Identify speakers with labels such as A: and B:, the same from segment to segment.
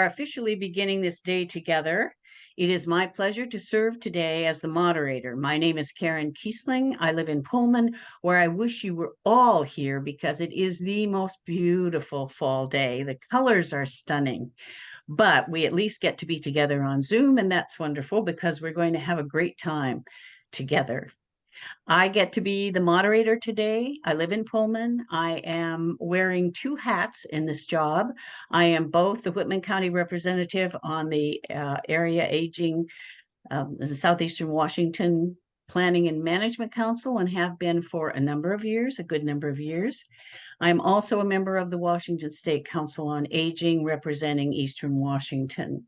A: are officially beginning this day together. It is my pleasure to serve today as the moderator. My name is Karen Kiesling. I live in Pullman, where I wish you were all here because it is the most beautiful fall day. The colors are stunning, but we at least get to be together on Zoom, and that's wonderful because we're going to have a great time together. I get to be the moderator today. I live in Pullman. I am wearing two hats in this job. I am both the Whitman County representative on the area aging, the Southeastern Washington Planning and Management Council, and have been for a number of years, a good number of years. I'm also a member of the Washington State Council on Aging, representing Eastern Washington.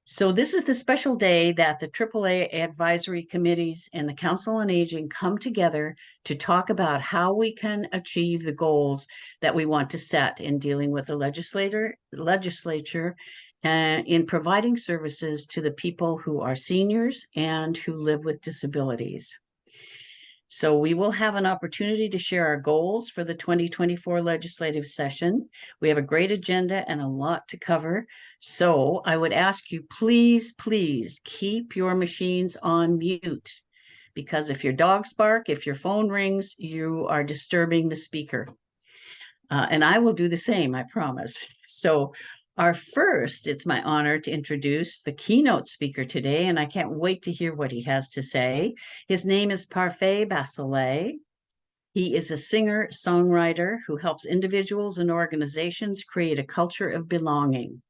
A: So this is the special day that the AAA advisory committees and the Council on Aging come together to talk about how we can achieve the goals that we want to set in dealing with the legislature and in providing services to the people who are seniors and who live with disabilities. So we will have an opportunity to share our goals for the 2024 legislative session. We have a great agenda and a lot to cover. So I would ask you, please keep your machines on mute, because if your dogs bark, if your phone rings, you are disturbing the speaker. And I will do the same, I promise. So it's my honor to introduce the keynote speaker today, and I can't wait to hear what he has to say. His name is Parfait Bachelet. He is a singer-songwriter who helps individuals and organizations create a culture of belonging.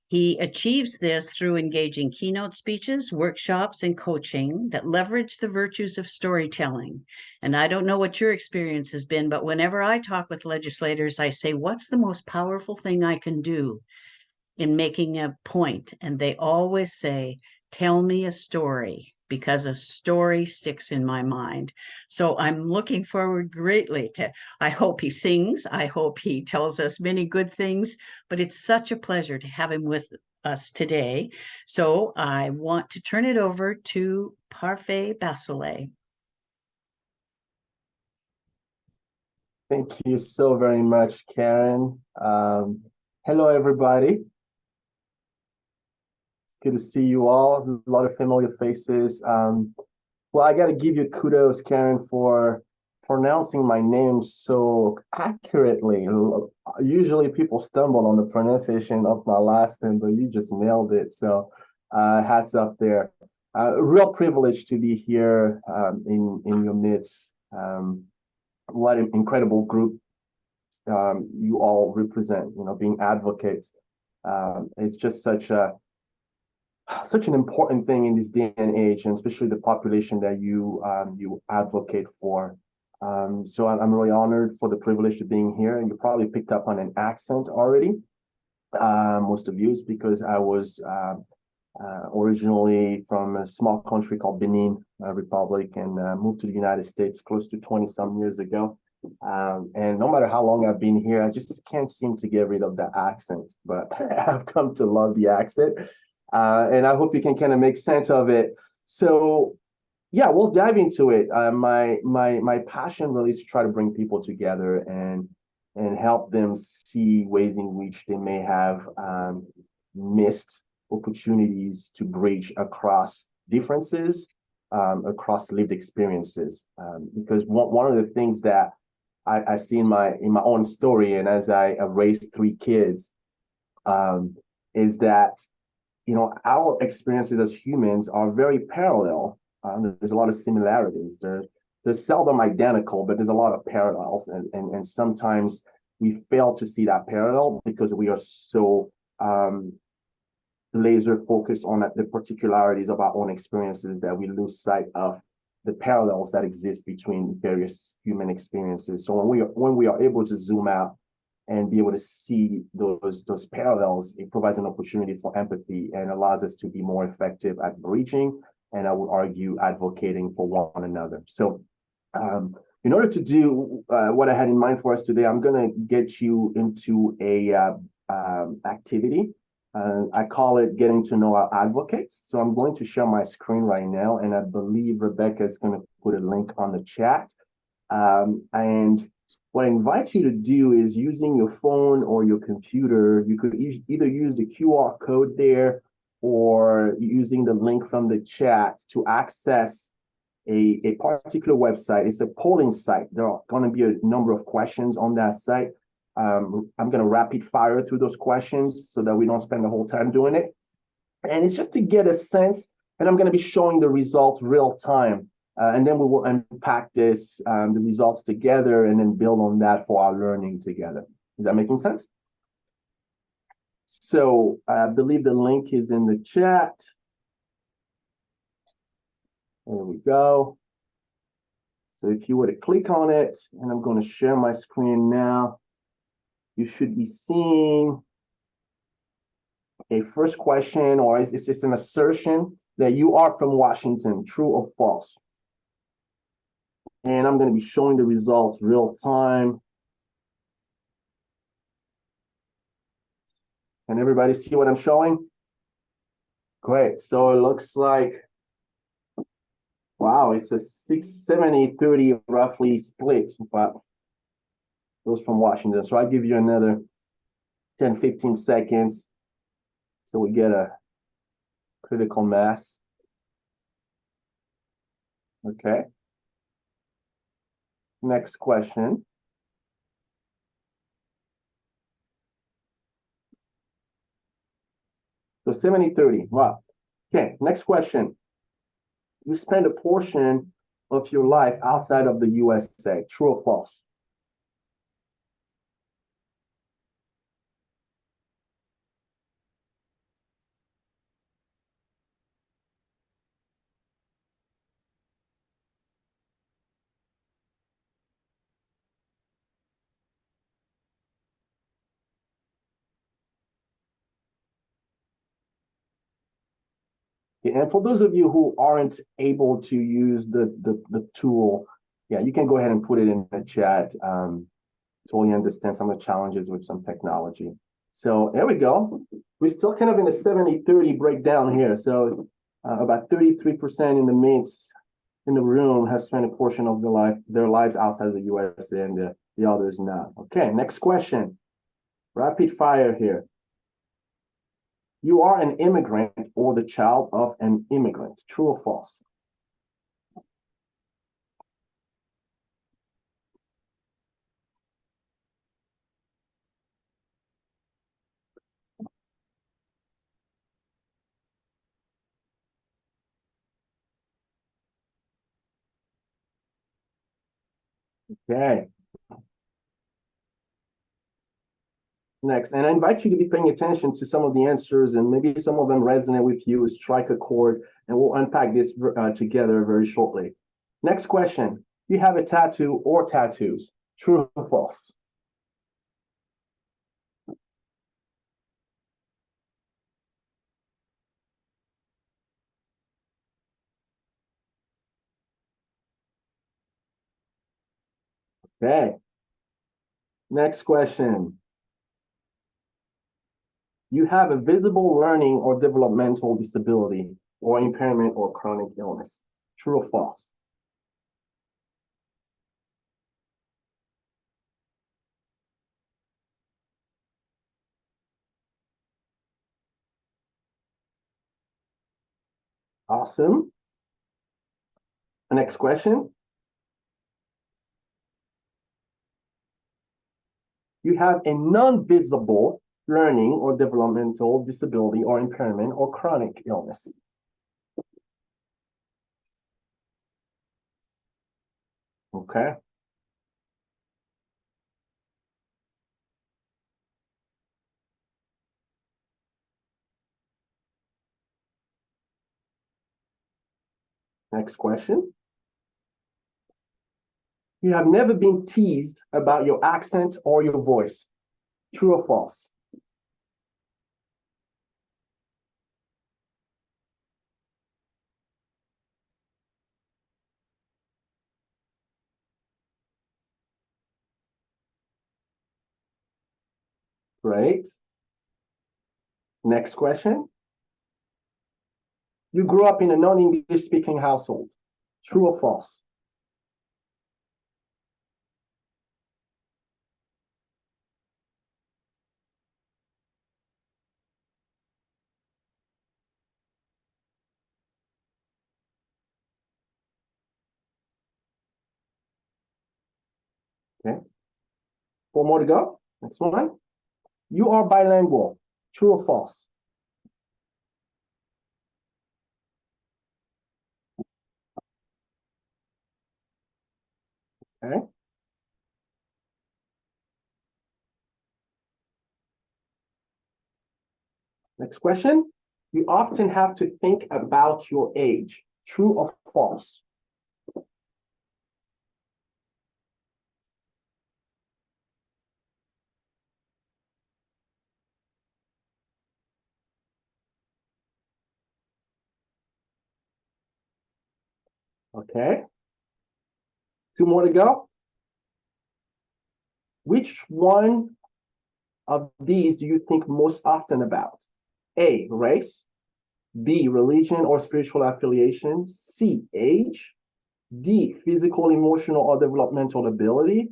A: He achieves this through engaging keynote speeches, workshops, and coaching that leverage the virtues of storytelling. And I don't know what your experience has been, but whenever I talk with legislators, I say, what's the most powerful thing I can do in making a point? And they always say, tell me a story, because a story sticks in my mind. So I'm looking forward greatly to, I hope he sings, I hope he tells us many good things, but it's such a pleasure to have him with us today. So I want to turn it over to Parfait Bachelet.
B: Thank you so very much, Karen. Hello, everybody. Good to see you all. A lot of familiar faces. Well, I got to give you kudos, Karen, for pronouncing my name so accurately. Usually people stumble on the pronunciation of my last name, but you just nailed it. So hats up there. Real privilege to be here in your midst. What an incredible group you all represent, being advocates. It's just such an important thing in this day and age, and especially the population that you advocate for. So I'm really honored for the privilege of being here. And you probably picked up on an accent already, most of you, is because I was originally from a small country called Benin Republic, and moved to the United States close to 20-some years ago. And no matter how long I've been here, I just can't seem to get rid of the accent. But I've come to love the accent. And I hope you can kind of make sense of it. So, yeah, we'll dive into it. My passion really is to try to bring people together and help them see ways in which they may have missed opportunities to bridge across differences, across lived experiences. Because one of the things that I see in my own story, and as I raised 3 kids, is that our experiences as humans are very parallel. There's a lot of similarities. They're seldom identical, but there's a lot of parallels. And sometimes we fail to see that parallel because we are so laser focused on the particularities of our own experiences that we lose sight of the parallels that exist between various human experiences. So when we are able to zoom out and be able to see those parallels, it provides an opportunity for empathy and allows us to be more effective at bridging, and I would argue advocating for one another. So in order to do what I had in mind for us today, I'm going to get you into a activity. I call it getting to know our advocates. So I'm going to share my screen right now, and I believe Rebecca is going to put a link on the chat. And What I invite you to do is using your phone or your computer, you could either use the QR code there or using the link from the chat to access a particular website. It's a polling site. There are going to be a number of questions on that site. I'm going to rapid fire through those questions so that we don't spend the whole time doing it. And it's just to get a sense, and I'm going to be showing the results real time. And then we will unpack this, the results together, and then build on that for our learning together. Is that making sense? So I believe the link is in the chat. There we go. So if you were to click on it, and I'm going to share my screen now, you should be seeing a first question, or it's an assertion that you are from Washington, true or false. And I'm going to be showing the results real time. Can everybody see what I'm showing? Great. So it looks like, wow, it's a 70-30 roughly split, but those from Washington. So I'll give you another 10, 15 seconds till we get a critical mass. Okay. Next question. So 70-30. Wow. Okay, next question. You spend a portion of your life outside of the USA. True or false? And for those of you who aren't able to use the tool, yeah, you can go ahead and put it in the chat. Totally understand some of the challenges with some technology. So there we go. We're still kind of in a 70-30 breakdown here. So about 33% in the mates in the room have spent a portion of their lives outside of the USA, and the others not. Okay, next question. Rapid fire here. You are an immigrant or the child of an immigrant. True or false? Okay. Next, and I invite you to be paying attention to some of the answers, and maybe some of them resonate with you. Strike a chord, and we'll unpack this together very shortly. Next question. You have a tattoo or tattoos. True or false? Okay. Next question. You have a visible learning or developmental disability or impairment or chronic illness. True or false? Awesome. Next question. You have a non-visible learning or developmental disability or impairment or chronic illness. Okay. Next question. You have never been teased about your accent or your voice. True or false? Great. Next question. You grew up in a non-English speaking household. True or false? Okay. 4 more to go. Next one. You are bilingual. True or false? Okay. Next question. You often have to think about your age. True or false? Okay. 2 more to go. Which one of these do you think most often about? A, race. B, religion or spiritual affiliation. C, age. D, physical, emotional, or developmental ability.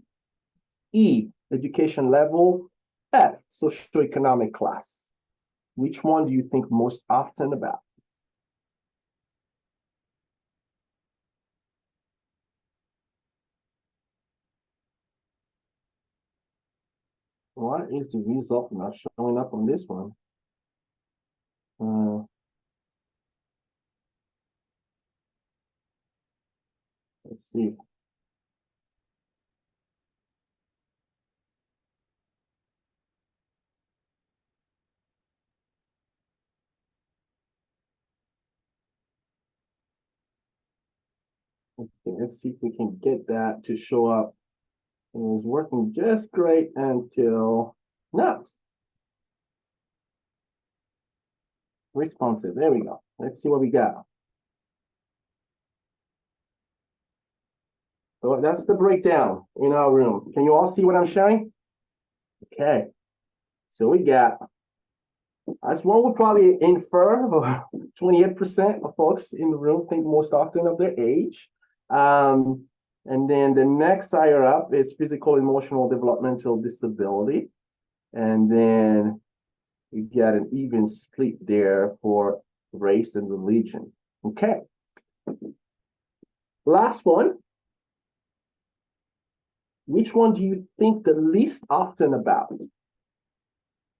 B: E, education level. F, socioeconomic class. Which one do you think most often about? What is the result not showing up on this one? Let's see. Okay, let's see if we can get that to show up. It was working just great until not. Responsive. There we go. Let's see what we got. So that's the breakdown in our room. Can you all see what I'm sharing? Okay. So we got, as one would probably infer, 28% of folks in the room think most often of their age. And then the next higher up is physical, emotional, developmental disability. And then we got an even split there for race and religion. Okay. Last one. Which one do you think the least often about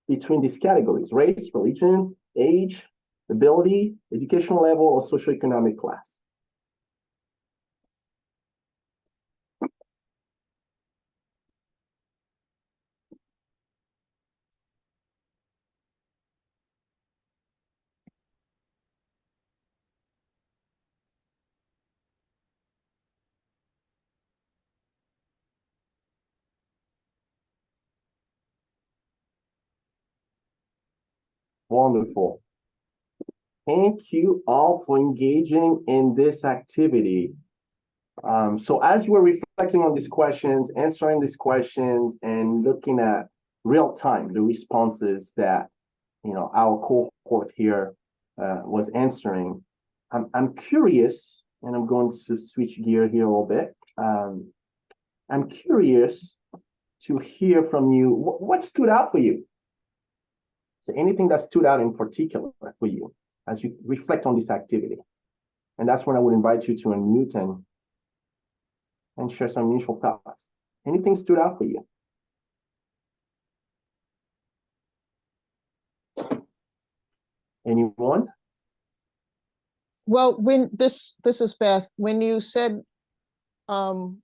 B: between these categories? Race, religion, age, ability, educational level, or socioeconomic class? Wonderful. Thank you all for engaging in this activity. So as you were reflecting on these questions, answering these questions, and looking at real time, the responses that our cohort here was answering, I'm curious, and I'm going to switch gear here a little bit. I'm curious to hear from you. What stood out for you? So anything that stood out in particular for you as you reflect on this activity? And that's when I would invite you to unmute and share some initial thoughts. Anything stood out for you? Anyone?
C: Well, when this is Beth, when you said about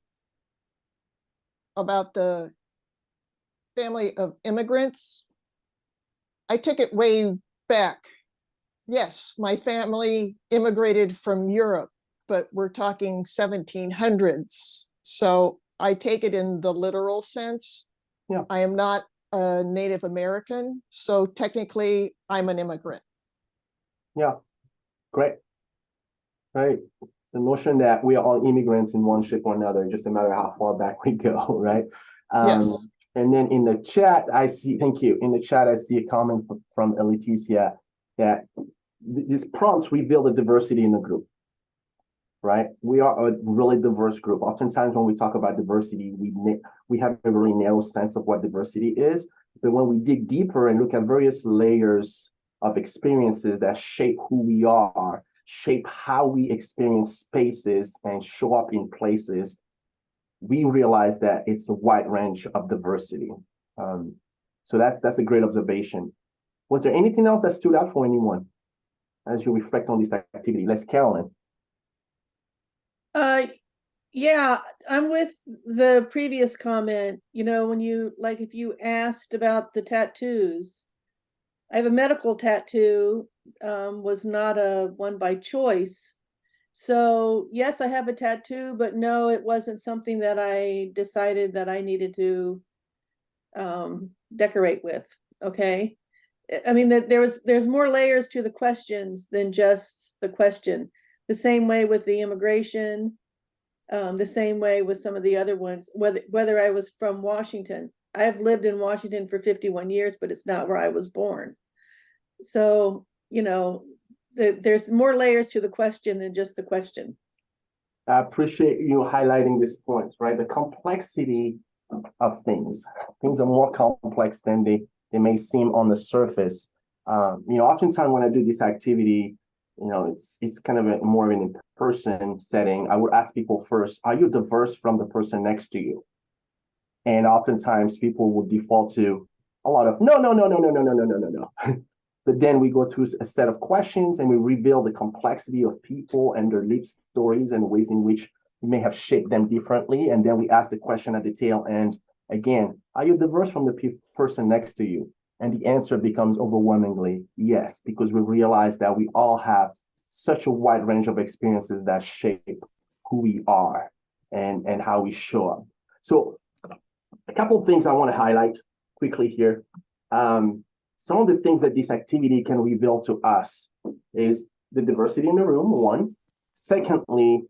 C: the family of immigrants, I took it way back. Yes, my family immigrated from Europe, but we're talking 1700s. So I take it in the literal sense.
B: Yeah.
C: I am not a Native American, so technically I'm an immigrant.
B: Yeah, great. Right. The notion that we are all immigrants in one shape or another, just no matter how far back we go, right?
C: Yes.
B: And then in the chat, I see, thank you. In the chat, I see a comment from Leticia that these prompts reveal the diversity in the group, right? We are a really diverse group. Oftentimes when we talk about diversity, we have a really narrow sense of what diversity is. But when we dig deeper and look at various layers of experiences that shape who we are, shape how we experience spaces and show up in places, we realize that it's a wide range of diversity. So that's a great observation. Was there anything else that stood out for anyone as you reflect on this activity? Les Carolyn.
D: Yeah, I'm with the previous comment. You know, when you like, if you asked about the tattoos, I have a medical tattoo, was not a one by choice. So yes, I have a tattoo, but no, it wasn't something that I decided that I needed to decorate with. Okay. I mean, that there's more layers to the questions than just the question. The same way with the immigration, the same way with some of the other ones, whether I was from Washington. I have lived in Washington for 51 years, but it's not where I was born. So, you know, there's more layers to the question than just the question.
B: I appreciate you highlighting this point, right? The complexity of things. Things are more complex than they may seem on the surface. Oftentimes when I do this activity, it's kind of more of an in-person setting. I would ask people first, are you diverse from the person next to you? And oftentimes people will default to a lot of no. But then we go through a set of questions and we reveal the complexity of people and their life stories and ways in which we may have shaped them differently. And then we ask the question at the tail end again, are you diverse from the person next to you? And the answer becomes overwhelmingly yes, because we realize that we all have such a wide range of experiences that shape who we are and how we show up. So a couple of things I want to highlight quickly here. Some of the things that this activity can reveal to us is the diversity in the room, one. Secondly,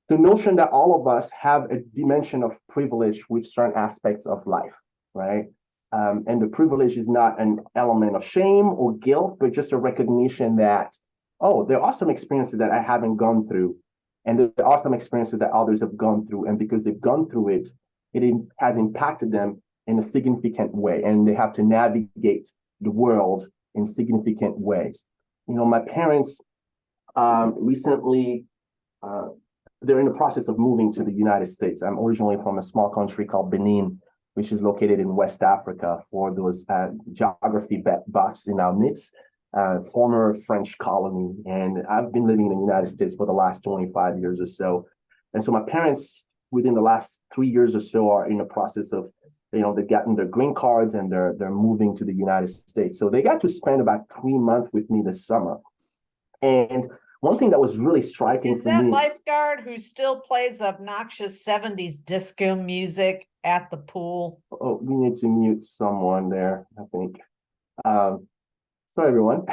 B: the notion that all of us have a dimension of privilege with certain aspects of life, right? And the privilege is not an element of shame or guilt, but just a recognition that, oh, there are some experiences that I haven't gone through, and there are some experiences that others have gone through, and because they've gone through it, it has impacted them in a significant way, and they have to navigate the world in significant ways. My parents recently, they're in the process of moving to the United States. I'm originally from a small country called Benin, which is located in West Africa, for those geography buffs in our midst, former French colony. And I've been living in the United States for the last 25 years or so. And so my parents, within the last 3 years or so, are in the process of, they've gotten their green cards and they're moving to the United States. So they got to spend about 3 months with me this summer. And one thing that was really striking
E: Is
B: for
E: that
B: me,
E: lifeguard who still plays obnoxious 70s disco music at the pool?
B: oh, we need to mute someone there, I think. Sorry, everyone.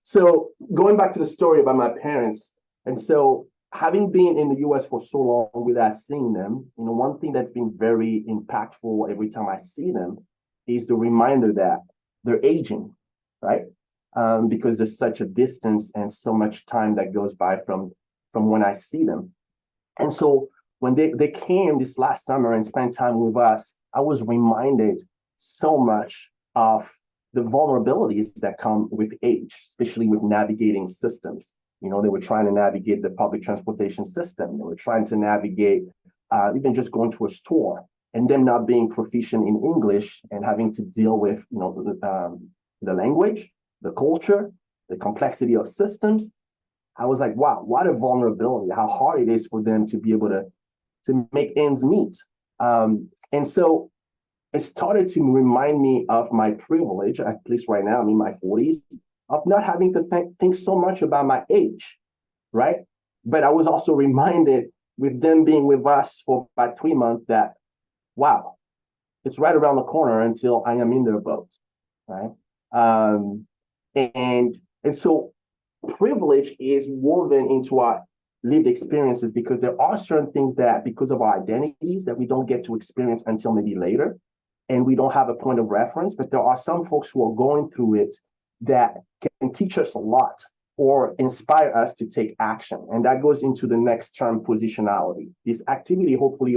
B: So going back to the story about my parents, and so having been in the US for so long without seeing them, one thing that's been very impactful every time I see them is the reminder that they're aging, right? Because there's such a distance and so much time that goes by from when I see them. And so when they came this last summer and spent time with us, I was reminded so much of the vulnerabilities that come with age, especially with navigating systems. They were trying to navigate the public transportation system. They were trying to navigate even just going to a store and them not being proficient in English and having to deal with the language, the culture, the complexity of systems. I was like, wow, what a vulnerability, how hard it is for them to be able to make ends meet. And so it started to remind me of my privilege, at least right now, I'm in my 40s, of not having to think so much about my age, right? But I was also reminded with them being with us for about 3 months that, wow, it's right around the corner until I am in their boat, right? And so privilege is woven into our lived experiences because there are certain things that, because of our identities, that we don't get to experience until maybe later, and we don't have a point of reference. But there are some folks who are going through it that can teach us a lot or inspire us to take action. And that goes into the next term, positionality. This activity hopefully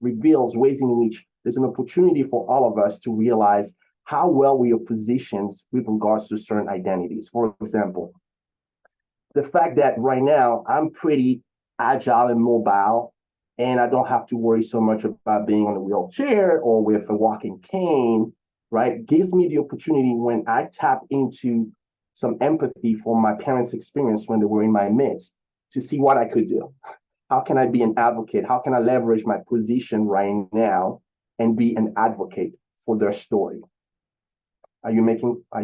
B: reveals ways in which there's an opportunity for all of us to realize how well we are positioned with regards to certain identities. For example, the fact that right now I'm pretty agile and mobile and I don't have to worry so much about being on a wheelchair or with a walking cane, right? Gives me the opportunity when I tap into some empathy for my parents' experience when they were in my midst to see what I could do. How can I be an advocate? How can I leverage my position right now and be an advocate for their story? Are you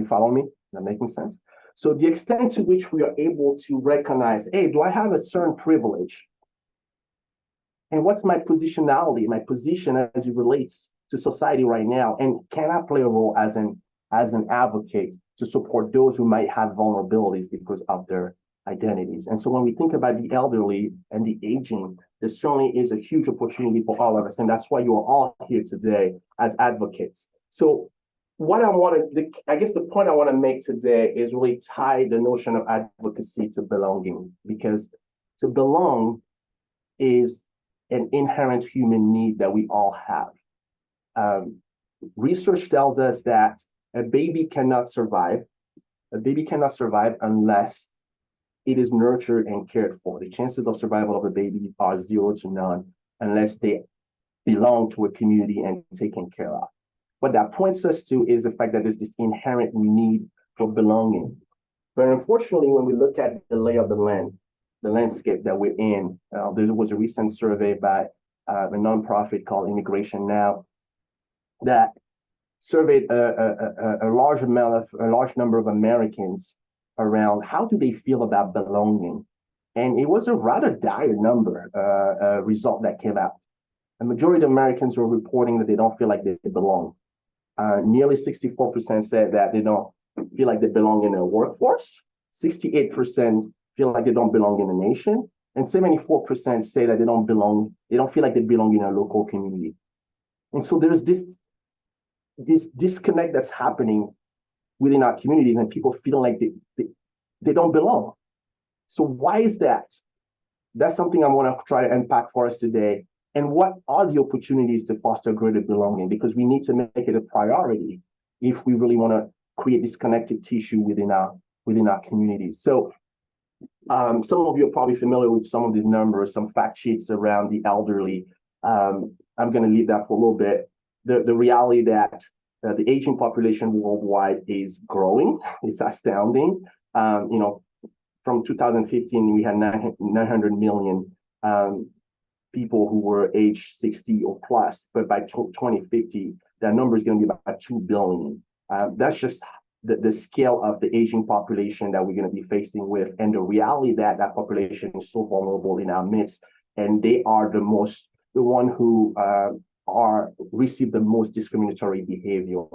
B: following me? Is that making sense? So the extent to which we are able to recognize, hey, do I have a certain privilege? And what's my positionality, my position as it relates to society right now? And can I play a role as an advocate to support those who might have vulnerabilities because of their identities? And so when we think about the elderly and the aging, there certainly is a huge opportunity for all of us. And that's why you are all here today as advocates. So I guess the point I want to make today is really tie the notion of advocacy to belonging, because to belong is an inherent human need that we all have. Research tells us that a baby cannot survive unless it is nurtured and cared for. The chances of survival of a baby are 0 to none unless they belong to a community and taken care of. What that points us to is the fact that there's this inherent need for belonging. But unfortunately, when we look at the lay of the land, the landscape that we're in, there was a recent survey by a nonprofit called Immigration Now that surveyed a large number of Americans around how do they feel about belonging. And it was a rather dire result that came out. A majority of Americans were reporting that they don't feel like they belong. Nearly 64% said that they don't feel like they belong in a workforce. 68% feel like they don't belong in a nation. And 74% say that they don't feel like they belong in a local community. And so there's this disconnect that's happening within our communities, and people feel like they don't belong. So why is that? That's something I want to try to unpack for us today. And what are the opportunities to foster greater belonging? Because we need to make it a priority if we really want to create this connective tissue within our communities. So some of you are probably familiar with some of these numbers, some fact sheets around the elderly. I'm going to leave that for a little bit. The reality that the aging population worldwide is growing. It's astounding. From 2015, we had 900 million people who were age 60 or plus, but by 2050, that number is going to be about 2 billion. That's just the scale of the aging population that we're going to be facing with, and the reality that population is so vulnerable in our midst, and they are the one who receive the most discriminatory behavior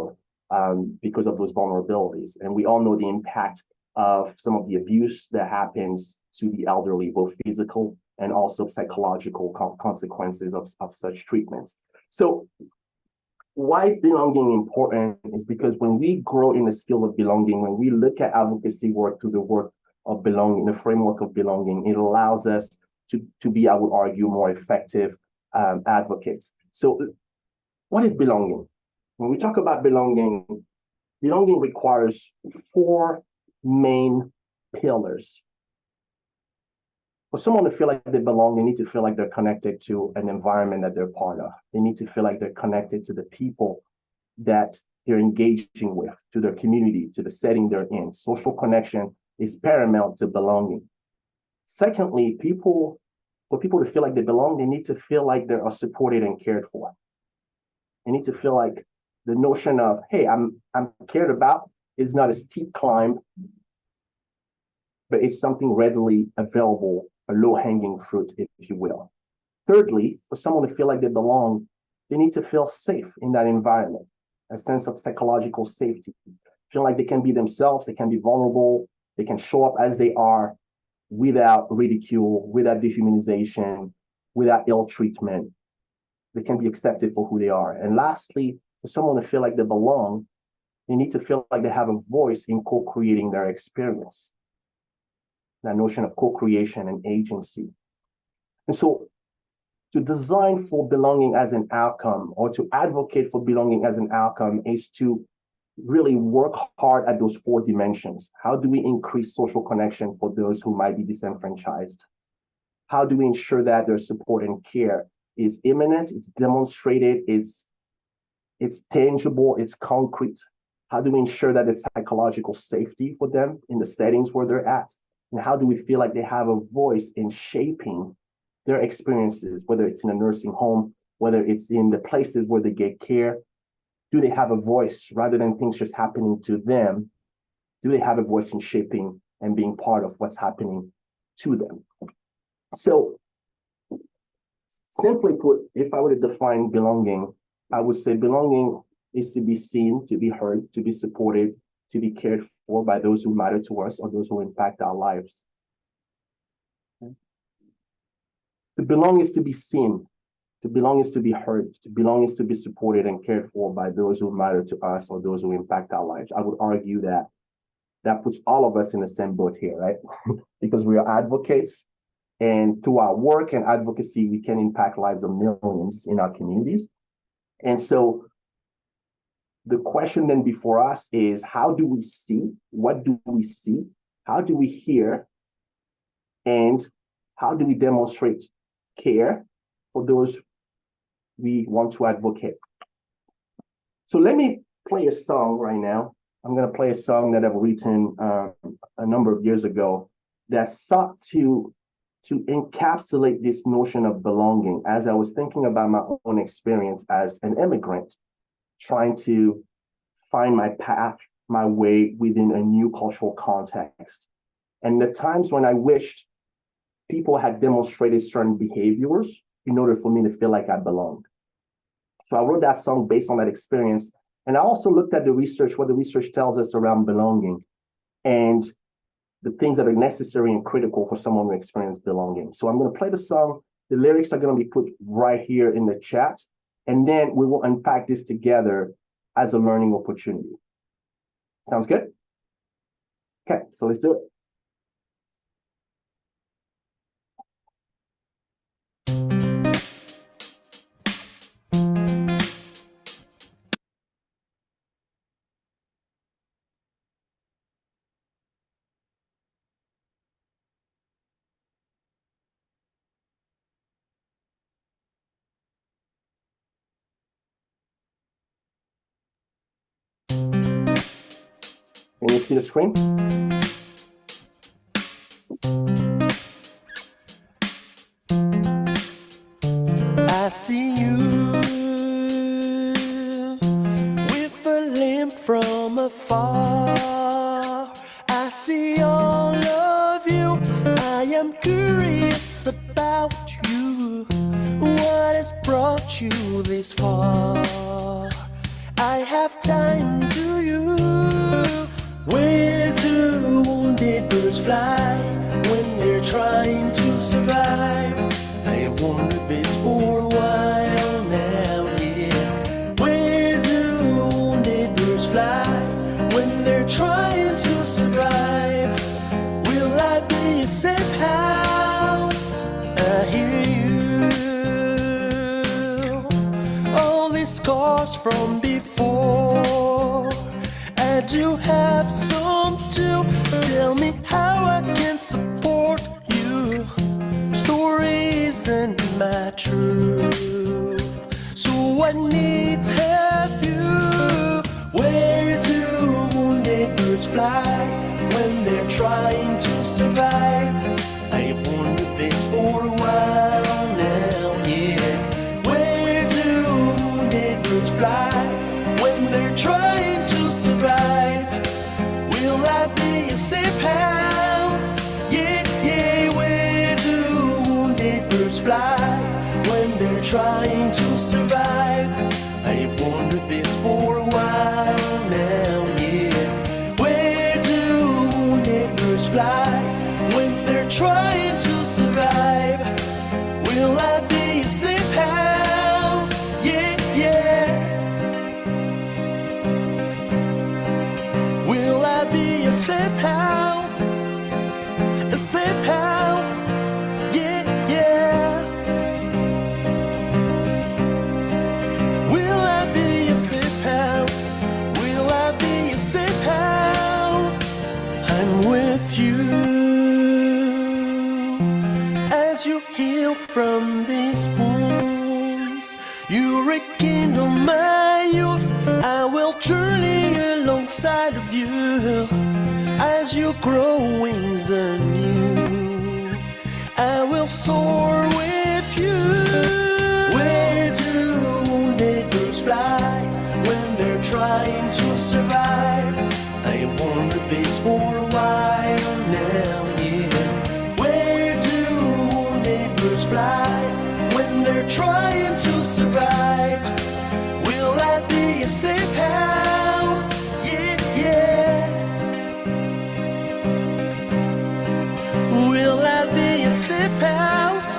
B: because of those vulnerabilities. And we all know the impact of some of the abuse that happens to the elderly, both physical and also psychological consequences of such treatments. So why is belonging important is because when we grow in the skill of belonging, when we look at advocacy work through the work of belonging, the framework of belonging, it allows us to be, I would argue, more effective advocates. So what is belonging? When we talk about belonging requires 4 main pillars. For someone to feel like they belong, they need to feel like they're connected to an environment that they're part of. They need to feel like they're connected to the people that they're engaging with, to their community, to the setting they're in. Social connection is paramount to belonging. Secondly, for people to feel like they belong, they need to feel like they are supported and cared for. They need to feel like the notion of, hey, I'm cared about is not a steep climb, but it's something readily available, a low-hanging fruit, if you will. Thirdly, for someone to feel like they belong, they need to feel safe in that environment, a sense of psychological safety, feel like they can be themselves, they can be vulnerable, they can show up as they are without ridicule, without dehumanization, without ill treatment. They can be accepted for who they are. And lastly, for someone to feel like they belong, they need to feel like they have a voice in co-creating their experience. That notion of co-creation and agency. And so to design for belonging as an outcome, or to advocate for belonging as an outcome, is to really work hard at those 4 dimensions. How do we increase social connection for those who might be disenfranchised? How do we ensure that their support and care is imminent, it's demonstrated, it's tangible, it's concrete? How do we ensure that it's psychological safety for them in the settings where they're at? And how do we feel like they have a voice in shaping their experiences, whether it's in a nursing home, whether it's in the places where they get care? Do they have a voice rather than things just happening to them? Do they have a voice in shaping and being part of what's happening to them? So simply put, if I were to define belonging, I would say belonging is to be seen, to be heard, to be supported, to be cared for by those who matter to us or those who impact our lives. To belong is to be seen. To belong is to be heard. To belong is to be supported and cared for by those who matter to us or those who impact our lives. I would argue that that puts all of us in the same boat here, right? Because we are advocates, and through our work and advocacy, we can impact lives of millions in our communities. And so the question then before us is, how do we see? What do we see? How do we hear? And how do we demonstrate care for those we want to advocate? So let me play a song right now. I'm going to play a song that I've written a number of years ago that sought to encapsulate this notion of belonging as I was thinking about my own experience as an immigrant, trying to find my path, my way within a new cultural context. And the times when I wished people had demonstrated certain behaviors in order for me to feel like I belonged. So I wrote that song based on that experience. And I also looked at the research, what the research tells us around belonging and the things that are necessary and critical for someone to experience belonging. So I'm going to play the song. The lyrics are going to be put right here in the chat. And then we will unpack this together as a learning opportunity. Sounds good? Okay, so let's do it. Can you see the screen?
F: I see you with a limp from afar. I see all of you. I am curious about you. What has brought you this far? I have time to you. Where do wounded birds fly when they're trying to survive? I have wondered this for a while now, yeah. Where do wounded birds fly when they're trying to survive? Will I be a safe house? I hear you. All these scars from before, I do have some too. Tell me how I can support you. Story isn't my truth, so I need to have you. Where do wounded birds fly when they're trying to survive? I have wondered this for a while now, yeah. Where do wounded birds fly when they're trying to survive? Will I be a safe house? Yeah, yeah. Where do wounded birds fly when they're trying to survive? I have wondered this for a while now, yeah. Where do wounded birds fly when they're trying to survive? Will I be a safe house? Yeah, yeah. Will I be a safe house? A safe house? Yeah, yeah. Will I be a safe house? Will I be a safe house? I'm with you as as you heal from these wounds. You rekindle my youth. I will journey alongside of you as you grow wings anew. I will soar with you. Where do wounded birds fly when they're trying to survive? I have wondered this for a while now, yeah. Where do wounded birds fly when they're trying to survive? Will I be a safe house? Yeah, yeah. Will I be a safe house?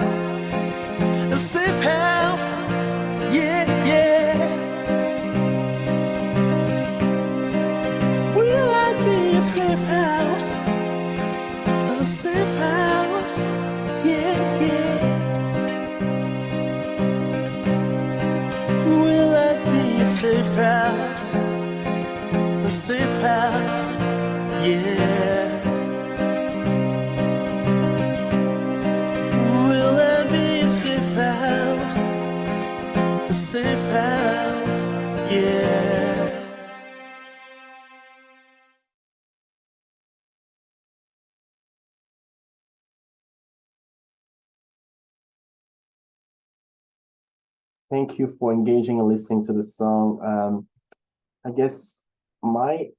F: A safe house? Yeah, yeah. Will I be a safe house? A safe house? Yeah, yeah. Will I be a safe house? A safe house? Yeah. Will I be a safe house? A safe house? Yeah.
B: Thank you for engaging and listening to the song. I guess my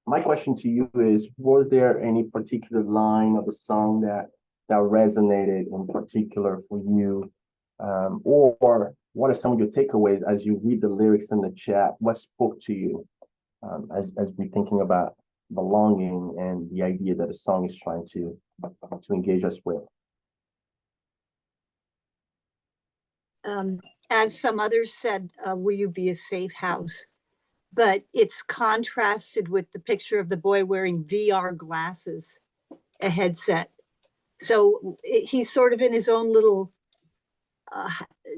B: question to you is, was there any particular line of the song that resonated in particular for you? Or what are some of your takeaways as you read the lyrics in the chat? What spoke to you as we're thinking about belonging and the idea that a song is trying to engage us with?
G: As some others said, will you be a safe house? But it's contrasted with the picture of the boy wearing VR glasses, a headset. So he's sort of in his own little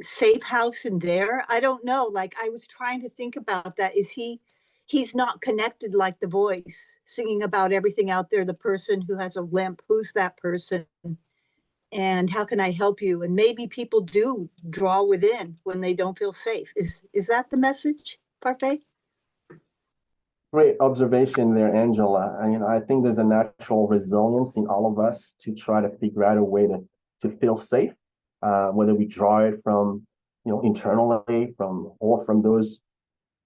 G: safe house in there. I don't know. Like, I was trying to think about that. He's not connected like the voice singing about everything out there, the person who has a limp, who's that person? And how can I help you? And maybe people do draw within when they don't feel safe. Is that the message, Parfait?
B: Great observation there, Angela. I think there's a natural resilience in all of us to try to figure out a way to feel safe, whether we draw it from, internally or from those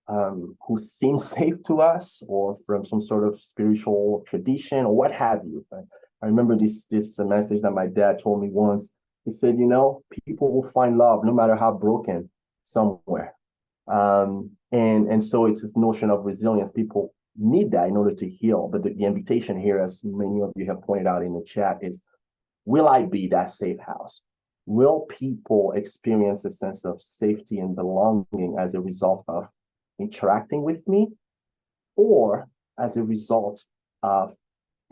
B: who seem safe to us, or from some sort of spiritual tradition or what have you. I remember this message that my dad told me once. He said, people will find love no matter how broken somewhere. And so it's this notion of resilience. People need that in order to heal. But the invitation here, as many of you have pointed out in the chat, is, will I be that safe house? Will people experience a sense of safety and belonging as a result of interacting with me, or as a result of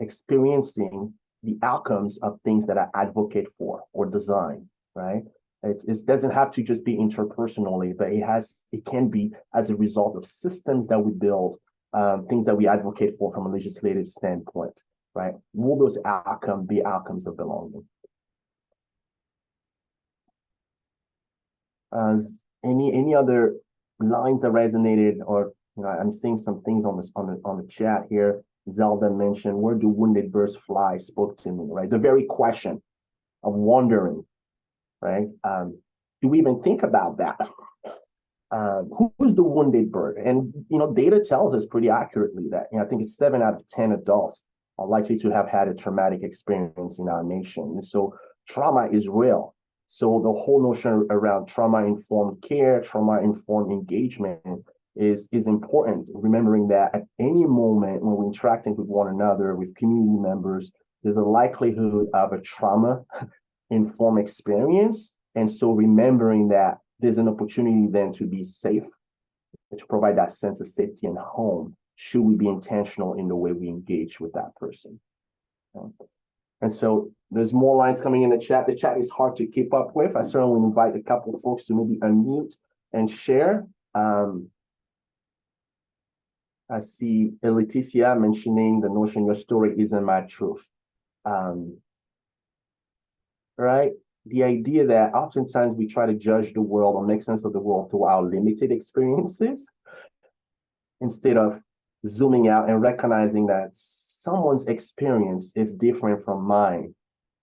B: experiencing the outcomes of things that I advocate for or design, right? It doesn't have to just be interpersonally, but it can be as a result of systems that we build, things that we advocate for from a legislative standpoint, right? Will those outcomes be outcomes of belonging? Any other lines that resonated, or I'm seeing some things on the chat here. Zelda mentioned, where do wounded birds fly, spoke to me, right? The very question of wondering, right? Do we even think about that? Who's the wounded bird? And data tells us pretty accurately that I think it's 7 out of 10 adults are likely to have had a traumatic experience in our nation. And so trauma is real. So the whole notion around trauma-informed care, trauma-informed engagement is important. Remembering that at any moment when we're interacting with one another, with community members, there's a likelihood of a trauma-informed experience. And so remembering that there's an opportunity then to be safe, to provide that sense of safety and home, should we be intentional in the way we engage with that person. And so there's more lines coming in the chat. The chat is hard to keep up with. I certainly invite a couple of folks to maybe unmute and share. I see Leticia mentioning the notion, your story isn't my truth. Right? the idea that oftentimes we try to judge the world or make sense of the world through our limited experiences instead of zooming out and recognizing that someone's experience is different from mine.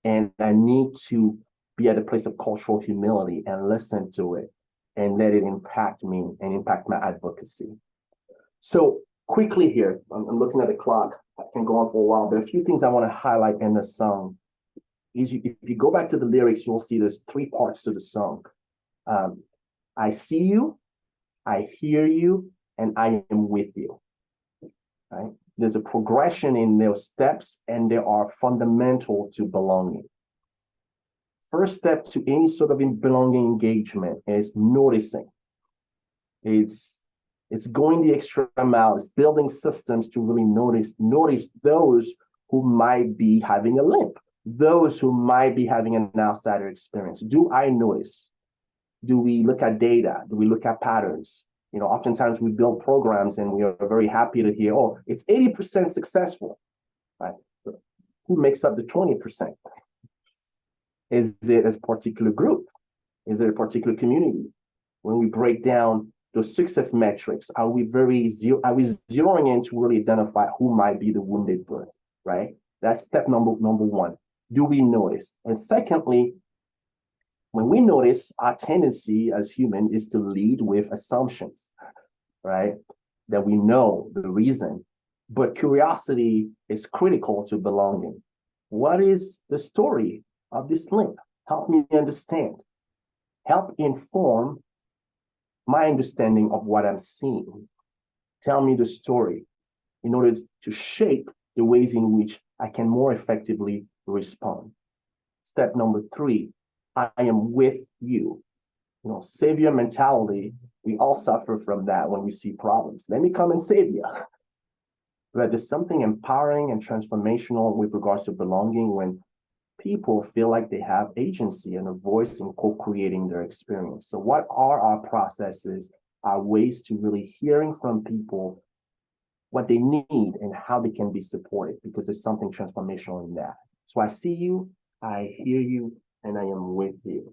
B: And I need to be at a place of cultural humility and listen to it and let it impact me and impact my advocacy. So quickly here, I'm looking at the clock. I can go on for a while, but a few things I want to highlight in the song is if you go back to the lyrics, you'll see there's 3 parts to the song. I see you, I hear you, and I am with you. Right? There's a progression in those steps, and they are fundamental to belonging. First step to any sort of belonging engagement is noticing. It's going the extra mile. It's building systems to really notice those who might be having a limp, those who might be having an outsider experience. Do I notice? Do we look at data? Do we look at patterns? You know, oftentimes we build programs and we are very happy to hear, oh, it's 80% successful, right? But who makes up the 20%? Is it a particular group? Is it a particular community? When we break down those success metrics, are we zeroing in to really identify who might be the wounded bird, right? That's step number 1. Do we notice? And secondly, when we notice, our tendency as human is to lead with assumptions, right? That we know the reason, but curiosity is critical to belonging. What is the story of this limp? Help me understand. Help inform my understanding of what I'm seeing. Tell me the story in order to shape the ways in which I can more effectively respond. Step number 3, I am with you. You know, savior mentality, we all suffer from that when we see problems. Let me come and save you. But there's something empowering and transformational with regards to belonging when people feel like they have agency and a voice in co-creating their experience. So what are our processes, our ways to really hearing from people what they need and how they can be supported, because there's something transformational in that. So I see you, I hear you, and I am with you.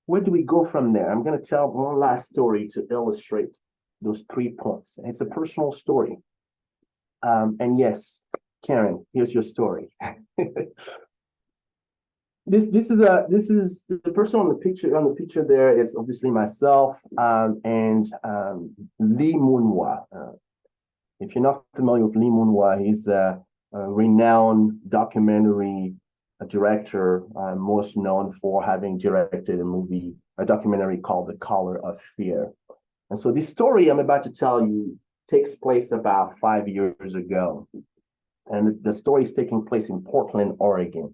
B: Where do we go from there? I'm going to tell one last story to illustrate those 3 points. It's a personal story. And yes, Karen, here's your story. This is the person on the picture there. It's obviously myself and Lee Munwa. If you're not familiar with Lee Munwa, he's a renowned documentary director, most known for having directed a documentary called The Color of Fear. And so this story I'm about to tell you takes place about 5 years ago. And the story is taking place in Portland, Oregon.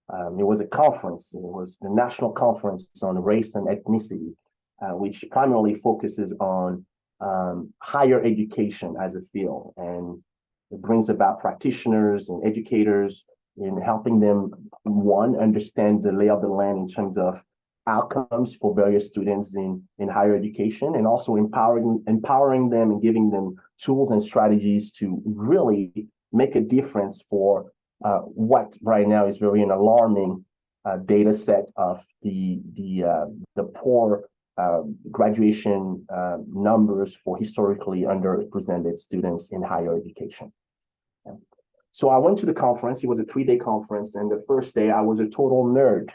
B: It was a conference. It was the National Conference on Race and Ethnicity, which primarily focuses on higher education as a field. And it brings about practitioners and educators in helping them, one, understand the lay of the land in terms of outcomes for various students in higher education, and also empowering them and giving them tools and strategies to really make a difference for what right now is very an alarming data set of the poor graduation numbers for historically underrepresented students in higher education. So I went to the conference. It was a 3-day conference, and the first day I was a total nerd,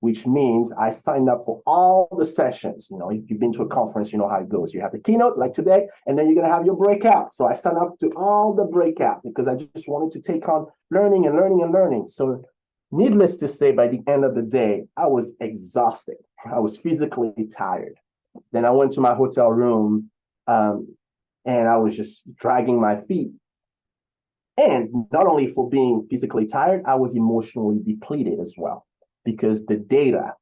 B: which means I signed up for all the sessions. You know, if you've been to a conference, you know how it goes. You have the keynote like today, and then you're going to have your breakout. So I signed up to all the breakout because I just wanted to take on learning and learning and learning. So needless to say, by the end of the day, I was exhausted. I was physically tired. Then I went to my hotel room and I was just dragging my feet. And not only for being physically tired, I was emotionally depleted as well. Because the data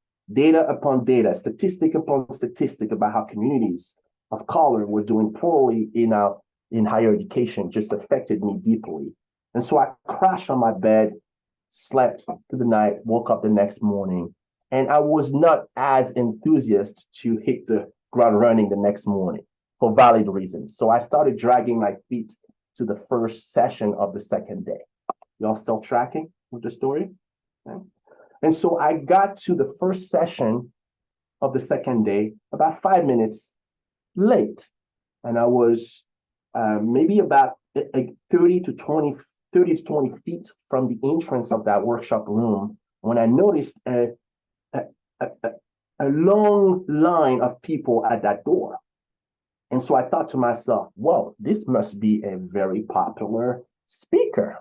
B: upon data, statistic upon statistic about how communities of color were doing poorly in higher education just affected me deeply. And so I crashed on my bed, slept through the night, woke up the next morning, and I was not as enthusiastic to hit the ground running the next morning for valid reasons. So I started dragging my feet to the first session of the second day. Y'all still tracking with the story? Okay. And so I got to the first session of the second day about 5 minutes late. And I was maybe about 30 to 20 feet from the entrance of that workshop room when I noticed a long line of people at that door. And so I thought to myself, whoa, this must be a very popular speaker.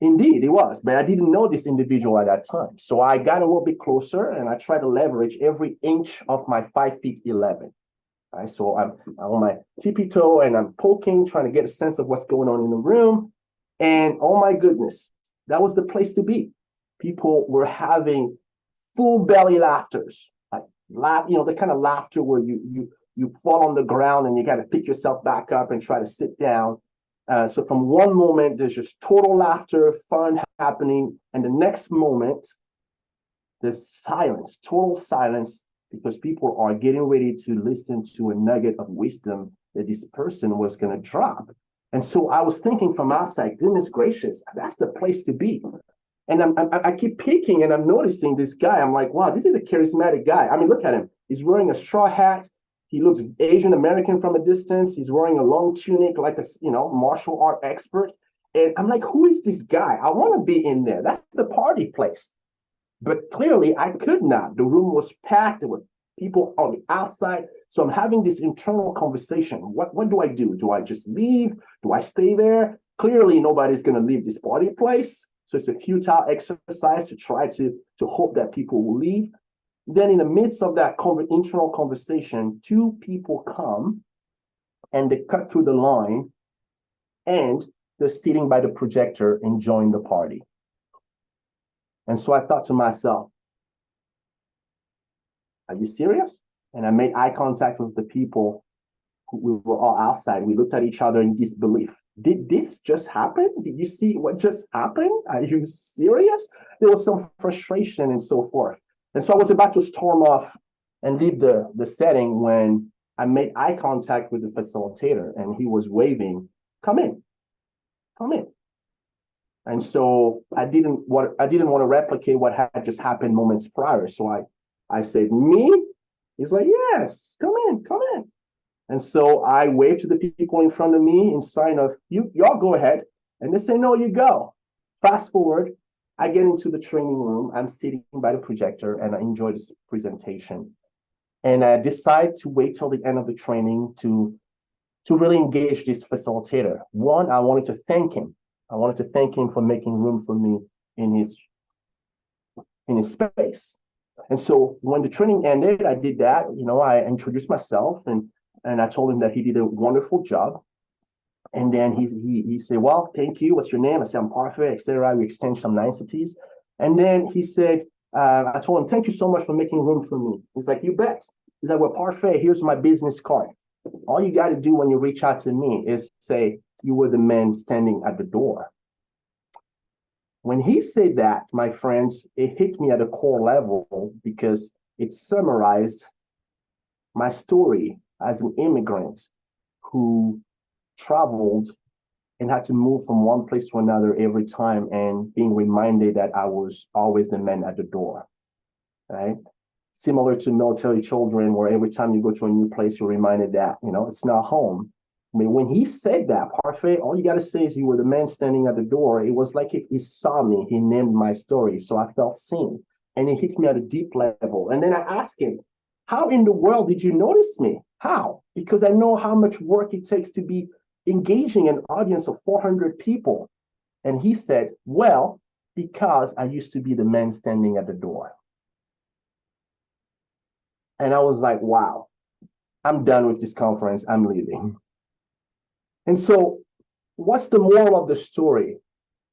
B: Indeed, it was, but I didn't know this individual at that time. So I got a little bit closer and I tried to leverage every inch of my 5'11". Right, so I'm on my tippy toe and I'm poking, trying to get a sense of what's going on in the room. And oh my goodness, that was the place to be. People were having full belly laughters, like the kind of laughter where you fall on the ground and you got to pick yourself back up and try to sit down. So from one moment, there's just total laughter, fun happening. And the next moment, there's silence, total silence, because people are getting ready to listen to a nugget of wisdom that this person was going to drop. And so I was thinking from outside, goodness gracious, that's the place to be. And I keep peeking and I'm noticing this guy. I'm like, wow, this is a charismatic guy. I mean, look at him. He's wearing a straw hat. He looks Asian American from a distance. He's wearing a long tunic like a martial art expert. And I'm like, who is this guy? I want to be in there. That's the party place. But clearly I could not. The room was packed. There were people on the outside. So I'm having this internal conversation. What do I do? Do I just leave? Do I stay there? Clearly nobody's going to leave this party place. So it's a futile exercise to try to hope that people will leave. Then in the midst of that internal conversation, two people come and they cut through the line and they're sitting by the projector enjoying the party. And so I thought to myself, are you serious? And I made eye contact with the people who we were all outside. We looked at each other in disbelief. Did this just happen? Did you see what just happened? Are you serious? There was some frustration and so forth. And so I was about to storm off and leave the setting when I made eye contact with the facilitator and he was waving, come in. And so I didn't want to replicate what had just happened moments prior. So I said, me? He's like, yes, come in. And so I waved to the people in front of me in sign of, y'all go ahead. And they say, no, you go. Fast forward, I get into the training room. I'm sitting by the projector and I enjoy this presentation. And I decide to wait till the end of the training to really engage this facilitator. One, I wanted to thank him. I wanted to thank him for making room for me in his space. And so when the training ended, I did that. I introduced myself and I told him that he did a wonderful job. And then he said, well, thank you. What's your name? I said, I'm Parfait, etc. We exchanged some niceties. And then he said, I told him, thank you so much for making room for me. He's like, you bet. He's like, well, Parfait, here's my business card. All you got to do when you reach out to me is say, you were the man standing at the door. When he said that, my friends, it hit me at a core level because it summarized my story as an immigrant who traveled and had to move from one place to another every time and being reminded that I was always the man at the door, right? Similar to military children where every time you go to a new place, you're reminded that, it's not home. I mean, when he said that, Parfait, all you got to say is you were the man standing at the door. It was like if he saw me, he named my story. So I felt seen and it hit me at a deep level. And then I asked him, how in the world did you notice me? How? Because I know how much work it takes to be engaging an audience of 400 people. And he said, well, because I used to be the man standing at the door. And I was like, wow, I'm done with this conference. I'm leaving. And so what's the moral of the story?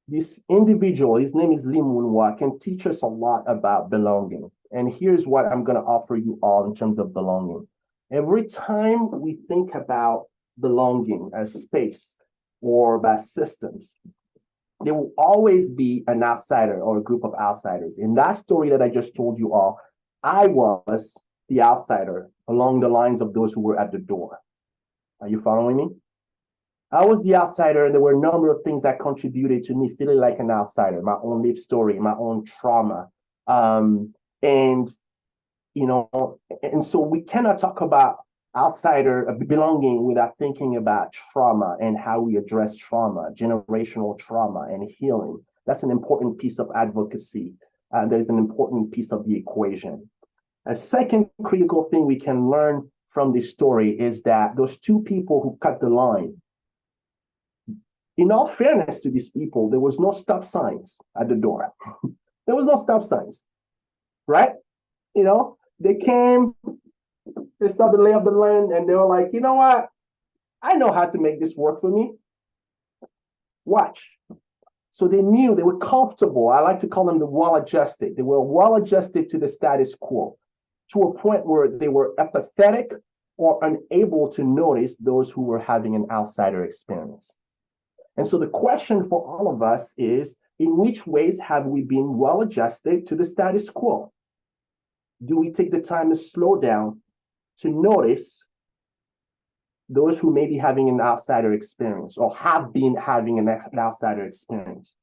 B: This individual, his name is Lee Moonwa, can teach us a lot about belonging. And here's what I'm going to offer you all in terms of belonging. Every time we think about belonging as space or about systems, there will always be an outsider or a group of outsiders. In that story that I just told you all, I was the outsider along the lines of those who were at the door. Are you following me? I was the outsider, and there were a number of things that contributed to me feeling like an outsider, my own life story, my own trauma. And so we cannot talk about outsider belonging without thinking about trauma and how we address trauma, generational trauma and healing. That's an important piece of advocacy. There's an important piece of the equation. A second critical thing we can learn from this story is that those two people who cut the line, in all fairness to these people, there was no stop signs at the door. There was no stop signs, right? They came, they saw the lay of the land, and they were like, you know what? I know how to make this work for me. Watch. So they knew, they were comfortable. I like to call them the well-adjusted. They were well-adjusted to the status quo, to a point where they were apathetic or unable to notice those who were having an outsider experience. And so the question for all of us is, in which ways have we been well-adjusted to the status quo? Do we take the time to slow down, to notice those who may be having an outsider experience or have been having an outsider experience?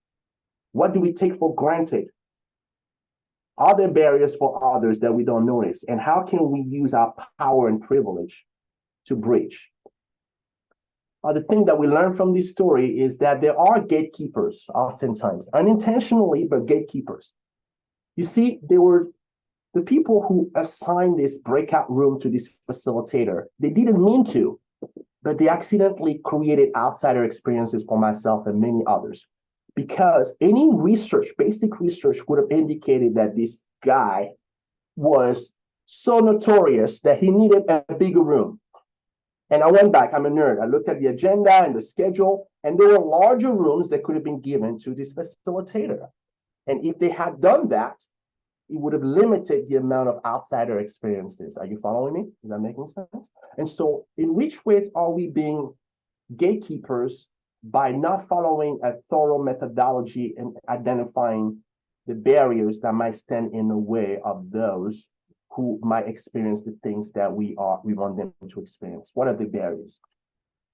B: What do we take for granted? Are there barriers for others that we don't notice? And how can we use our power and privilege to bridge? The thing that we learn from this story is that there are gatekeepers, oftentimes, unintentionally, but gatekeepers. You see, they were the people who assigned this breakout room to this facilitator. They didn't mean to, but they accidentally created outsider experiences for myself and many others. Because any research, basic research, would have indicated that this guy was so notorious that he needed a bigger room. And I went back, I'm a nerd. I looked at the agenda and the schedule, and there were larger rooms that could have been given to this facilitator. And if they had done that, it would have limited the amount of outsider experiences. Are you following me? Is that making sense? And so in which ways are we being gatekeepers by not following a thorough methodology and identifying the barriers that might stand in the way of those who might experience the things that we want them to experience? What are the barriers?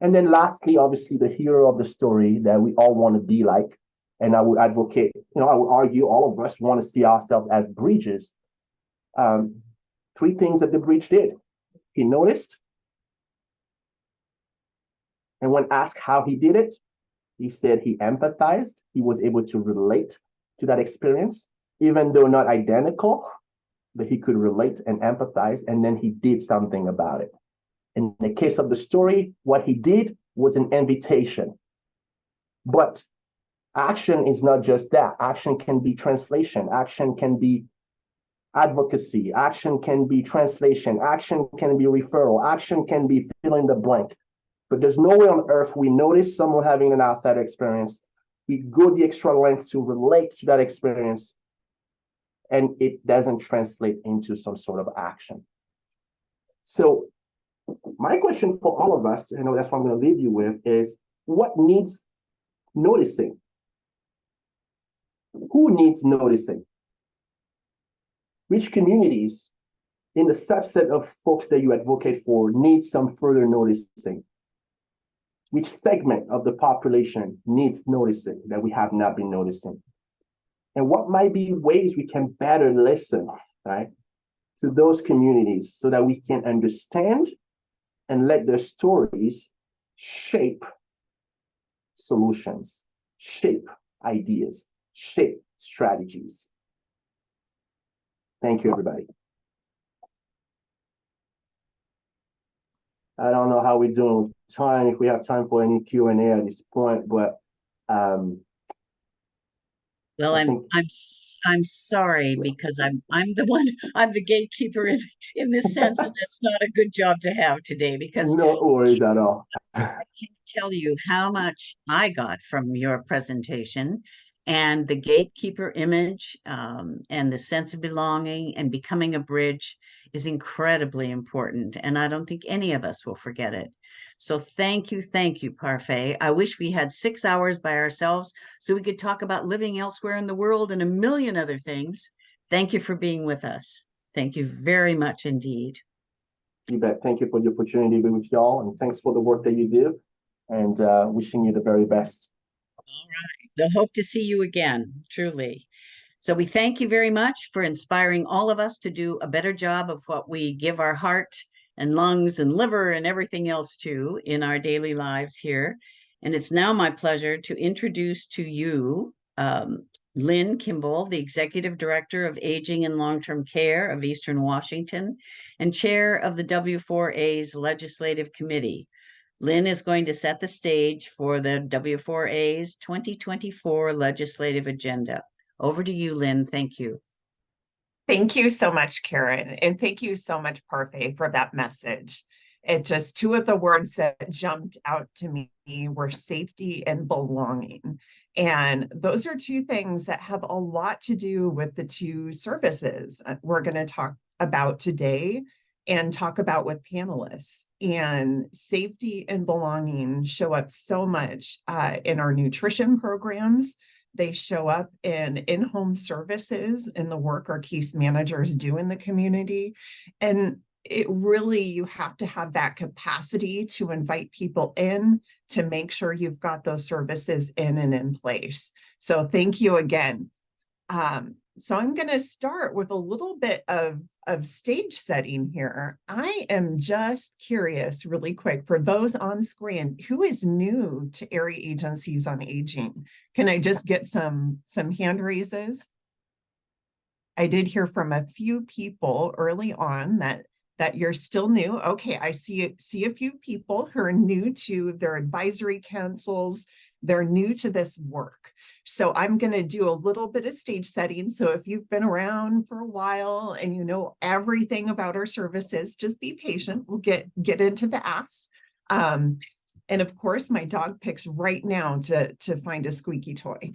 B: And then lastly, obviously, the hero of the story that we all want to be like, and I would advocate, I would argue all of us want to see ourselves as bridges. Three things that the bridge did. He noticed. And when asked how he did it, he said he empathized. He was able to relate to that experience, even though not identical, but he could relate and empathize, and then he did something about it. In the case of the story, what he did was an invitation. But action is not just that. Action can be translation. Action can be advocacy. Action can be translation. Action can be referral. Action can be fill in the blank. But there's no way on earth we notice someone having an outsider experience. We go the extra length to relate to that experience, and it doesn't translate into some sort of action. So my question for all of us, that's what I'm going to leave you with, is what needs noticing? Who needs noticing? Which communities in the subset of folks that you advocate for need some further noticing? Which segment of the population needs noticing that we have not been noticing? And what might be ways we can better listen, right, to those communities so that we can understand and let their stories shape solutions, shape ideas, shape strategies. Thank you, everybody. I don't know how we're doing with time, if we have time for any Q&A at this point, but
A: well, I'm sorry, because I'm the gatekeeper in this sense, and it's not a good job to have today, because
B: no worries at all.
A: I can't tell you how much I got from your presentation, and the gatekeeper image, and the sense of belonging and becoming a bridge is incredibly important, and I don't think any of us will forget it. So thank you, Parfait. I wish we had 6 hours by ourselves so we could talk about living elsewhere in the world and a million other things. Thank you for being with us. Thank you very much indeed.
B: You bet. Thank you for the opportunity to be with y'all, and thanks for the work that you do. and wishing you the very best.
A: All right. They'll hope to see you again, truly. So we thank you very much for inspiring all of us to do a better job of what we give our heart and lungs and liver and everything else to in our daily lives here. And it's now my pleasure to introduce to you Lynn Kimball, the Executive Director of Aging and Long-Term Care of Eastern Washington and Chair of the W4A's Legislative Committee. Lynn is going to set the stage for the W4A's 2024 legislative agenda. Over to you, Lynn. Thank you.
H: Thank you so much, Karen. And thank you so much, Parfait, for that message. It just, two of the words that jumped out to me were safety and belonging. And those are two things that have a lot to do with the two services we're going to talk about today and talk about with panelists. And safety and belonging show up so much in our nutrition programs. They show up in in-home services in the work our case managers do in the community. And it really, you have to have that capacity to invite people in to make sure you've got those services in and in place. So thank you again. So I'm going to start with a little bit of stage setting here. I am just curious really quick for those on screen, who is new to area agencies on aging? Can I just get some hand raises? I did hear from a few people early on that you're still new. Okay, I see a few people who are new to their advisory councils. They're new to this work. So I'm going to do a little bit of stage setting. So if you've been around for a while and you know everything about our services, just be patient. We'll get into the asks. And of course, my dog picks right now to find a squeaky toy.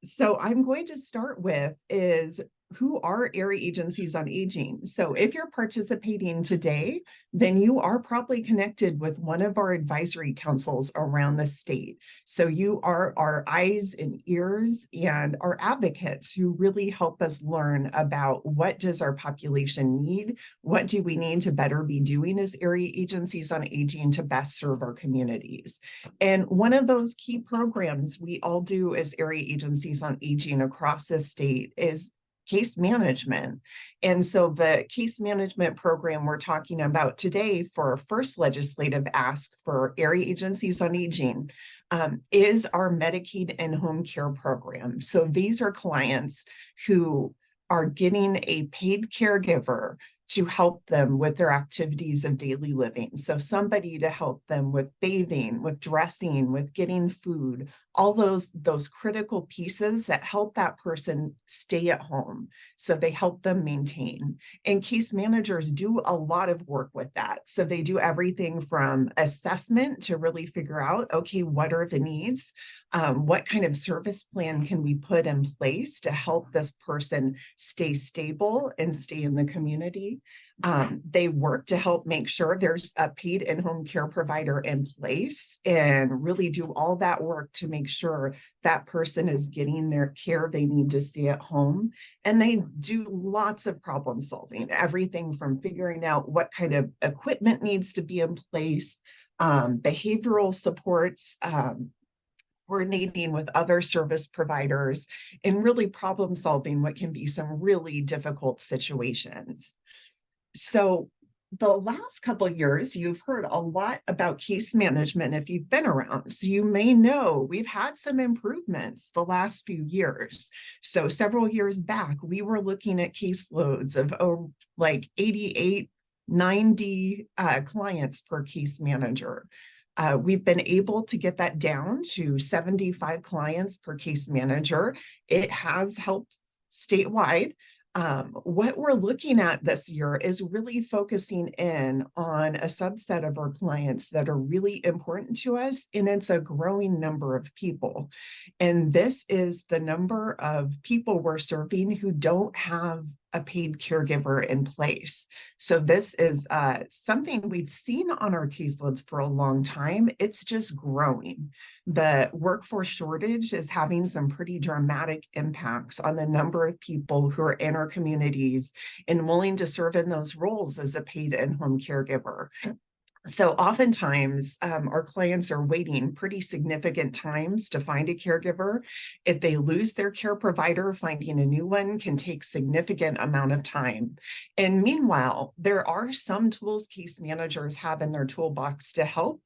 H: So I'm going to start with is, who are area agencies on aging? So if you're participating today, then you are probably connected with one of our advisory councils around the state. So you are our eyes and ears and our advocates who really help us learn about what does our population need? What do we need to better be doing as area agencies on aging to best serve our communities? And one of those key programs we all do as area agencies on aging across the state is case management. And so the case management program we're talking about today for our first legislative ask for area agencies on aging is our Medicaid and home care program. So these are clients who are getting a paid caregiver to help them with their activities of daily living. So somebody to help them with bathing, with dressing, with getting food, all those critical pieces that help that person stay at home. So they help them maintain. And case managers do a lot of work with that. So they do everything from assessment to really figure out, okay, what are the needs? What kind of service plan can we put in place to help this person stay stable and stay in the community? They work to help make sure there's a paid in-home care provider in place and really do all that work to make sure that person is getting their care they need to stay at home. And they do lots of problem solving, everything from figuring out what kind of equipment needs to be in place, behavioral supports, coordinating with other service providers, and really problem solving what can be some really difficult situations. So the last couple of years, you've heard a lot about case management if you've been around. So you may know we've had some improvements the last few years. So several years back, we were looking at caseloads of like 88, 90 clients per case manager. We've been able to get that down to 75 clients per case manager. It has helped statewide. What we're looking at this year is really focusing in on a subset of our clients that are really important to us, and it's a growing number of people. And this is the number of people we're serving who don't have a paid caregiver in place. So this is something we've seen on our caseloads for a long time. It's just growing. The workforce shortage is having some pretty dramatic impacts on the number of people who are in our communities and willing to serve in those roles as a paid in-home caregiver. So oftentimes our clients are waiting pretty significant times to find a caregiver. If they lose their care provider, finding a new one can take significant amount of time. And meanwhile, there are some tools case managers have in their toolbox to help,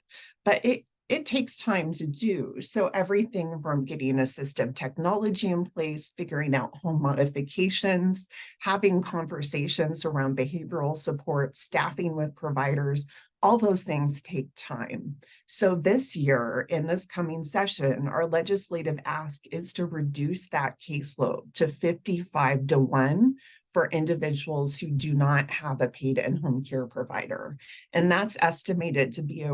H: but it takes time to do. So everything from getting assistive technology in place, figuring out home modifications, having conversations around behavioral support, staffing with providers, all those things take time. So this year, in this coming session, our legislative ask is to reduce that caseload to 55-1 for individuals who do not have a paid in-home care provider. And that's estimated to be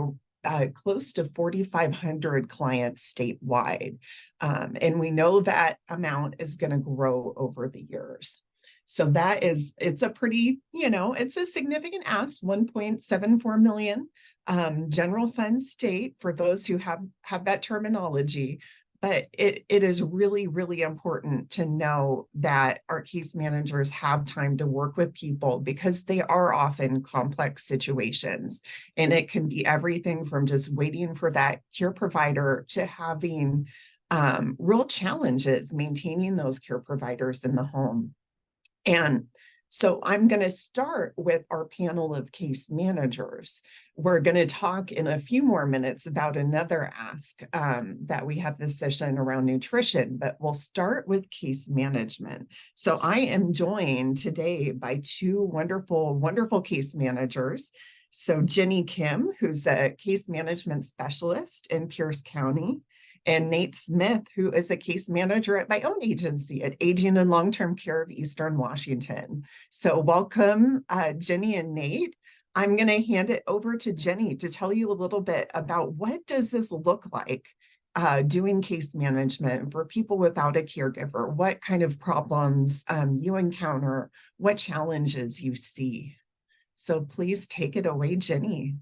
H: close to 4,500 clients statewide. And we know that amount is going to grow over the years. So that is, it's a pretty, it's a significant ask, 1.74 million general fund state for those who have that terminology. But it is really, really important to know that our case managers have time to work with people because they are often complex situations. And it can be everything from just waiting for that care provider to having real challenges maintaining those care providers in the home. And so I'm going to start with our panel of case managers. We're going to talk in a few more minutes about another ask that we have this session around nutrition, but we'll start with case management. So I am joined today by two wonderful, wonderful case managers. So Jenny Kim, who's a case management specialist in Pierce County, and Nate Smith, who is a case manager at my own agency at Aging and Long-Term Care of Eastern Washington. So welcome, Jenny and Nate. I'm going to hand it over to Jenny to tell you a little bit about what does this look like doing case management for people without a caregiver, what kind of problems you encounter, what challenges you see. So please take it away, Jenny.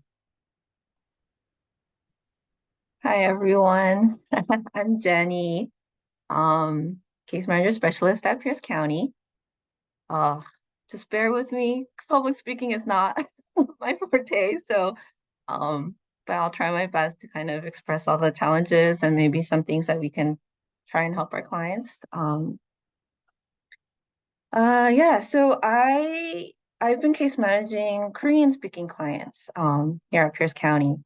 I: Hi, everyone. I'm Jenny, case manager specialist at Pierce County. Just bear with me. Public speaking is not my forte, so but I'll try my best to kind of express all the challenges and maybe some things that we can try and help our clients. Yeah, so I've been case managing Korean speaking clients here at Pierce County.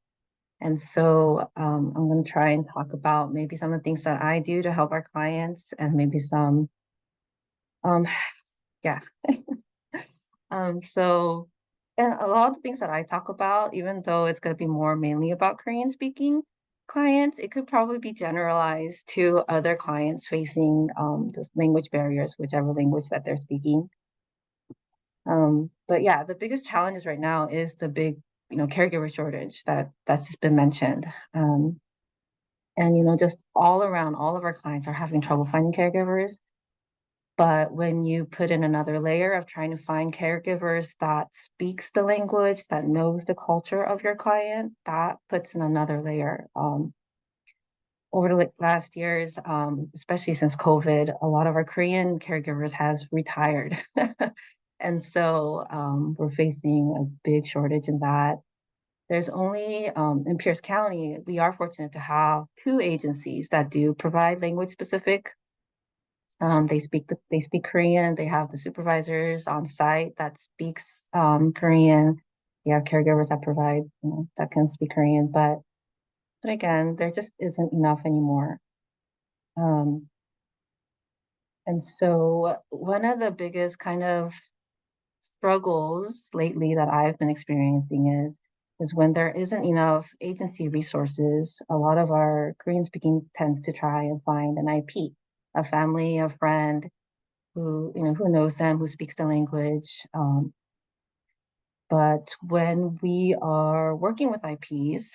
I: And so I'm going to try and talk about maybe some of the things that I do to help our clients and maybe some, yeah. So, and a lot of the things that I talk about, even though it's going to be more mainly about Korean speaking clients, it could probably be generalized to other clients facing this language barriers, whichever language that they're speaking. But yeah, the biggest challenges right now is the big caregiver shortage that's just been mentioned. And, just all around, all of our clients are having trouble finding caregivers. But when you put in another layer of trying to find caregivers that speaks the language, that knows the culture of your client, that puts in another layer. Over the last years, especially since COVID, a lot of our Korean caregivers has retired. And so we're facing a big shortage in that. There's only, in Pierce County, we are fortunate to have 2 agencies that do provide language specific. They speak Korean. They have the supervisors on site that speaks Korean. You have caregivers that provide, that can speak Korean, but again, there just isn't enough anymore. And so one of the biggest kind of struggles lately that I've been experiencing is when there isn't enough agency resources, a lot of our Korean speaking tends to try and find an IP, a family, a friend who knows them, who speaks the language. But when we are working with IPs,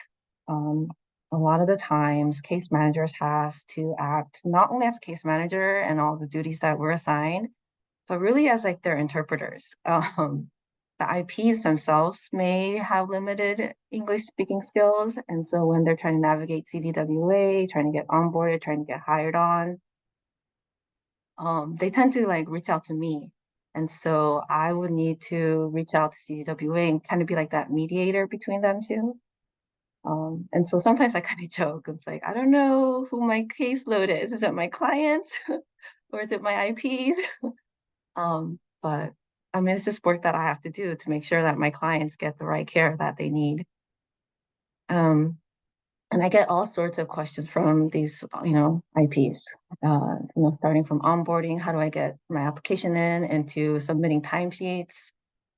I: a lot of the times case managers have to act not only as a case manager and all the duties that we're assigned, but really as like their interpreters. The IPs themselves may have limited English speaking skills. And so when they're trying to navigate CDWA, trying to get onboarded, trying to get hired on, they tend to like reach out to me And so I would need to reach out to CDWA and kind of be like that mediator between them two. And so sometimes I kind of joke. It's like, I don't know who my caseload is. Is it my clients or is it my IPs? But I mean, it's just work that I have to do to make sure that my clients get the right care that they need. And I get all sorts of questions from these, IPs, starting from onboarding, how do I get my application in, into submitting timesheets,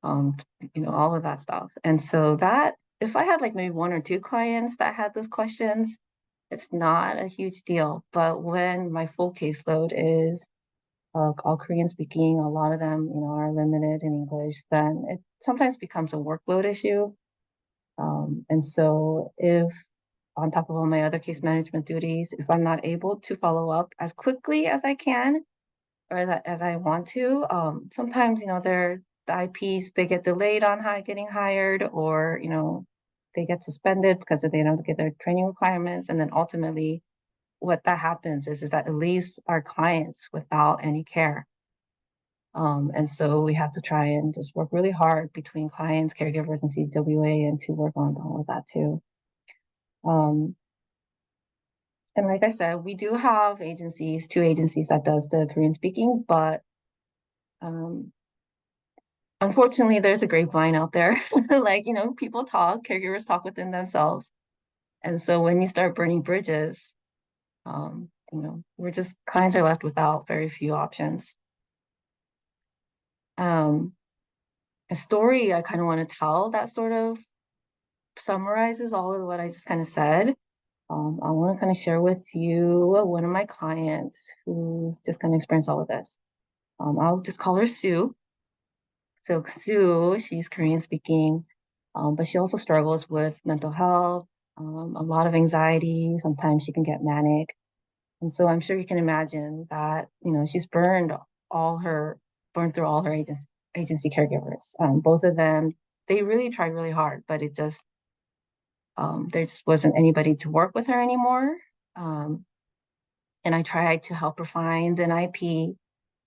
I: all of that stuff. And so that, if I had like maybe one or two clients that had those questions, it's not a huge deal. But when my full caseload is all Korean speaking, a lot of them, are limited in English, then it sometimes becomes a workload issue. And so if on top of all my other case management duties, if I'm not able to follow up as quickly as I can or as I want to, sometimes, the IPs, they get delayed on getting hired, or, they get suspended because they don't get their training requirements. And then ultimately what that happens is that it leaves our clients without any care. And so we have to try and just work really hard between clients, caregivers, and CWA, and to work on all of that too. And like I said, we do have two agencies that does the Korean speaking, but unfortunately, there's a grapevine out there. Like, people talk, caregivers talk within themselves. And so when you start burning bridges, clients are left without very few options. A story I kind of want to tell that sort of summarizes all of what I just kind of said. I want to kind of share with you one of my clients who's just kind of experienced all of this. I'll just call her Sue. So Sue, she's Korean speaking, but she also struggles with mental health, a lot of anxiety. Sometimes she can get manic. And so I'm sure you can imagine that, she's burned through all her agency caregivers. Both of them, they really tried really hard, but it just, there just wasn't anybody to work with her anymore. And I tried to help her find an IP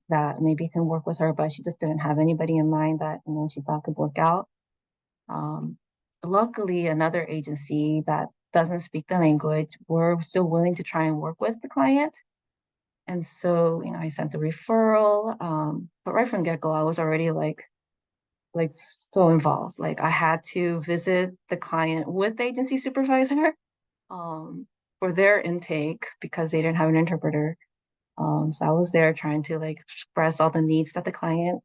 I: that maybe can work with her, but she just didn't have anybody in mind that, she thought could work out. Luckily, another agency that doesn't speak the language were still willing to try and work with the client. And so, I sent the referral, but right from get-go, I was already like so involved. Like I had to visit the client with the agency supervisor for their intake because they didn't have an interpreter. So I was there trying to express all the needs that the client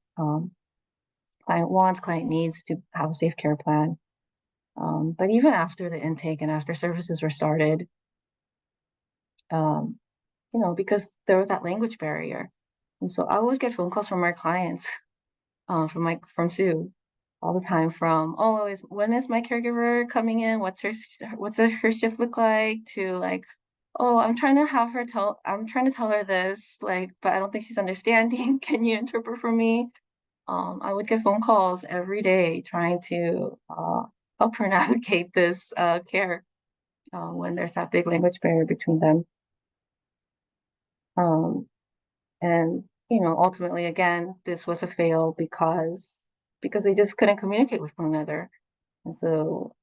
I: wants, client needs to have a safe care plan. But even after the intake and after services were started, because there was that language barrier. And so I would get phone calls from our clients, from Sue all the time from, when is my caregiver coming in? What's her shift look like? To oh, I'm trying to tell her this, but I don't think she's understanding. Can you interpret for me? I would get phone calls every day trying to help her navigate this care when there's that big language barrier between them. And ultimately, again, this was a fail because they just couldn't communicate with one another. And so,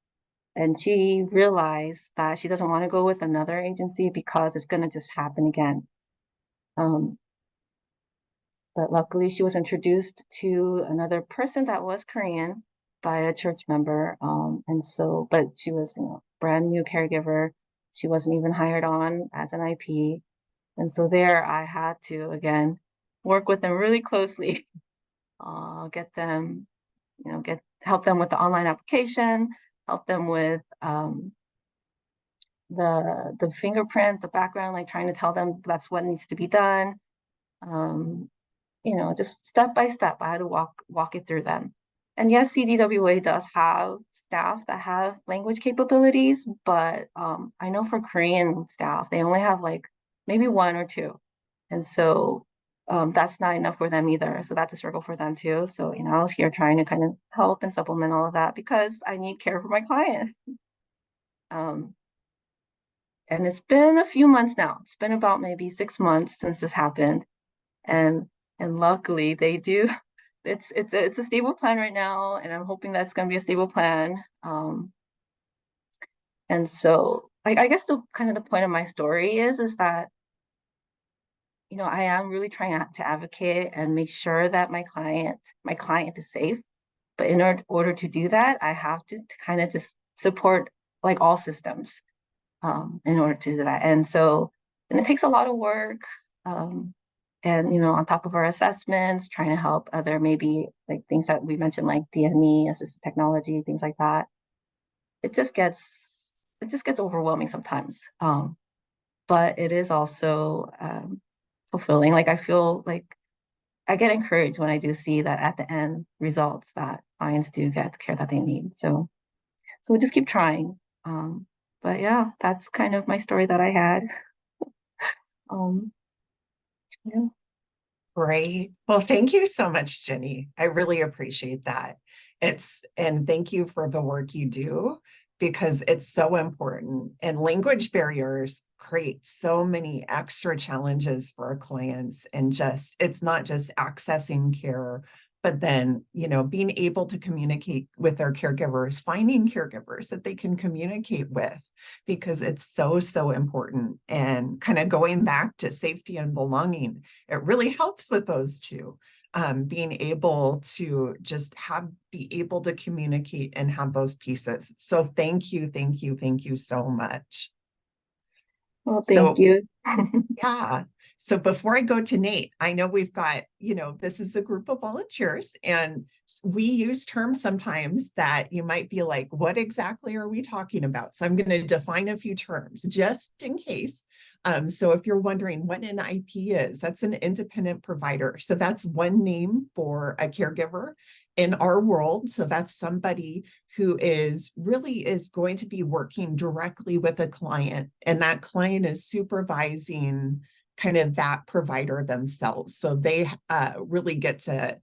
I: and she realized that she doesn't want to go with another agency because it's going to just happen again. But luckily, she was introduced to another person that was Korean by a church member. And so, but she was, brand new caregiver. She wasn't even hired on as an IP. And so there I had to, again, work with them really closely, get them, help them with the online application, help them with the fingerprint, the background, trying to tell them that's what needs to be done. Just step by step, I had to walk it through them. And yes, CDWA does have staff that have language capabilities, but I know for Korean staff, they only have maybe one or two. And so that's not enough for them either. So that's a struggle for them too. So, I was here trying to kind of help and supplement all of that because I need care for my client. And it's been a few months now. It's been about maybe 6 months since this happened. And luckily they do it's a stable plan right now, and I'm hoping that's going to be a stable plan. And so I guess the kind of the point of my story is that, you know, I am really trying to advocate and make sure that my client is safe. But in order to do that, I have to kind of just support like all systems in order to do that. And so, and it takes a lot of work. And, you know, on top of our assessments, trying to help other maybe like things that we mentioned, like DME, assistive technology, things like that. It just gets overwhelming sometimes. But it is also fulfilling. Like I feel like I get encouraged when I do see that at the end results that clients do get the care that they need. So we just keep trying. But yeah, that's kind of my story that I had. Yeah.
H: Great. Well, thank you so much, Jenny. I really appreciate that. And thank you for the work you do, because it's so important. And language barriers create so many extra challenges for our clients. And it's not just accessing care, but then, you know, being able to communicate with their caregivers, finding caregivers that they can communicate with, because it's so, so important. And kind of going back to safety and belonging, it really helps with those two. Being able to just be able to communicate and have those pieces. So thank you so much.
I: Well, thank you.
H: Yeah. So before I go to Nate, I know we've got, you know, this is a group of volunteers, and we use terms sometimes that you might be like, what exactly are we talking about? So I'm going to define a few terms just in case. So if you're wondering what an IP is, that's an independent provider. So that's one name for a caregiver in our world. So that's somebody who is going to be working directly with a client, and that client is supervising kind of that provider themselves. So they really get to,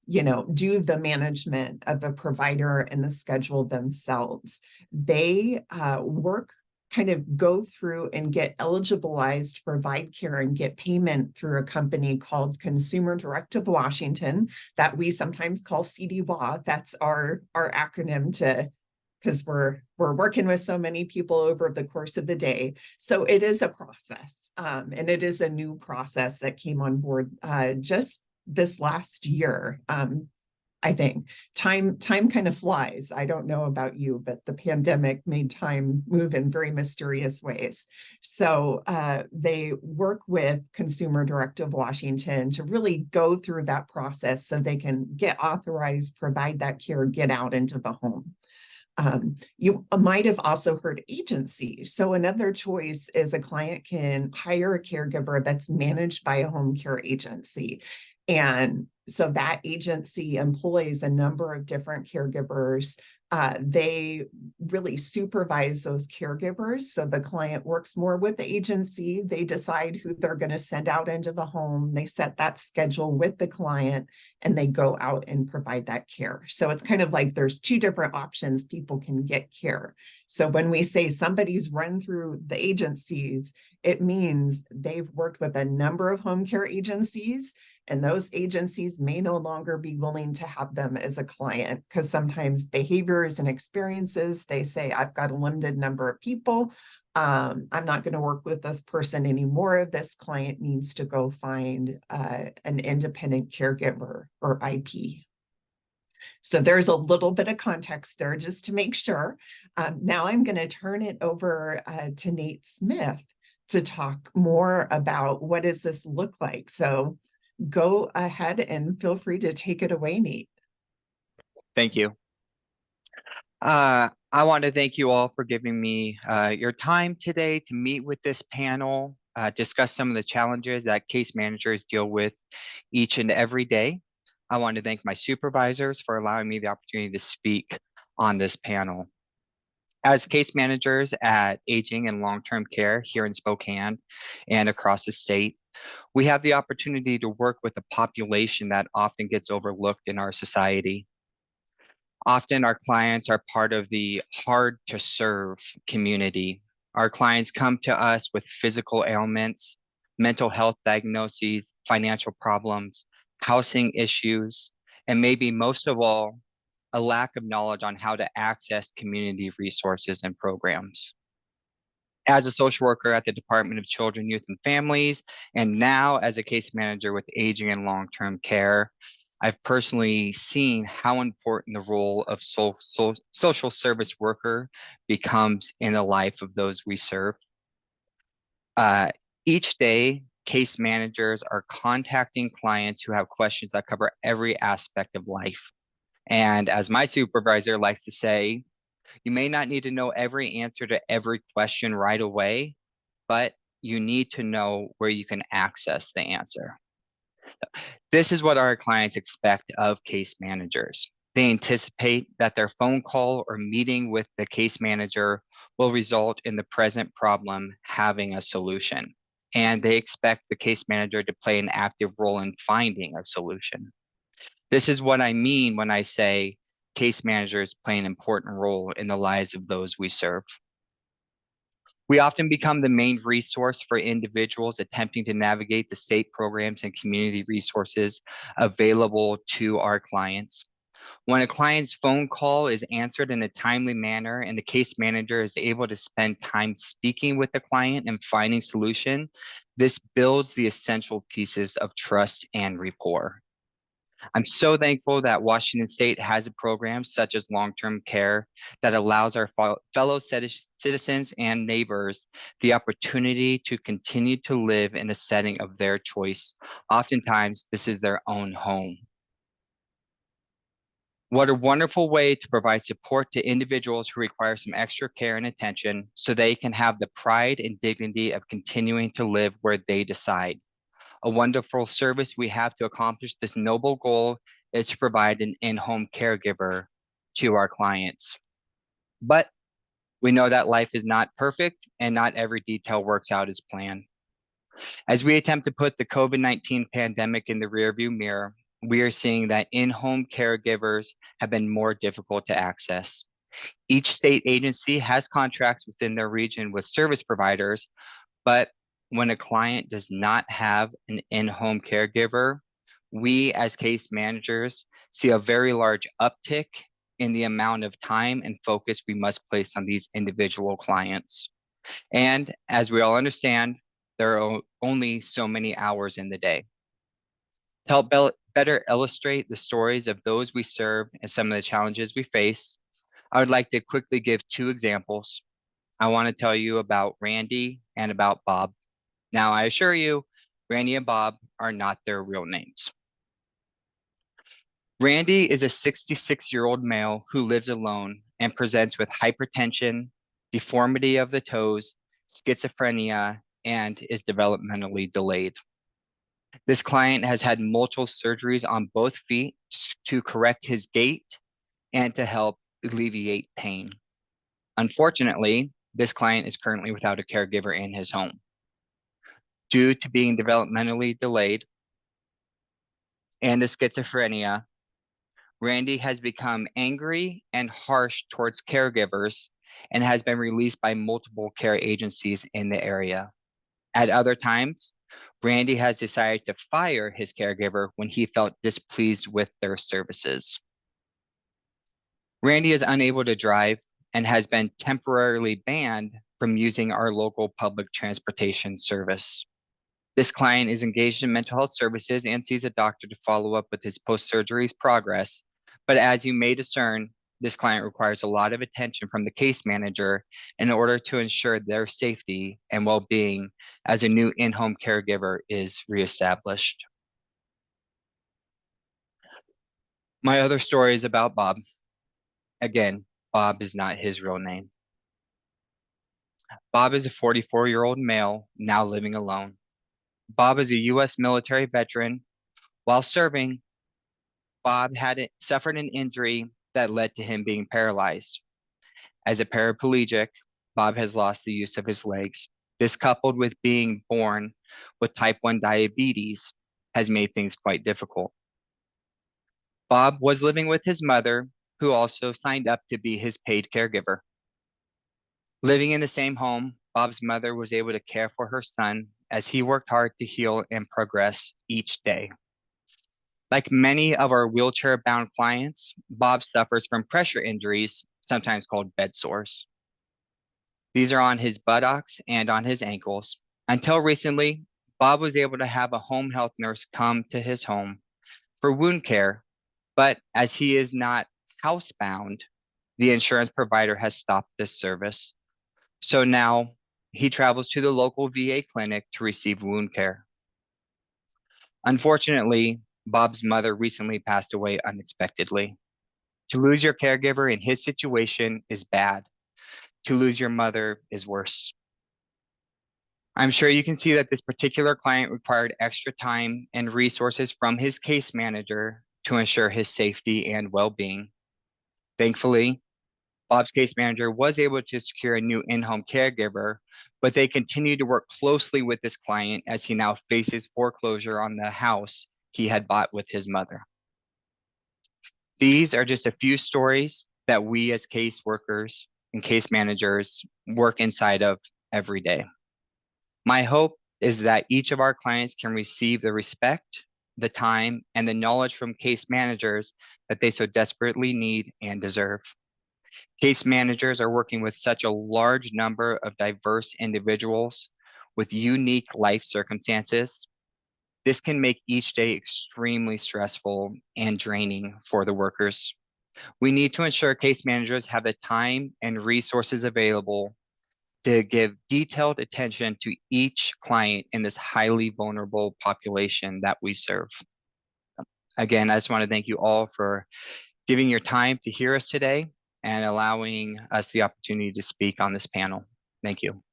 H: you know, do the management of a provider and the schedule themselves. They kind of go through and get eligibilized to provide care and get payment through a company called Consumer Direct of Washington, that we sometimes call CDWA. That's our acronym because we're working with so many people over the course of the day. So it is a process, and it is a new process that came on board just this last year. I think time kind of flies. I don't know about you, but the pandemic made time move in very mysterious ways. So they work with Consumer Direct of Washington to really go through that process so they can get authorized, provide that care, get out into the home. You might have also heard agency. So another choice is a client can hire a caregiver that's managed by a home care agency. And so that agency employs a number of different caregivers. They really supervise those caregivers. So the client works more with the agency. They decide who they're going to send out into the home. They set that schedule with the client, and they go out and provide that care. So it's kind of like there's two different options people can get care. So when we say somebody's run through the agencies, it means they've worked with a number of home care agencies, and those agencies may no longer be willing to have them as a client, because sometimes behaviors and experiences, they say, I've got a limited number of people. I'm not going to work with this person anymore. This client needs to go find an independent caregiver, or IP. So there's a little bit of context there just to make sure. Now I'm going to turn it over to Nate Smith to talk more about what does this look like. So go ahead and feel free to take it away, Nate.
J: Thank you. I want to thank you all for giving me your time today to meet with this panel, discuss some of the challenges that case managers deal with each and every day. I want to thank my supervisors for allowing me the opportunity to speak on this panel. As case managers at aging and long-term care here in Spokane and across the state, we have the opportunity to work with a population that often gets overlooked in our society. Often our clients are part of the hard to serve community. Our clients come to us with physical ailments, mental health diagnoses, financial problems, housing issues, and maybe most of all, a lack of knowledge on how to access community resources and programs. As a social worker at the Department of Children, Youth, and Families, and now as a case manager with aging and long-term care, I've personally seen how important the role of social service worker becomes in the life of those we serve. Each day, case managers are contacting clients who have questions that cover every aspect of life. And as my supervisor likes to say, you may not need to know every answer to every question right away, but you need to know where you can access the answer. This is what our clients expect of case managers. They anticipate that their phone call or meeting with the case manager will result in the present problem having a solution. And they expect the case manager to play an active role in finding a solution. This is what I mean when I say case managers play an important role in the lives of those we serve. We often become the main resource for individuals attempting to navigate the state programs and community resources available to our clients. When a client's phone call is answered in a timely manner and the case manager is able to spend time speaking with the client and finding solution, this builds the essential pieces of trust and rapport. I'm so thankful that Washington State has a program such as long-term care that allows our fellow citizens and neighbors the opportunity to continue to live in a setting of their choice. Oftentimes, this is their own home. What a wonderful way to provide support to individuals who require some extra care and attention so they can have the pride and dignity of continuing to live where they decide. A wonderful service we have to accomplish this noble goal is to provide an in-home caregiver to our clients. But we know that life is not perfect and not every detail works out as planned. As we attempt to put the COVID-19 pandemic in the rearview mirror, we are seeing that in-home caregivers have been more difficult to access. Each state agency has contracts within their region with service providers, but when a client does not have an in-home caregiver, we as case managers see a very large uptick in the amount of time and focus we must place on these individual clients. And as we all understand, there are only so many hours in the day. To help better illustrate the stories of those we serve and some of the challenges we face, I would like to quickly give two examples. I want to tell you about Randy and about Bob. Now, I assure you, Randy and Bob are not their real names. Randy is a 66-year-old male who lives alone and presents with hypertension, deformity of the toes, schizophrenia, and is developmentally delayed. This client has had multiple surgeries on both feet to correct his gait and to help alleviate pain. Unfortunately, this client is currently without a caregiver in his home. Due to being developmentally delayed and the schizophrenia, Randy has become angry and harsh towards caregivers and has been released by multiple care agencies in the area. At other times, Randy has decided to fire his caregiver when he felt displeased with their services. Randy is unable to drive and has been temporarily banned from using our local public transportation service. This client is engaged in mental health services and sees a doctor to follow up with his post-surgery progress. But as you may discern, this client requires a lot of attention from the case manager in order to ensure their safety and well-being as a new in-home caregiver is reestablished. My other story is about Bob. Again, Bob is not his real name. Bob is a 44-year-old male now living alone. Bob is a U.S. military veteran. While serving, Bob had suffered an injury that led to him being paralyzed. As a paraplegic, Bob has lost the use of his legs. This, coupled with being born with type 1 diabetes, has made things quite difficult. Bob was living with his mother, who also signed up to be his paid caregiver. Living in the same home, Bob's mother was able to care for her son as he worked hard to heal and progress each day. Like many of our wheelchair-bound clients, Bob suffers from pressure injuries, sometimes called bed sores. These are on his buttocks and on his ankles. Until recently, Bob was able to have a home health nurse come to his home for wound care, but as he is not housebound, the insurance provider has stopped this service. So now he travels to the local VA clinic to receive wound care. Unfortunately, Bob's mother recently passed away unexpectedly. To lose your caregiver in his situation is bad. To lose your mother is worse. I'm sure you can see that this particular client required extra time and resources from his case manager to ensure his safety and well-being. Thankfully, Bob's case manager was able to secure a new in-home caregiver, but they continue to work closely with this client as he now faces foreclosure on the house he had bought with his mother. These are just a few stories that we as case workers and case managers work inside of every day. My hope is that each of our clients can receive the respect, the time, and the knowledge from case managers that they so desperately need and deserve. Case managers are working with such a large number of diverse individuals with unique life circumstances. This can make each day extremely stressful and draining for the workers. We need to ensure case managers have the time and resources available to give detailed attention to each client in this highly vulnerable population that we serve. Again, I just want to thank you all for giving your time to hear us today and allowing us the opportunity to speak on this panel. Thank you.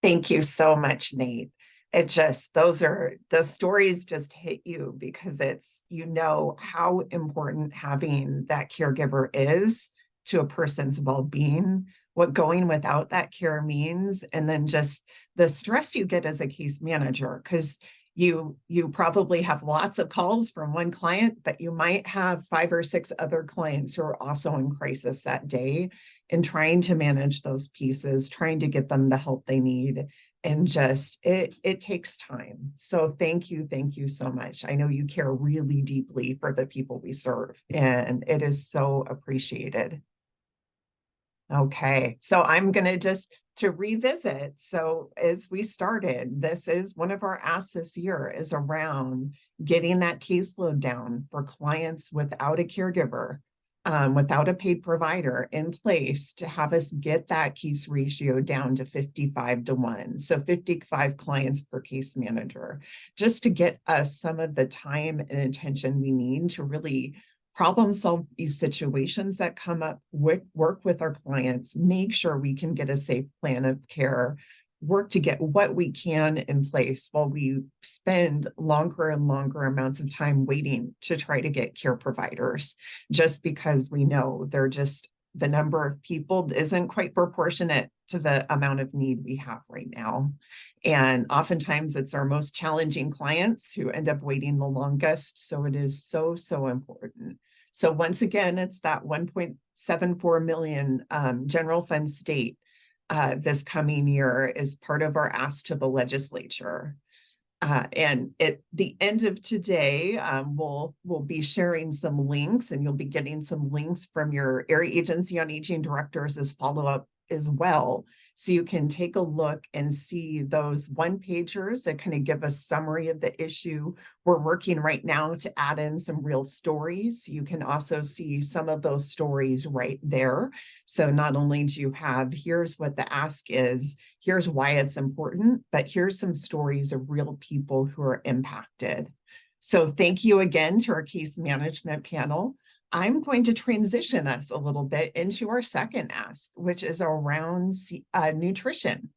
H: Thank you so much, Nate. It just, the stories just hit you because it's, you know, how important having that caregiver is to a person's well-being, what going without that care means, and then just the stress you get as a case manager, because you probably have lots of calls from one client, but you might have 5 or 6 other clients who are also in crisis that day, and trying to manage those pieces, trying to get them the help they need. And just, it takes time. So thank you so much. I know you care really deeply for the people we serve, and it is so appreciated. Okay, so I'm gonna just to revisit. So as we started, this is one of our asks this year is around getting that caseload down for clients without a caregiver, without a paid provider in place to have us get that case ratio down to 55-1. So 55 clients per case manager, just to get us some of the time and attention we need to really problem solve these situations that come up, work with our clients, make sure we can get a safe plan of care, work to get what we can in place while we spend longer and longer amounts of time waiting to try to get care providers, just because we know they're just, the number of people isn't quite proportionate to the amount of need we have right now. And oftentimes it's our most challenging clients who end up waiting the longest. So it is so, so important. So once again, it's that 1.74 million general fund state this coming year is part of our ask to the legislature. And at the end of today, we'll be sharing some links, and you'll be getting some links from your Area Agency on Aging directors as follow-up as well. So you can take a look and see those one-pagers that kind of give a summary of the issue. We're working right now to add in some real stories. You can also see some of those stories right there. So not only do you have, here's what the ask is, here's why it's important, but here's some stories of real people who are impacted. So thank you again to our case management panel. I'm going to transition us a little bit into our second ask, which is around nutrition.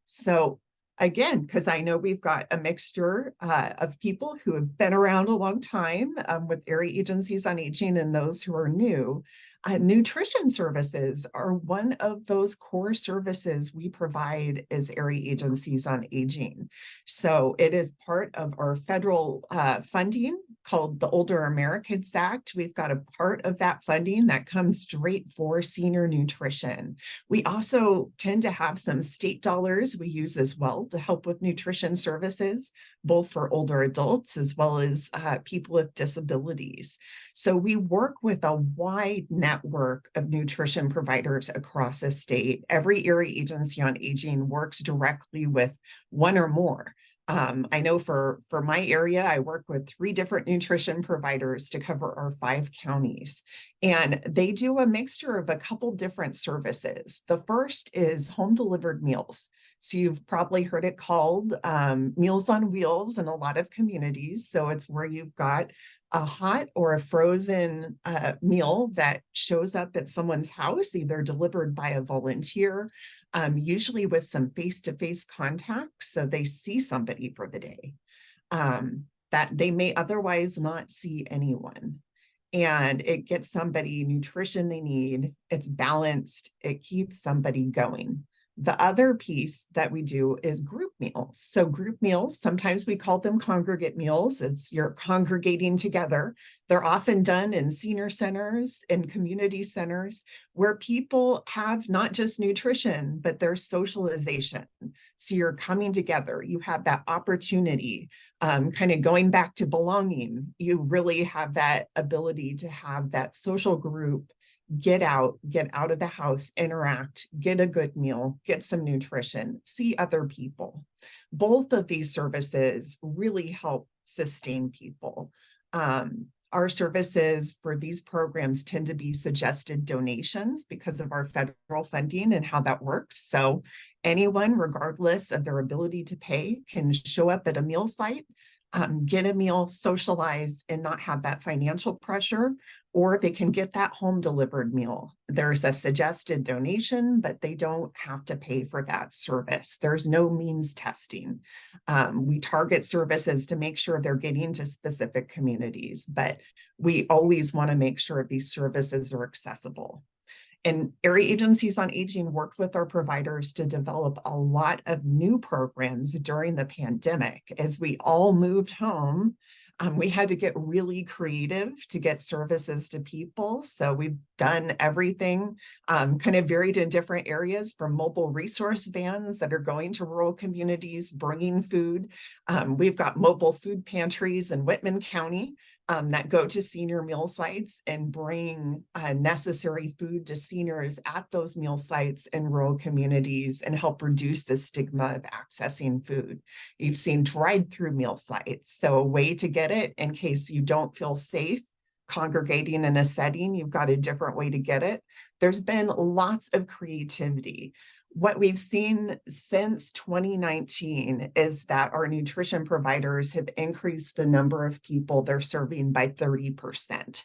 H: So again, because I know we've got a mixture of people who have been around a long time with Area Agencies on Aging and those who are new. Nutrition services are one of those core services we provide as Area Agencies on Aging. So it is part of our federal funding called the Older Americans Act. We've got a part of that funding that comes straight for senior nutrition. We also tend to have some state dollars we use as well to help with nutrition services, both for older adults as well as people with disabilities. So we work with a wide network of nutrition providers across the state. Every area agency on aging works directly with one or more. I know for my area, I work with 3 different nutrition providers to cover our 5 counties, and they do a mixture of a couple different services. The first is home delivered meals. So you've probably heard it called Meals on Wheels in a lot of communities. So it's where you've got a hot or a frozen meal that shows up at someone's house, either delivered by a volunteer, usually with some face-to-face contact, so they see somebody for the day that they may otherwise not see anyone. And it gets somebody nutrition they need, it's balanced, it keeps somebody going. The other piece that we do is group meals. So group meals, sometimes we call them congregate meals. It's you're congregating together. They're often done in senior centers and community centers where people have not just nutrition, but their socialization. So you're coming together, you have that opportunity, kind of going back to belonging. You really have that ability to have that social group, get out of the house, interact, get a good meal, get some nutrition, see other people. Both of these services really help sustain people. Our services for these programs tend to be suggested donations because of our federal funding and how that works. So anyone, regardless of their ability to pay, can show up at a meal site, get a meal, socialize, and not have that financial pressure, or they can get that home delivered meal. There's a suggested donation, but they don't have to pay for that service. There's no means testing. We target services to make sure they're getting to specific communities, but we always want to make sure these services are accessible. And area agencies on aging worked with our providers to develop a lot of new programs during the pandemic. As we all moved home, we had to get really creative to get services to people. So we've done everything kind of varied in different areas, from mobile resource vans that are going to rural communities, bringing food. We've got mobile food pantries in Whitman County that go to senior meal sites and bring necessary food to seniors at those meal sites in rural communities and help reduce the stigma of accessing food. You've seen drive-through meal sites, so a way to get it in case you don't feel safe congregating in a setting, you've got a different way to get it. There's been lots of creativity. What we've seen since 2019 is that our nutrition providers have increased the number of people they're serving by 30%.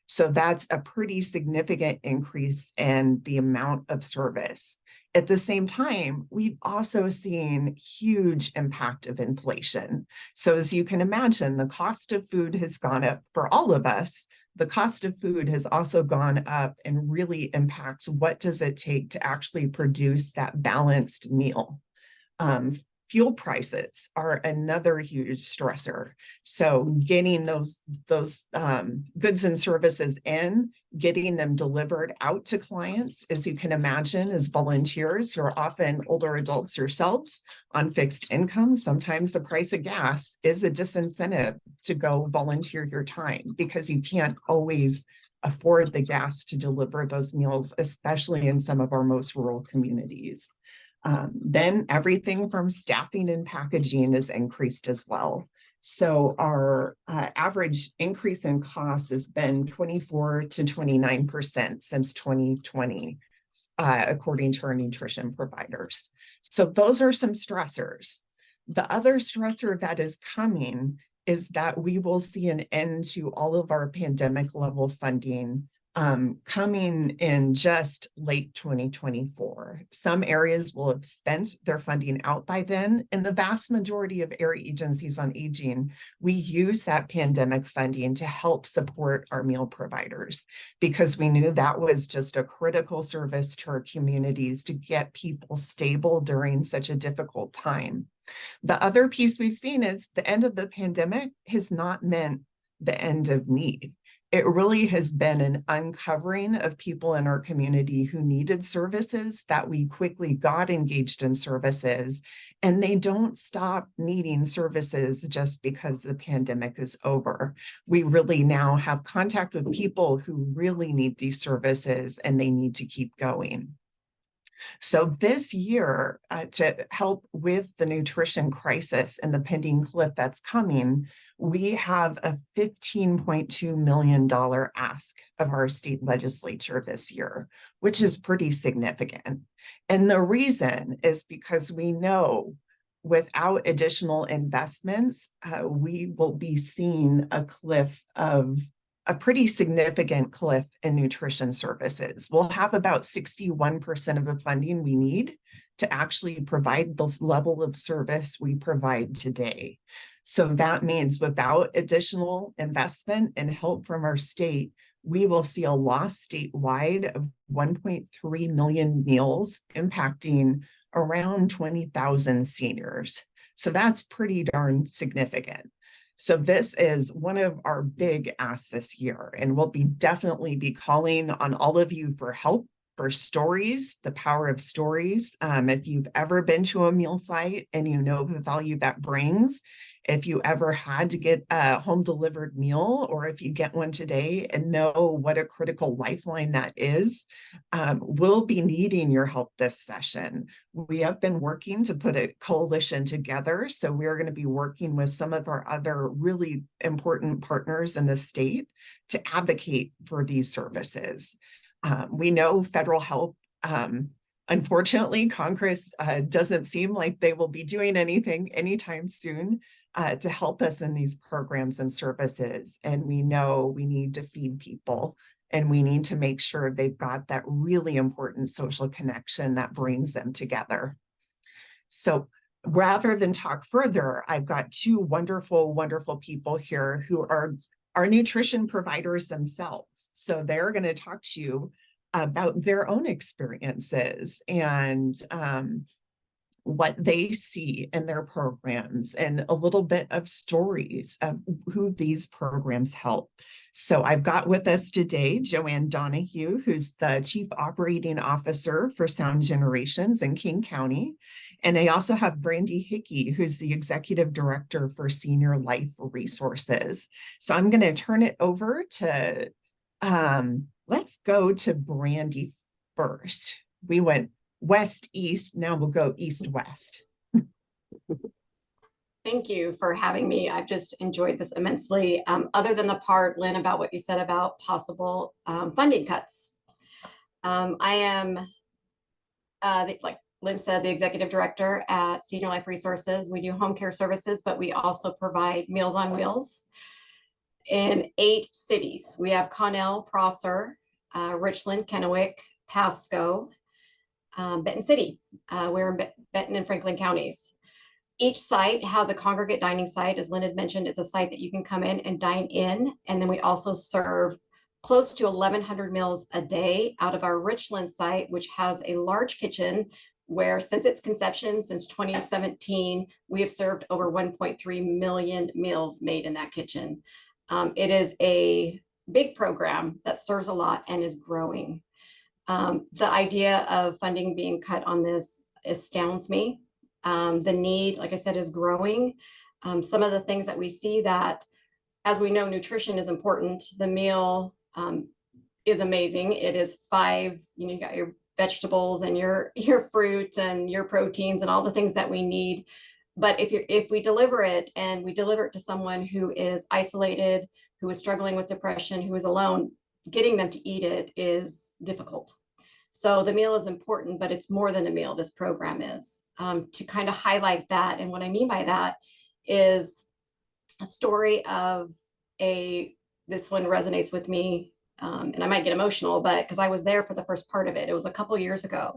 H: So that's a pretty significant increase in the amount of service. At the same time, we've also seen huge impact of inflation. So as you can imagine, the cost of food has gone up for all of us. The cost of food has also gone up and really impacts what does it take to actually produce that balanced meal. Fuel prices are another huge stressor. So getting those goods and services in, getting them delivered out to clients, as you can imagine, as volunteers who are often older adults yourselves on fixed income, sometimes the price of gas is a disincentive to go volunteer your time because you can't always afford the gas to deliver those meals, especially in some of our most rural communities. Then everything from staffing and packaging is increased as well. So our average increase in costs has been 24 to 29% since 2020, according to our nutrition providers. So those are some stressors. The other stressor that is coming is that we will see an end to all of our pandemic level funding coming in just late 2024. Some areas will have spent their funding out by then. And the vast majority of area agencies on aging, we use that pandemic funding to help support our meal providers because we knew that was just a critical service to our communities to get people stable during such a difficult time. The other piece we've seen is the end of the pandemic has not meant the end of need. It really has been an uncovering of people in our community who needed services, that we quickly got engaged in services, and they don't stop needing services just because the pandemic is over. We really now have contact with people who really need these services, and they need to keep going. So this year, to help with the nutrition crisis and the pending cliff that's coming, we have a $15.2 million ask of our state legislature this year, which is pretty significant. And the reason is because we know without additional investments, we will be seeing a pretty significant cliff in nutrition services. We'll have about 61% of the funding we need to actually provide this level of service we provide today. So that means without additional investment and help from our state, we will see a loss statewide of 1.3 million meals, impacting around 20,000 seniors. So that's pretty darn significant. So this is one of our big asks this year, and we'll definitely be calling on all of you for help, for stories, the power of stories. If you've ever been to a meal site and you know the value that brings, if you ever had to get a home delivered meal, or if you get one today and know what a critical lifeline that is, we'll be needing your help this session. We have been working to put a coalition together. So we're going to be working with some of our other really important partners in the state to advocate for these services. We know federal help, unfortunately, Congress doesn't seem like they will be doing anything anytime soon to help us in these programs and services. And we know we need to feed people, and we need to make sure they've got that really important social connection that brings them together. So rather than talk further, I've got two wonderful, wonderful people here who are our nutrition providers themselves. So they're going to talk to you about their own experiences and what they see in their programs, and a little bit of stories of who these programs help. So I've got with us today Joanne Donahue, who's the Chief Operating Officer for Sound Generations in King County. And I also have Brandy Hickey, who's the Executive Director for Senior Life Resources. So I'm going to turn it over to, let's go to Brandy first. We went west-east, now we'll go east-west.
K: Thank you for having me. I've just enjoyed this immensely. Other than the part, Lynn, about what you said about possible funding cuts. I am, like Lynn said, the Executive Director at Senior Life Resources. We do home care services, but we also provide Meals on Wheels in 8 cities. We have Connell, Prosser, Richland, Kennewick, Pasco, Benton City. We're in Benton and Franklin counties. Each site has a congregate dining site. As Lynn had mentioned, it's a site that you can come in and dine in. And then we also serve close to 1,100 meals a day out of our Richland site, which has a large kitchen where, since its conception, since 2017, we have served over 1.3 million meals made in that kitchen. It is a big program that serves a lot and is growing. The idea of funding being cut on this astounds me. The need, like I said, is growing. Some of the things that we see that, as we know, nutrition is important. The meal is amazing. It is 5, you got your vegetables and your fruit and your proteins and all the things that we need. But if we deliver it, and we deliver it to someone who is isolated, who is struggling with depression, who is alone, getting them to eat it is difficult. So the meal is important, but it's more than a meal, this program is. To kind of highlight that, and what I mean by that is a story of this one resonates with me, and I might get emotional, but because I was there for the first part of it. It was a couple years ago,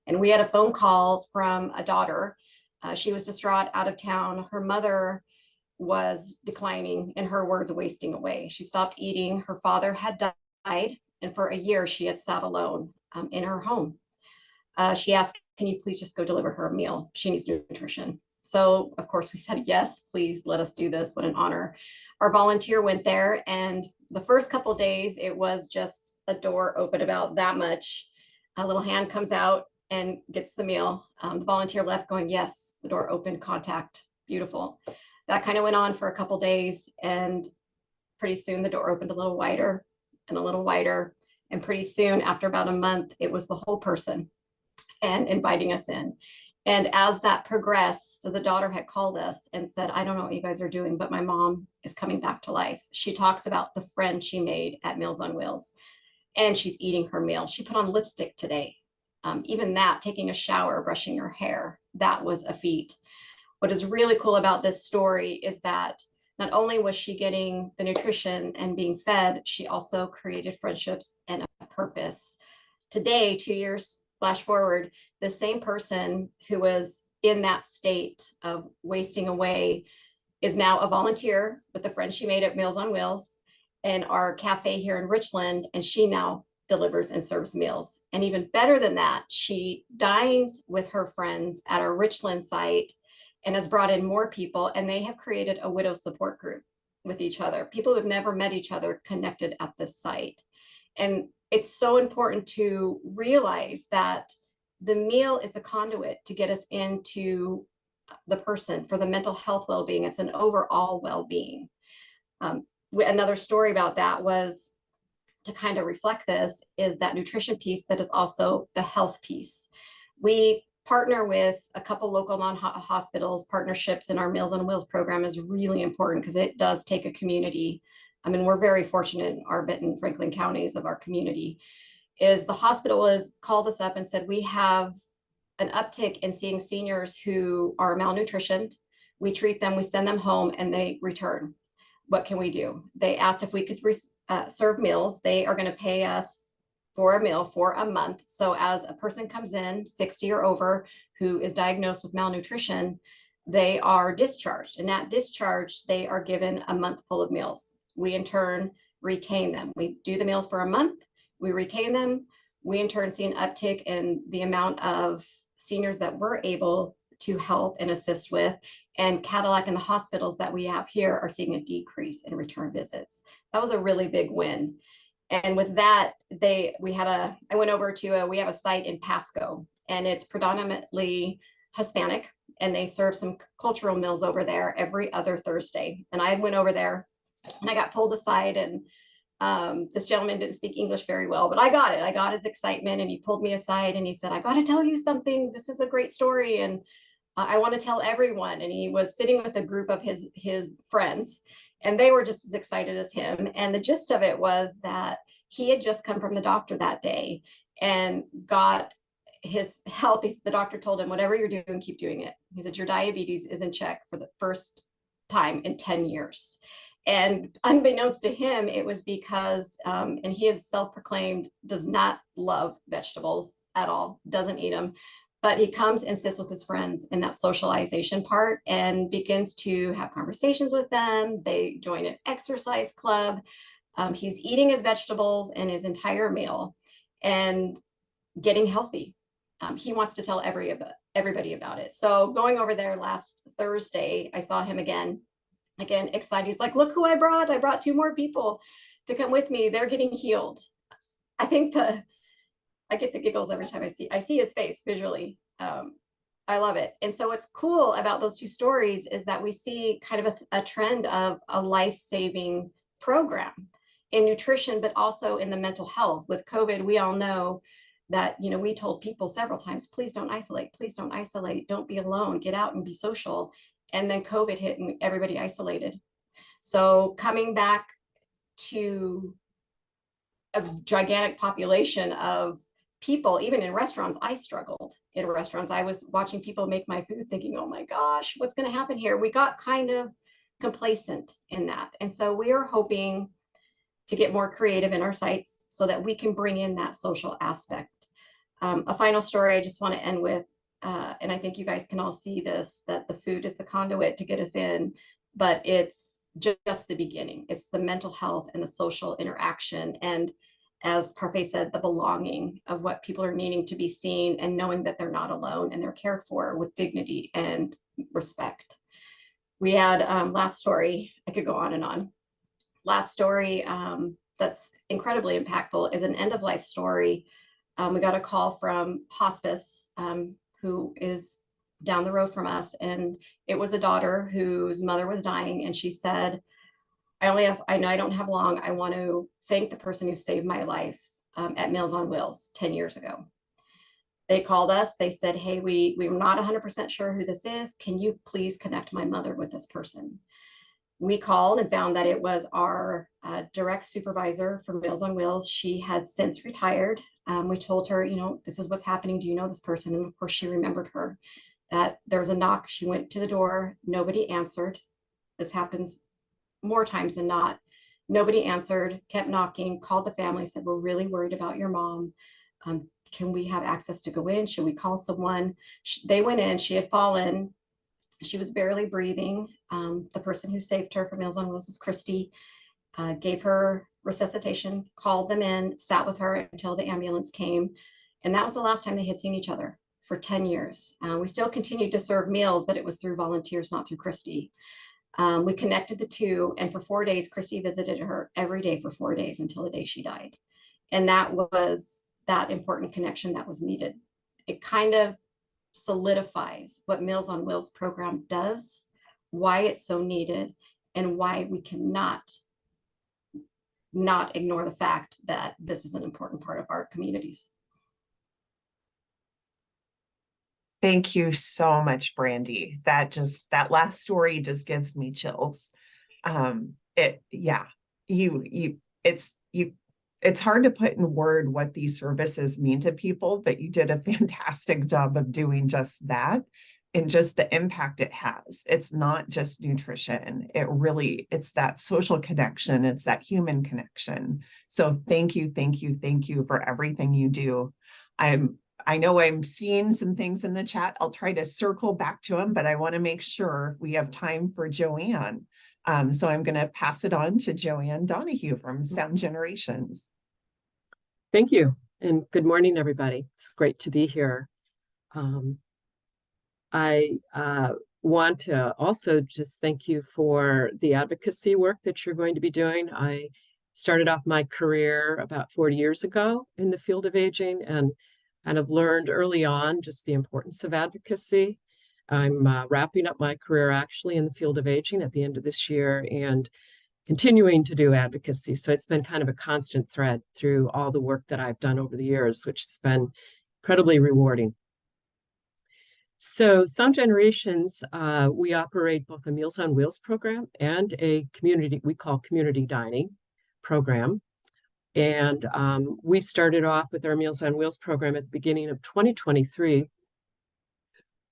K: and we had a phone call from a daughter. She was distraught, out of town. Her mother was declining, in her words, wasting away. She stopped eating. Her father had died, and for a year she had sat alone in her home. She asked, can you please just go deliver her a meal? She needs nutrition. So of course we said, yes, please let us do this. What an honor. Our volunteer went there, and the first couple of days, it was just a door open about that much. A little hand comes out and gets the meal. The volunteer left going, yes, the door open, contact, beautiful. That kind of went on for a couple of days, and pretty soon the door opened a little wider and a little wider. And pretty soon, after about a month, it was the whole person and inviting us in. And as that progressed, so the daughter had called us and said, I don't know what you guys are doing, but my mom is coming back to life. She talks about the friend she made at Meals on Wheels, and she's eating her meal. She put on lipstick today. Even that, taking a shower, brushing her hair, that was a feat. What is really cool about this story is that not only was she getting the nutrition and being fed, she also created friendships and a purpose. Today, 2 years flash forward, the same person who was in that state of wasting away is now a volunteer with the friend she made at Meals on Wheels and our cafe here in Richland, and she now delivers and serves meals. And even better than that, she dines with her friends at our Richland site and has brought in more people, and they have created a widow support group with each other. People who have never met each other connected at this site. And it's so important to realize that the meal is the conduit to get us into the person for the mental health well-being. It's an overall well-being. Another story about that was, to kind of reflect this, is that nutrition piece that is also the health piece. We partner with a couple local non-hospitals. Partnerships in our Meals on Wheels program is really important because it does take a community. I mean, we're very fortunate in our Benton, Franklin counties of our community. Is the hospital has called us up and said, we have an uptick in seeing seniors who are malnutritioned. We treat them, we send them home, and they return. What can we do? They asked if we could serve meals. They are going to pay us for a meal for a month. So as a person comes in 60 or over who is diagnosed with malnutrition, they are discharged. And at discharge, they are given a month full of meals. We in turn retain them. We do the meals for a month, we retain them. We in turn see an uptick in the amount of seniors that we're able to help and assist with. And Cadillac and the hospitals that we have here are seeing a decrease in return visits. That was a really big win. And with that, I went over to we have a site in Pasco, and it's predominantly Hispanic, and they serve some cultural meals over there every other Thursday. And I went over there and I got pulled aside, and this gentleman didn't speak English very well, but I got it. I got his excitement, and he pulled me aside and he said, I got to tell you something. This is a great story, and I want to tell everyone. And he was sitting with a group of his friends, and they were just as excited as him. And the gist of it was that he had just come from the doctor that day and got his health. The doctor told him, whatever you're doing, keep doing it. He said, your diabetes is in check for the first time in 10 years. And unbeknownst to him, it was because, and he is self-proclaimed, does not love vegetables at all, doesn't eat them. But he comes and sits with his friends in that socialization part and begins to have conversations with them. They join an exercise club. He's eating his vegetables and his entire meal and getting healthy. He wants to tell everybody about it. So going over there last Thursday, I saw him again excited. He's like, look who I brought. I brought 2 more people to come with me. They're getting healed. I think I get the giggles every time I see his face visually. I love it. And so what's cool about those 2 stories is that we see kind of a trend of a life-saving program in nutrition, but also in the mental health. With COVID, we all know that, we told people several times, please don't isolate, don't be alone, get out and be social. And then COVID hit and everybody isolated. So coming back to a gigantic population of people, even in restaurants, I struggled in restaurants. I was watching people make my food thinking, oh my gosh, what's going to happen here? We got kind of complacent in that. And so we are hoping to get more creative in our sites so that we can bring in that social aspect. A final story I just want to end with, and I think you guys can all see this, that the food is the conduit to get us in, but it's just the beginning. It's the mental health and the social interaction. And as Parfait said, the belonging of what people are needing to be seen and knowing that they're not alone and they're cared for with dignity and respect. We had last story, I could go on and on. Last story that's incredibly impactful is an end of life story. We got a call from hospice, who is down the road from us, and it was a daughter whose mother was dying, and she said, I know I don't have long. I want to thank the person who saved my life at Meals on Wheels 10 years ago. They called us. They said, hey, we're not 100% sure who this is. Can you please connect my mother with this person? We called and found that it was our direct supervisor from Meals on Wheels. She had since retired. We told her, you know, this is what's happening. Do you know this person? And of course, she remembered her. That there was a knock. She went to the door. Nobody answered. This happens more times than not. Nobody answered, kept knocking, called the family, said, we're really worried about your mom. Can we have access to go in? Should we call someone? They went in. She had fallen. She was barely breathing. The person who saved her from Meals on Wheels was Christy. Gave her resuscitation, called them in, sat with her until the ambulance came. And that was the last time they had seen each other for 10 years. We still continued to serve meals, but it was through volunteers, not through Christy. We connected the two, and for 4 days, Christy visited her every day for 4 days until the day she died. And that was that important connection that was needed. It kind of solidifies what Meals on Wheels program does, why it's so needed, and why we cannot not ignore the fact that this is an important part of our communities.
H: Thank you so much, Brandy. That last story just gives me chills. It's hard to put in word what these services mean to people, but you did a fantastic job of doing just that and just the impact it has. It's not just nutrition. It's that social connection. It's that human connection. So thank you for everything you do. I know I'm seeing some things in the chat. I'll try to circle back to them, but I want to make sure we have time for Joanne. So I'm going to pass it on to Joanne Donahue from Sound Generations.
L: Thank you, and good morning, everybody. It's great to be here. I want to also just thank you for the advocacy work that you're going to be doing. I started off my career about 40 years ago in the field of aging, and have learned early on just the importance of advocacy. I'm wrapping up my career actually in the field of aging at the end of this year and continuing to do advocacy. So it's been kind of a constant thread through all the work that I've done over the years, which has been incredibly rewarding. So Sound Generations, we operate both a Meals on Wheels program and a community, we call community dining program. And we started off with our Meals on Wheels program at the beginning of 2023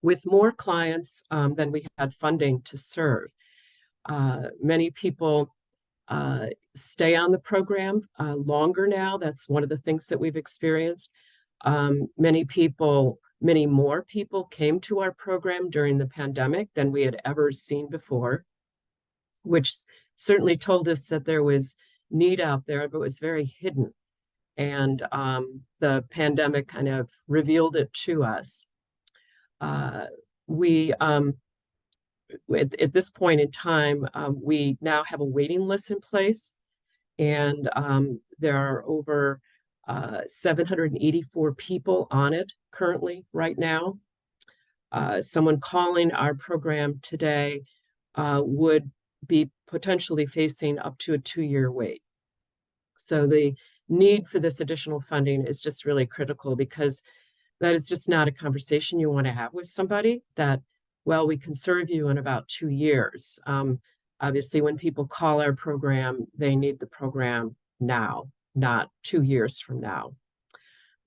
L: with more clients than we had funding to serve. Many people stay on the program longer now. That's one of the things that we've experienced. Many more people came to our program during the pandemic than we had ever seen before, which certainly told us that there was need out there, but it was very hidden. And the pandemic kind of revealed it to us. At this point in time, we now have a waiting list in place, and there are over 784 people on it currently right now. Someone calling our program today would be potentially facing up to a 2-year wait. So the need for this additional funding is just really critical, because that is just not a conversation you want to have with somebody that, well, we can serve you in about 2 years. Obviously, when people call our program, they need the program now, not 2 years from now.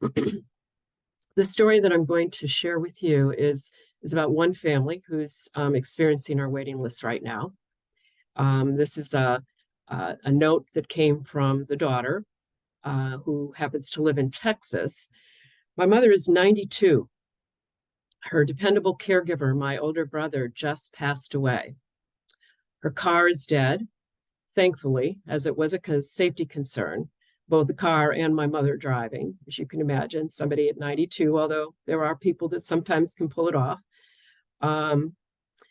L: The story that I'm going to share with you is about one family who's experiencing our waiting list right now. This is a note that came from the daughter, who happens to live in Texas. My mother is 92. Her dependable caregiver, my older brother, just passed away. Her car is dead, thankfully, as it was a safety concern. both the car and my mother driving, as you can imagine, somebody at 92, although there are people that sometimes can pull it off.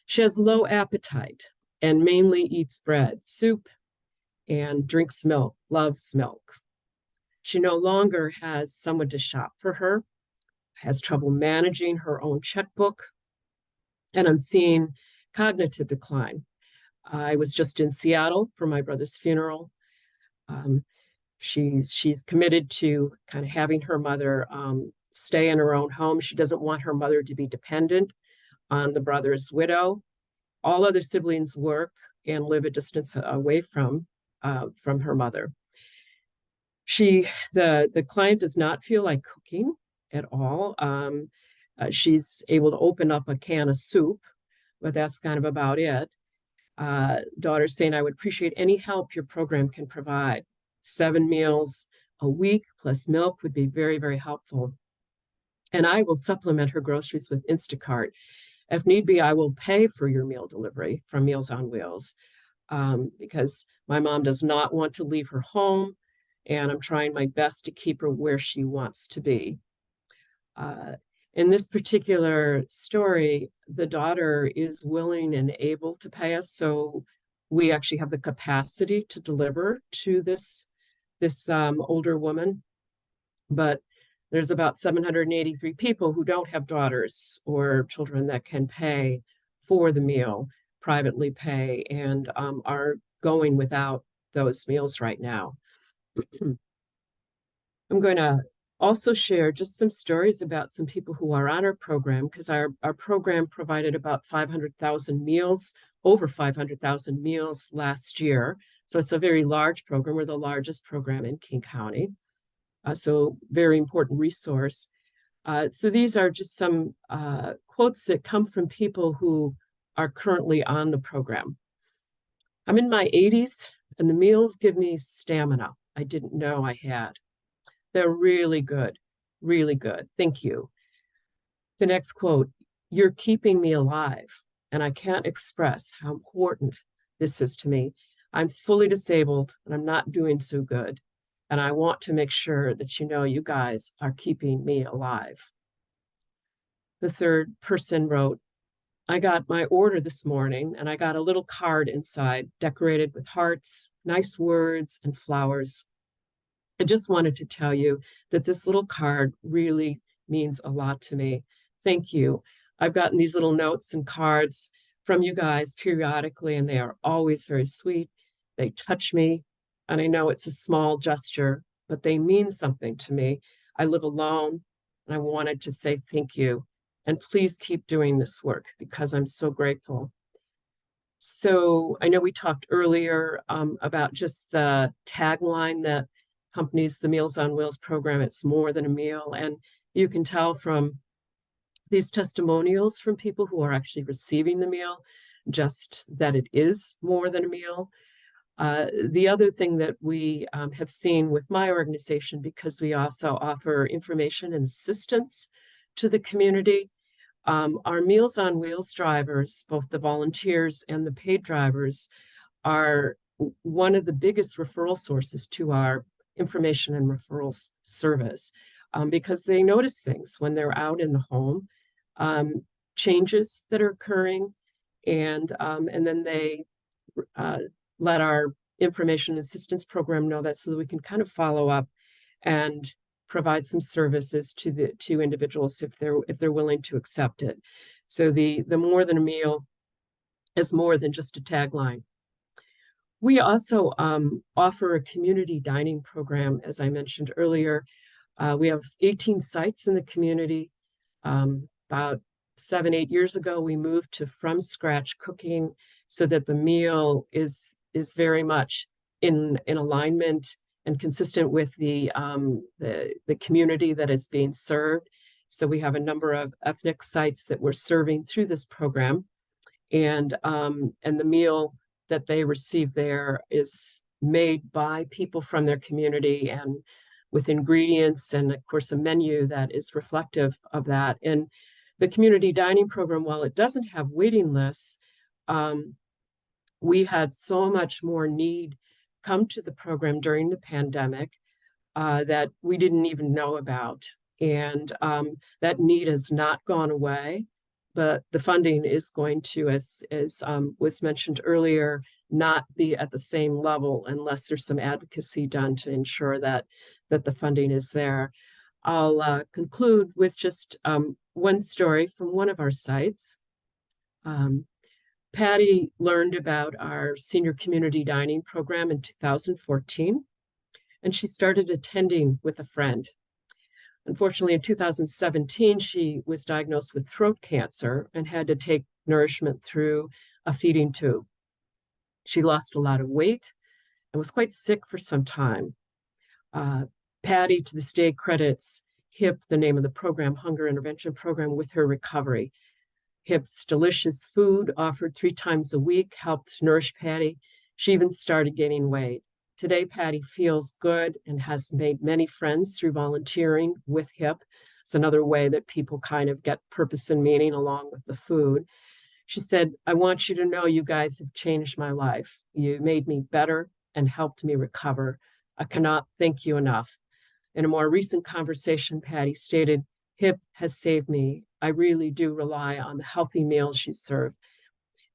L: She has low appetite and mainly eats bread, soup, and drinks milk, loves milk. She no longer has someone to shop for her, has trouble managing her own checkbook, and I'm seeing cognitive decline. I was just in Seattle for my brother's funeral. She's committed to kind of having her mother stay in her own home. She doesn't want her mother to be dependent on the brother's widow. All other siblings work and live a distance away from her mother. The client does not feel like cooking at all. She's able to open up a can of soup, but that's kind of about it. Daughter's saying, I would appreciate any help your program can provide. 7 meals a week plus milk would be very, very helpful. And I will supplement her groceries with Instacart. If need be, I will pay for your meal delivery from Meals on Wheels because my mom does not want to leave her home, and I'm trying my best to keep her where she wants to be. In this particular story, the daughter is willing and able to pay us, so we actually have the capacity to deliver to this older woman. But there's about 783 people who don't have daughters or children that can pay for the meal, privately pay, and are going without those meals right now. I'm going to also share just some stories about some people who are on our program, because our program provided about 500,000 meals, over 500,000 meals last year. So it's a very large program. We're the largest program in King County. So very important resource. So these are just some quotes that come from people who are currently on the program. I'm in my 80s and the meals give me stamina I didn't know I had. They're really good, really good. Thank you. The next quote, you're keeping me alive, and I can't express how important this is to me. I'm fully disabled and I'm not doing so good. And I want to make sure that you know you guys are keeping me alive. The third person wrote, I got my order this morning and I got a little card inside decorated with hearts, nice words, and flowers. I just wanted to tell you that this little card really means a lot to me. Thank you. I've gotten these little notes and cards from you guys periodically, and they are always very sweet. They touch me, and I know it's a small gesture, but they mean something to me. I live alone, and I wanted to say thank you. And please keep doing this work because I'm so grateful. So I know we talked earlier about just the tagline that accompanies the Meals on Wheels program. It's more than a meal. And you can tell from these testimonials from people who are actually receiving the meal, just that it is more than a meal. The other thing that we have seen with my organization, because we also offer information and assistance to the community, our Meals on Wheels drivers, both the volunteers and the paid drivers, are one of the biggest referral sources to our information and referrals service, because they notice things when they're out in the home, changes that are occurring, and then they let our information assistance program know that, so that we can kind of follow up and provide some services to individuals if they're willing to accept it. So the more than a meal is more than just a tagline. We also offer a community dining program, as I mentioned earlier. We have 18 sites in the community. About 7-8 years ago, we moved to from scratch cooking so that the meal is very much in alignment and consistent with the community that is being served. So we have a number of ethnic sites that we're serving through this program, and the meal that they receive there is made by people from their community and with ingredients and, of course, a menu that is reflective of that. And the community dining program, while it doesn't have waiting lists, we had so much more need come to the program during the pandemic. that we didn't even know about. And that need has not gone away, but the funding is going to, as was mentioned earlier, not be at the same level unless there's some advocacy done to ensure that the funding is there. I'll conclude with just one story from one of our sites. Patty learned about our senior community dining program in 2014, and she started attending with a friend. Unfortunately, in 2017, she was diagnosed with throat cancer and had to take nourishment through a feeding tube. She lost a lot of weight and was quite sick for some time. Patty, to this day, credits HIP, the name of the program, Hunger Intervention Program, with her recovery. HIP's delicious food offered 3 times a week helped nourish Patty. She even started gaining weight. Today, Patty feels good and has made many friends through volunteering with HIP. It's another way that people kind of get purpose and meaning along with the food. She said, I want you to know you guys have changed my life. You made me better and helped me recover. I cannot thank you enough. In a more recent conversation, Patty stated, HIP has saved me. I really do rely on the healthy meals you serve.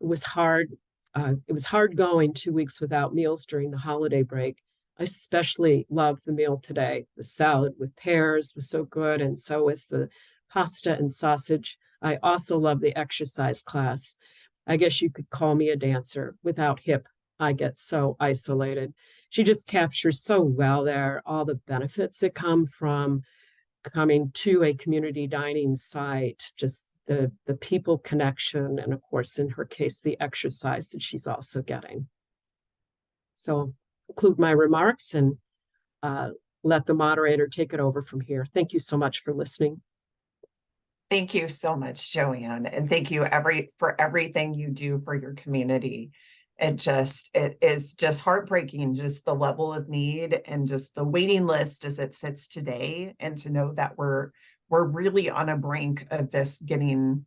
L: It was hard going 2 weeks without meals during the holiday break. I especially loved the meal today. The salad with pears was so good, and so was the pasta and sausage. I also love the exercise class. I guess you could call me a dancer. Without HIP, I get so isolated. She just captures so well there all the benefits that come from coming to a community dining site, just the people connection, and of course, in her case, the exercise that she's also getting. So I'll conclude my remarks and let the moderator take it over from here. Thank you so much for listening.
H: Thank you so much, Joanne, and thank you for everything you do for your community. It is just heartbreaking, just the level of need and just the waiting list as it sits today, and to know that we're really on a brink of this getting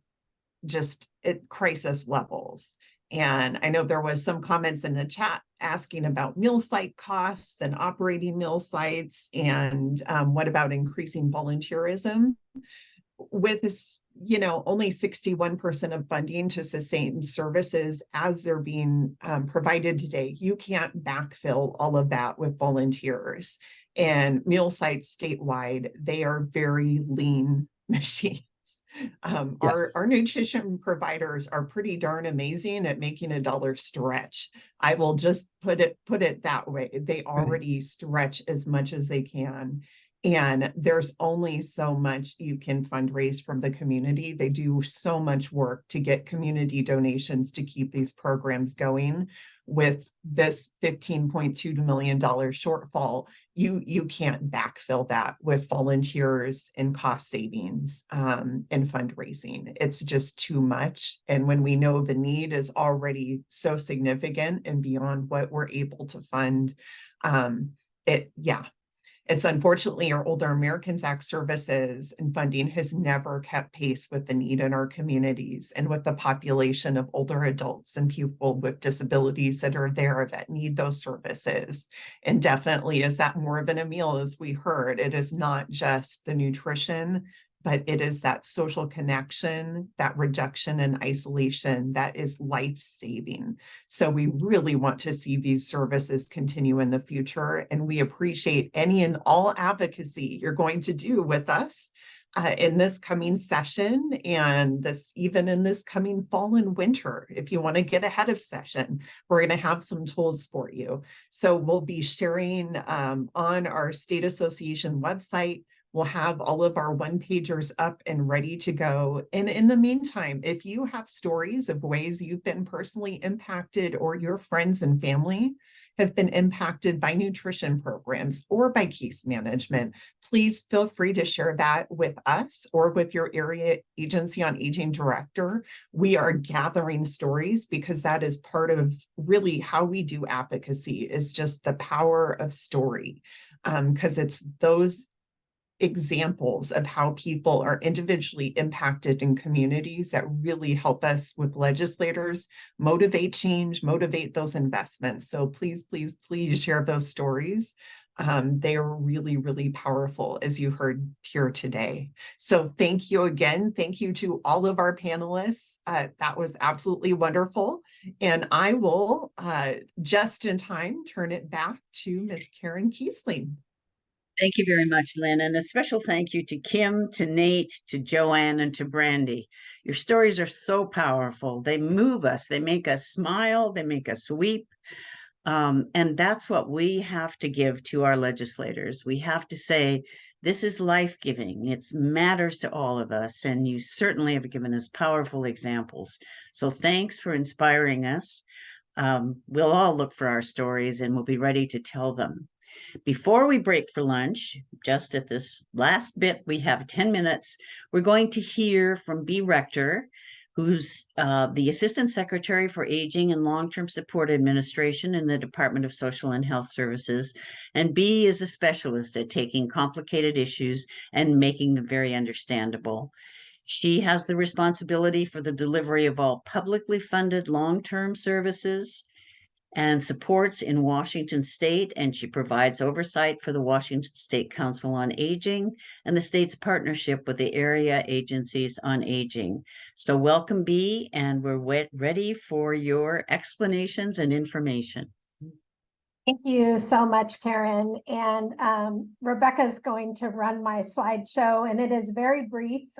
H: just at crisis levels. And I know there was some comments in the chat asking about meal site costs and operating meal sites, and what about increasing volunteerism? With this, only 61% of funding to sustain services as they're being provided today, you can't backfill all of that with volunteers. And meal sites statewide, they are very lean machines. Our nutrition providers are pretty darn amazing at making a dollar stretch. I will just put it that way. They already stretch as much as they can. And there's only so much you can fundraise from the community. They do so much work to get community donations to keep these programs going. With this $15.2 million shortfall, you can't backfill that with volunteers and cost savings and fundraising. It's just too much. And when we know the need is already so significant and beyond what we're able to fund, it's unfortunately our Older Americans Act services and funding has never kept pace with the need in our communities and with the population of older adults and people with disabilities that are there that need those services. And definitely is that more than a meal, as we heard. It is not just the nutrition, but it is that social connection, that reduction in isolation that is life-saving. So we really want to see these services continue in the future, and we appreciate any and all advocacy you're going to do with us in this coming session, and even in this coming fall and winter. If you want to get ahead of session, we're going to have some tools for you. So we'll be sharing on our state association website. We'll have all of our one-pagers up and ready to go. And in the meantime, if you have stories of ways you've been personally impacted or your friends and family have been impacted by nutrition programs or by case management, please feel free to share that with us or with your area agency on aging director. We are gathering stories because that is part of really how we do advocacy, is just the power of story, because it's those examples of how people are individually impacted in communities that really help us with legislators motivate change, motivate those investments. So please, please, please share those stories. They are really, really powerful, as you heard here today. So thank you again. Thank you to all of our panelists. That was absolutely wonderful. And I will, just in time, turn it back to Ms. Karen Kiesling.
A: Thank you very much, Lynn, and a special thank you to Kim, to Nate, to Joanne, and to Brandy. Your stories are so powerful. They move us, they make us smile, they make us weep. And that's what we have to give to our legislators. We have to say, this is life-giving. It matters to all of us, and you certainly have given us powerful examples. So thanks for inspiring us. We'll all look for our stories and we'll be ready to tell them. Before we break for lunch, just at this last bit, we have 10 minutes. We're going to hear from B. Rector, who's the Assistant Secretary for Aging and Long-Term Support Administration in the Department of Social and Health Services. And B is a specialist at taking complicated issues and making them very understandable. She has the responsibility for the delivery of all publicly funded long-term services and supports in Washington State, and she provides oversight for the Washington State Council on Aging and the state's partnership with the area agencies on aging. So welcome, Bea, and we're ready for your explanations and information.
M: Thank you so much, Karen. And Rebecca's going to run my slideshow, and it is very brief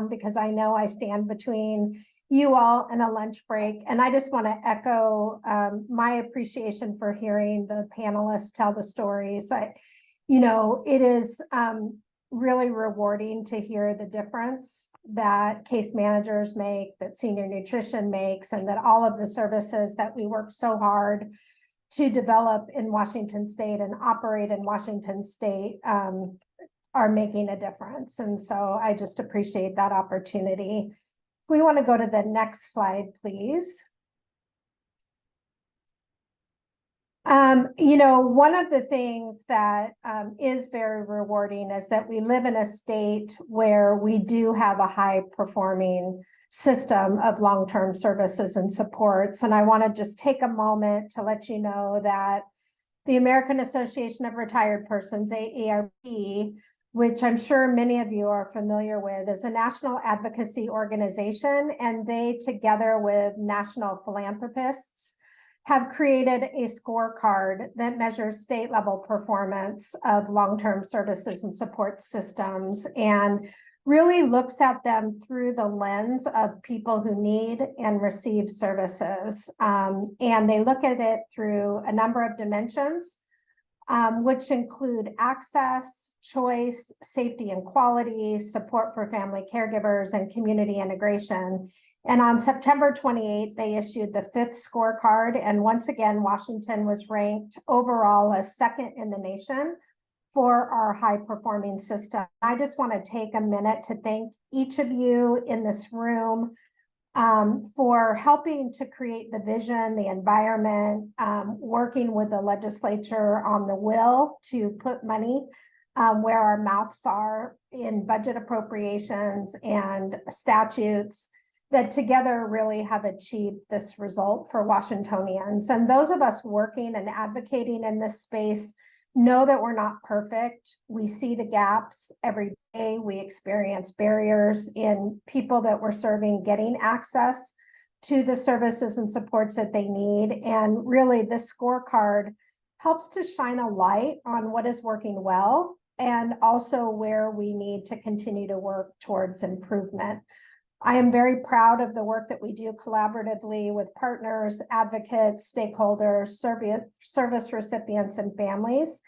M: because I know I stand between you all and a lunch break. And I just want to echo my appreciation for hearing the panelists tell the stories. It is really rewarding to hear the difference that case managers make, that senior nutrition makes, and that all of the services that we work so hard to develop in Washington State and operate in Washington State are making a difference. And so I just appreciate that opportunity. If we want to go to the next slide, please. One of the things that is very rewarding is that we live in a state where we do have a high performing system of long-term services and supports. And I want to just take a moment to let you know that the American Association of Retired Persons, AARP, which I'm sure many of you are familiar with, is a national advocacy organization, and they, together with national philanthropists, have created a scorecard that measures state level performance of long-term services and support systems and really looks at them through the lens of people who need and receive services. And they look at it through a number of dimensions, which include access, choice, safety and quality, support for family caregivers, and community integration. And on September 28th, they issued the 5th scorecard. And once again, Washington was ranked overall as second in the nation for our high performing system. I just want to take a minute to thank each of you in this room for helping to create the vision, the environment, working with the legislature on the will to put money where our mouths are in budget appropriations and statutes that together really have achieved this result for Washingtonians. And those of us working and advocating in this space know that we're not perfect. We see the gaps every day. We experience barriers in people that we're serving getting access to the services and supports that they need. And really, this scorecard helps to shine a light on what is working well and also where we need to continue to work towards improvement. I am very proud of the work that we do collaboratively with partners, advocates, stakeholders, service recipients, and families.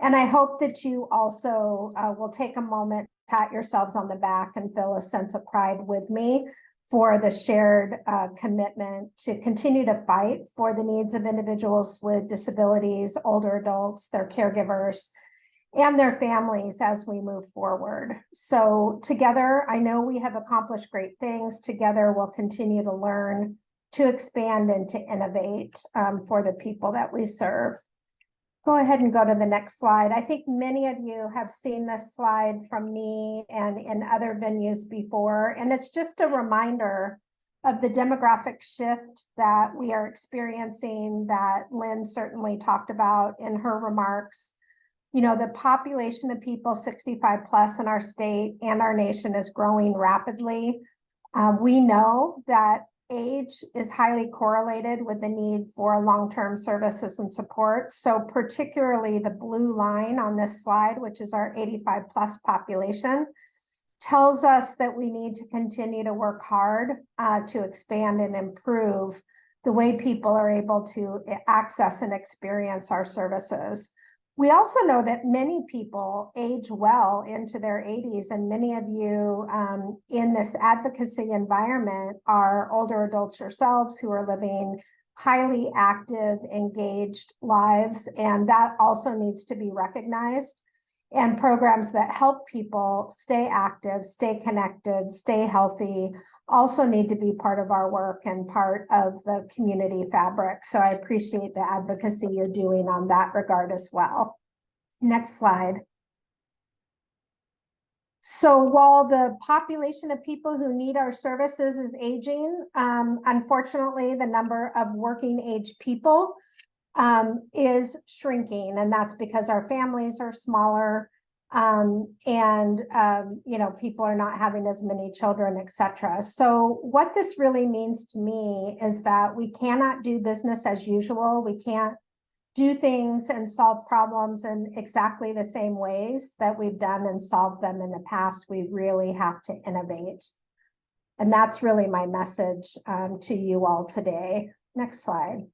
M: And I hope that you also will take a moment, pat yourselves on the back, and feel a sense of pride with me for the shared commitment to continue to fight for the needs of individuals with disabilities, older adults, their caregivers, and their families as we move forward. So together, I know we have accomplished great things. Together, we'll continue to learn, to expand, and to innovate for the people that we serve. Go ahead and go to the next slide. I think many of you have seen this slide from me and in other venues before, and it's just a reminder of the demographic shift that we are experiencing that Lynn certainly talked about in her remarks. You know, the population of people 65 plus in our state and our nation is growing rapidly. We know that age is highly correlated with the need for long-term services and support. So particularly the blue line on this slide, which is our 85 plus population, tells us that we need to continue to work hard to expand and improve the way people are able to access and experience our services. We also know that many people age well into their 80s, and many of you in this advocacy environment are older adults yourselves who are living highly active, engaged lives, and that also needs to be recognized. And programs that help people stay active, stay connected, stay healthy also need to be part of our work and part of the community fabric. So I appreciate the advocacy you're doing on that regard as well. Next slide. So while the population of people who need our services is aging, unfortunately, the number of working age people is shrinking, and that's because our families are smaller, you know, people are not having as many children, etc. So what this really means to me is that we cannot do business as usual. We can't do things and solve problems in exactly the same ways that we've done and solved them in the past. We really have to innovate. And that's really my message to you all today. Next slide.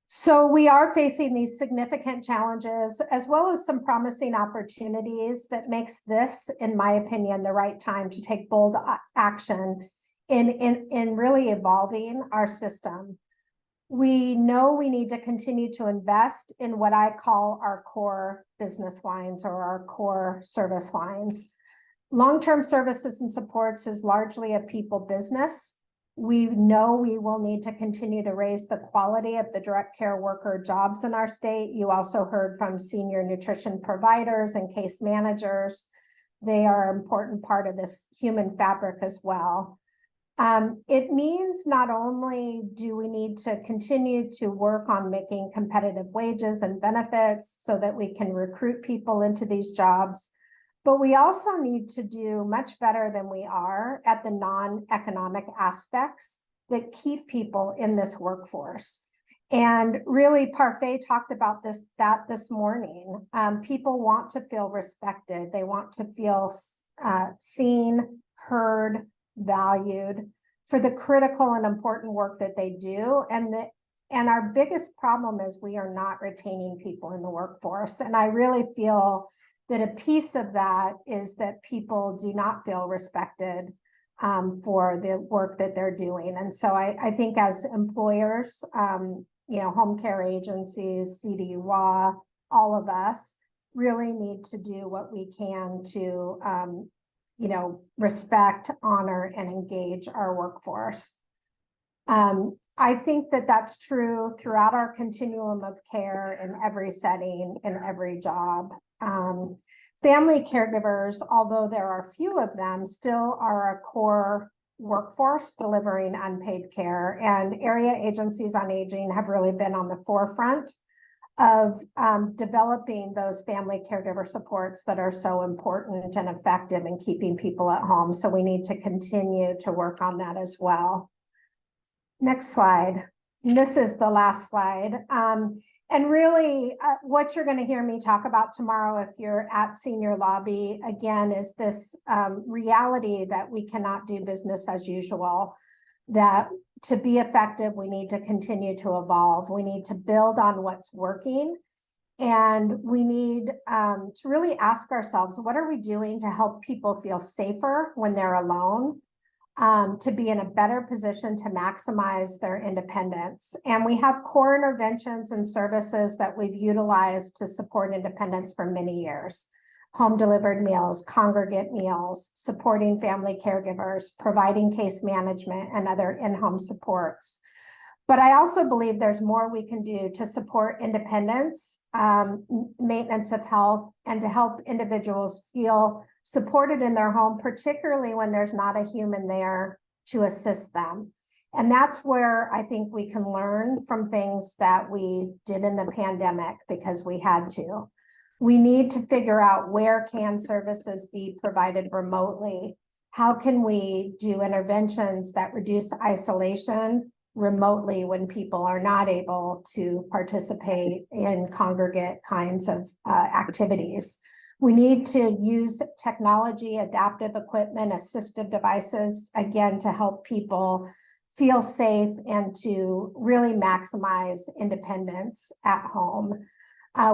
M: So we are facing these significant challenges as well as some promising opportunities that makes this, in my opinion, the right time to take bold action in really evolving our system. We know we need to continue to invest in what I call our core business lines or our core service lines. Long-term services and supports is largely a people business. We know we will need to continue to raise the quality of the direct care worker jobs in our state. You also heard from senior nutrition providers and case managers. They are an important part of this human fabric as well. It means not only do we need to continue to work on making competitive wages and benefits so that we can recruit people into these jobs, but we also need to do much better than we are at the non-economic aspects that keep people in this workforce. And really, Parfait talked about this morning. People want to feel respected. They want to feel seen, heard, valued for the critical and important work that they do. And our biggest problem is we are not retaining people in the workforce. And I really feel that a piece of that is that people do not feel respected for the work that they're doing. And so I think as employers, you know, home care agencies, CDWA, all of us really need to do what we can to you know, respect, honor, and engage our workforce. I think that that's true throughout our continuum of care in every setting, in every job. Family caregivers, although there are few of them, still are a core workforce delivering unpaid care, and area agencies on aging have really been on the forefront of developing those family caregiver supports that are so important and effective in keeping people at home. So we need to continue to work on that as well. Next slide. This is the last slide. And really what you're going to hear me talk about tomorrow if you're at Senior Lobby, again, is this reality that we cannot do business as usual, that to be effective, we need to continue to evolve. We need to build on what's working. And we need to really ask ourselves, what are we doing to help people feel safer when they're alone, to be in a better position to maximize their independence? And we have core interventions and services that we've utilized to support independence for many years. Home delivered meals, congregate meals, supporting family caregivers, providing case management and other in-home supports. But I also believe there's more we can do to support independence, maintenance of health, and to help individuals feel supported in their home, particularly when there's not a human there to assist them. And that's where I think we can learn from things that we did in the pandemic because we had to. We need to figure out where can services be provided remotely. How can we do interventions that reduce isolation remotely when people are not able to participate in congregate kinds of activities? We need to use technology, adaptive equipment, assistive devices, again, to help people feel safe and to really maximize independence at home.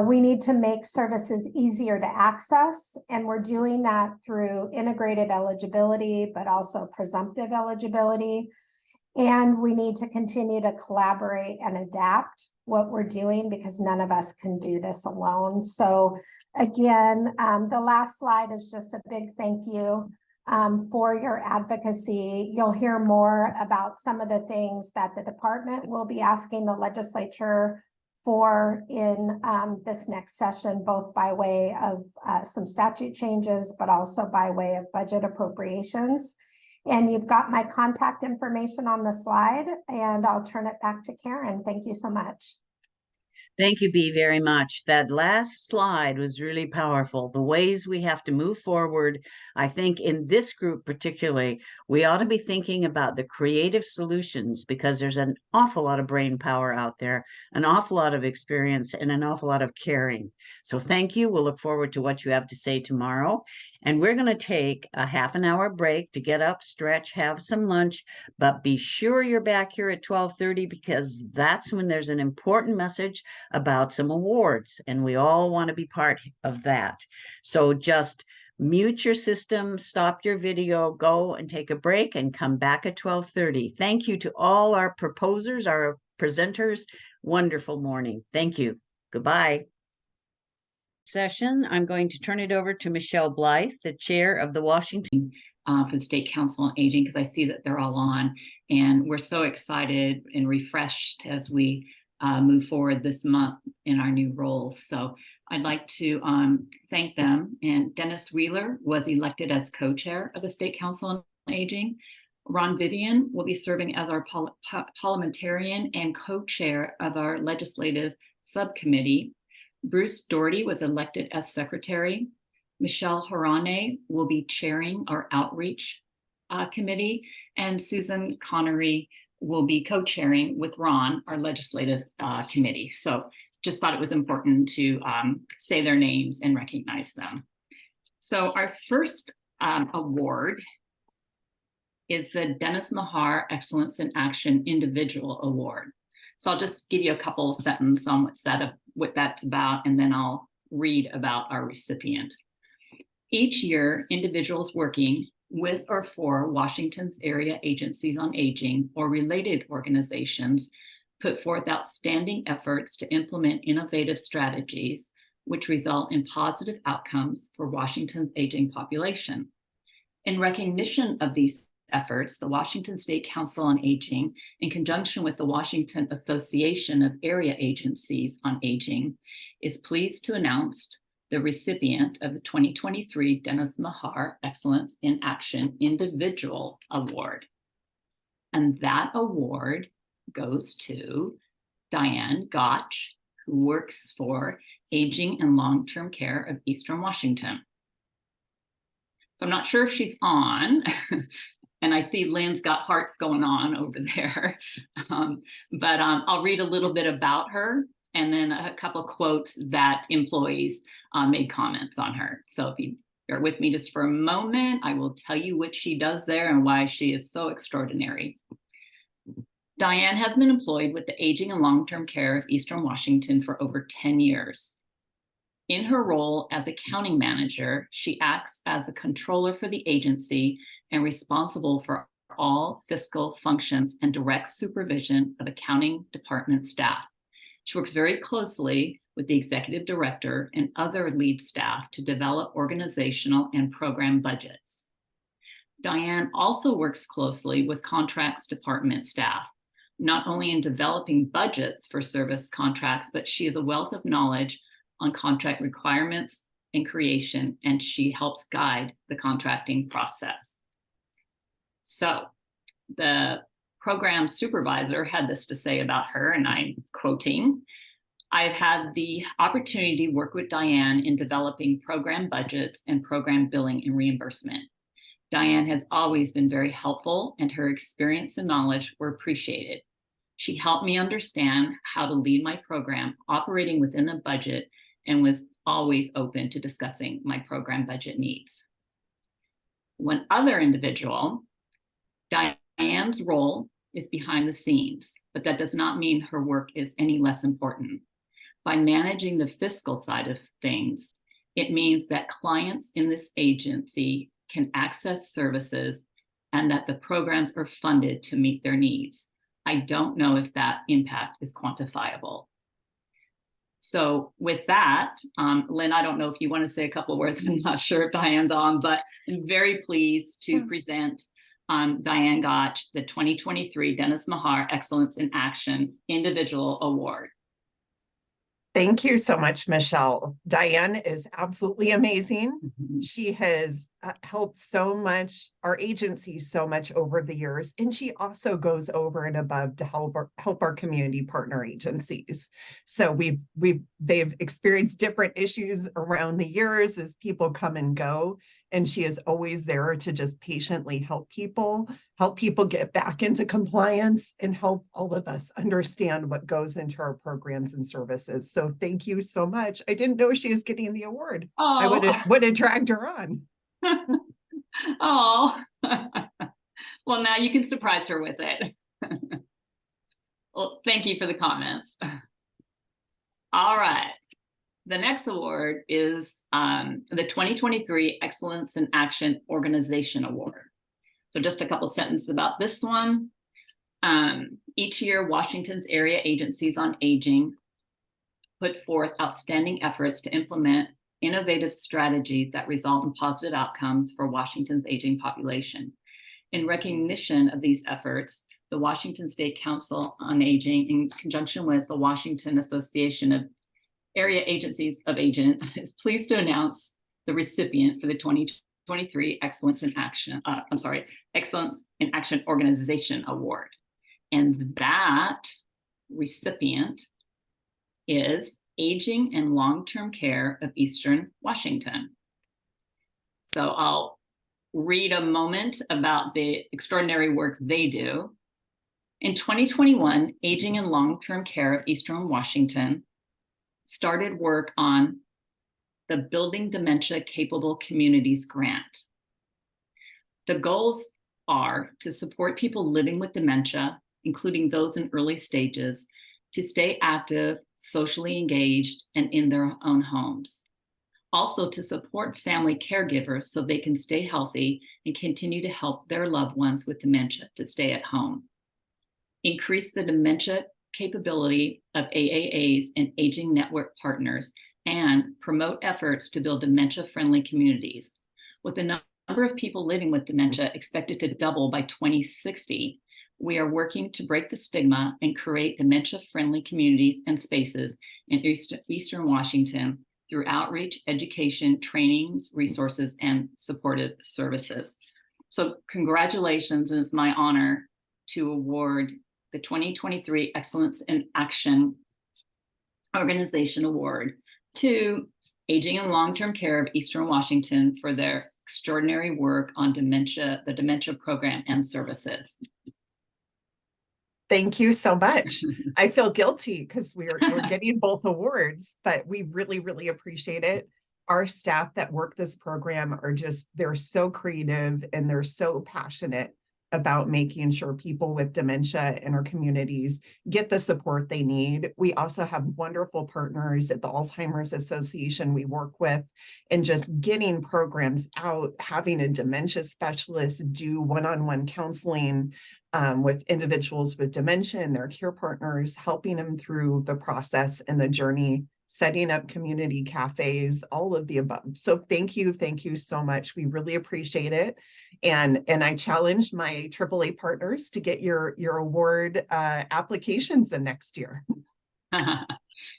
M: We need to make services easier to access, and we're doing that through integrated eligibility, but also presumptive eligibility. And we need to continue to collaborate and adapt what we're doing because none of us can do this alone. So again, the last slide is just a big thank you for your advocacy. You'll hear more about some of the things that the department will be asking the legislature for in this next session, both by way of some statute changes, but also by way of budget appropriations. And you've got my contact information on the slide, and I'll turn it back to Karen. Thank you so much.
A: Thank you, Bea, very much. That last slide was really powerful. The ways we have to move forward. I think in this group particularly, we ought to be thinking about the creative solutions because there's an awful lot of brain power out there, an awful lot of experience, and an awful lot of caring. So thank you. We'll look forward to what you have to say tomorrow. And we're going to take a half an hour break to get up, stretch, have some lunch, but be sure you're back here at 12:30 because that's when there's an important message about some awards, and we all want to be part of that. So just mute your system, stop your video, go and take a break and come back at 12:30. Thank you to all our proposers, our presenters. Wonderful morning. Thank you. Goodbye. Session, I'm going to turn it over to Michelle Blythe, the chair of the Washington
N: for the State Council on Aging, because I see that they're all on, and we're so excited and refreshed as we move forward this month in our new roles. So I'd like to thank them. And Dennis Wheeler was elected as co-chair of the State Council on Aging. Ron Vivian will be serving as our parliamentarian and co-chair of our legislative subcommittee. Bruce Doherty was elected as secretary. Michelle Harane will be chairing our outreach committee, and Susan Connery will be co-chairing with Ron, our legislative committee. So just thought it was important to say their names and recognize them. So our first award is the Dennis Mahar Excellence in Action Individual Award. So I'll just give you a couple sentences on what that's about, and then I'll read about our recipient. Each year, individuals working with or for Washington's area agencies on aging or related organizations put forth outstanding efforts to implement innovative strategies which result in positive outcomes for Washington's aging population. In recognition of these efforts, the Washington State Council on Aging, in conjunction with the Washington Association of Area Agencies on Aging, is pleased to announce the recipient of the 2023 Dennis Mahar Excellence in Action Individual Award. And that award goes to Diane Gotch, who works for Aging and Long-Term Care of Eastern Washington. So I'm not sure if she's on. And I see Lynn's got hearts going on over there. But I'll read a little bit about her and then a couple of quotes that employees made comments on her. So if you bear with me just for a moment, I will tell you what she does there and why she is so extraordinary. Diane has been employed with the Aging and Long-Term Care of Eastern Washington for over 10 years. In her role as accounting manager, she acts as the controller for the agency and responsible for all fiscal functions and direct supervision of accounting department staff. She works very closely with the executive director and other lead staff to develop organizational and program budgets. Diane also works closely with contracts department staff, not only in developing budgets for service contracts, but she has a wealth of knowledge on contract requirements and creation, and she helps guide the contracting process. So the program supervisor had this to say about her, and I'm quoting, "I've had the opportunity to work with Diane in developing program budgets and program billing and reimbursement. Diane has always been very helpful, and her experience and knowledge were appreciated. She helped me understand how to lead my program operating within the budget and was always open to discussing my program budget needs." One other individual, Diane's role is behind the scenes, but that does not mean her work is any less important. By managing the fiscal side of things, it means that clients in this agency can access services and that the programs are funded to meet their needs. I don't know if that impact is quantifiable. So with that, Lynn, I don't know if you want to say a couple of words. I'm not sure if Diane's on, but I'm very pleased to present Diane Gotch the 2023 Dennis Mahar Excellence in Action Individual Award.
H: Thank you so much, Michelle. Diane is absolutely amazing. She has helped so much, our agency so much over the years, and she also goes over and above to help our community partner agencies. So they've experienced different issues around the years as people come and go, and she is always there to just patiently help people get back into compliance and help all of us understand what goes into our programs and services. So thank you so much. I didn't know she was getting the award.
N: Oh.
H: I would have dragged her on.
N: Oh, well, now you can surprise her with it. Well, thank you for the comments. All right. The next award is the 2023 Excellence in Action Organization Award. So just a couple sentences about this one. Each year, Washington's area agencies on aging put forth outstanding efforts to implement innovative strategies that result in positive outcomes for Washington's aging population. In recognition of these efforts, the Washington State Council on Aging, in conjunction with the Washington Association of Area Agencies of Aging, is pleased to announce the recipient for the 2023 Excellence in Action Organization Award. And that recipient is Aging and Long-Term Care of Eastern Washington. So I'll read a moment about the extraordinary work they do. In 2021, Aging and Long-Term Care of Eastern Washington started work on the Building Dementia Capable Communities grant. The goals are to support people living with dementia, including those in early stages, to stay active, socially engaged, and in their own homes. Also to support family caregivers so they can stay healthy and continue to help their loved ones with dementia to stay at home. Increase the dementia capability of AAAs and aging network partners, and promote efforts to build dementia-friendly communities. With the number of people living with dementia expected to double by 2060, we are working to break the stigma and create dementia-friendly communities and spaces in Eastern Washington through outreach, education, trainings, resources, and supportive services. So congratulations, and it's my honor to award the 2023 Excellence in Action Organization Award to Aging and Long-Term Care of Eastern Washington for their extraordinary work on dementia, the dementia program and services.
H: Thank you so much. I feel guilty because we're getting both awards, but we really, really appreciate it. Our staff that work this program are they're so creative and they're so passionate about making sure people with dementia in our communities get the support they need. We also have wonderful partners at the Alzheimer's Association we work with, and just getting programs out, having a dementia specialist do one-on-one counseling with individuals with dementia and their care partners, helping them through the process and the journey, setting up community cafes, all of the above. So thank you so much. We really appreciate it. And I challenged my AAA partners to get your award applications in next year.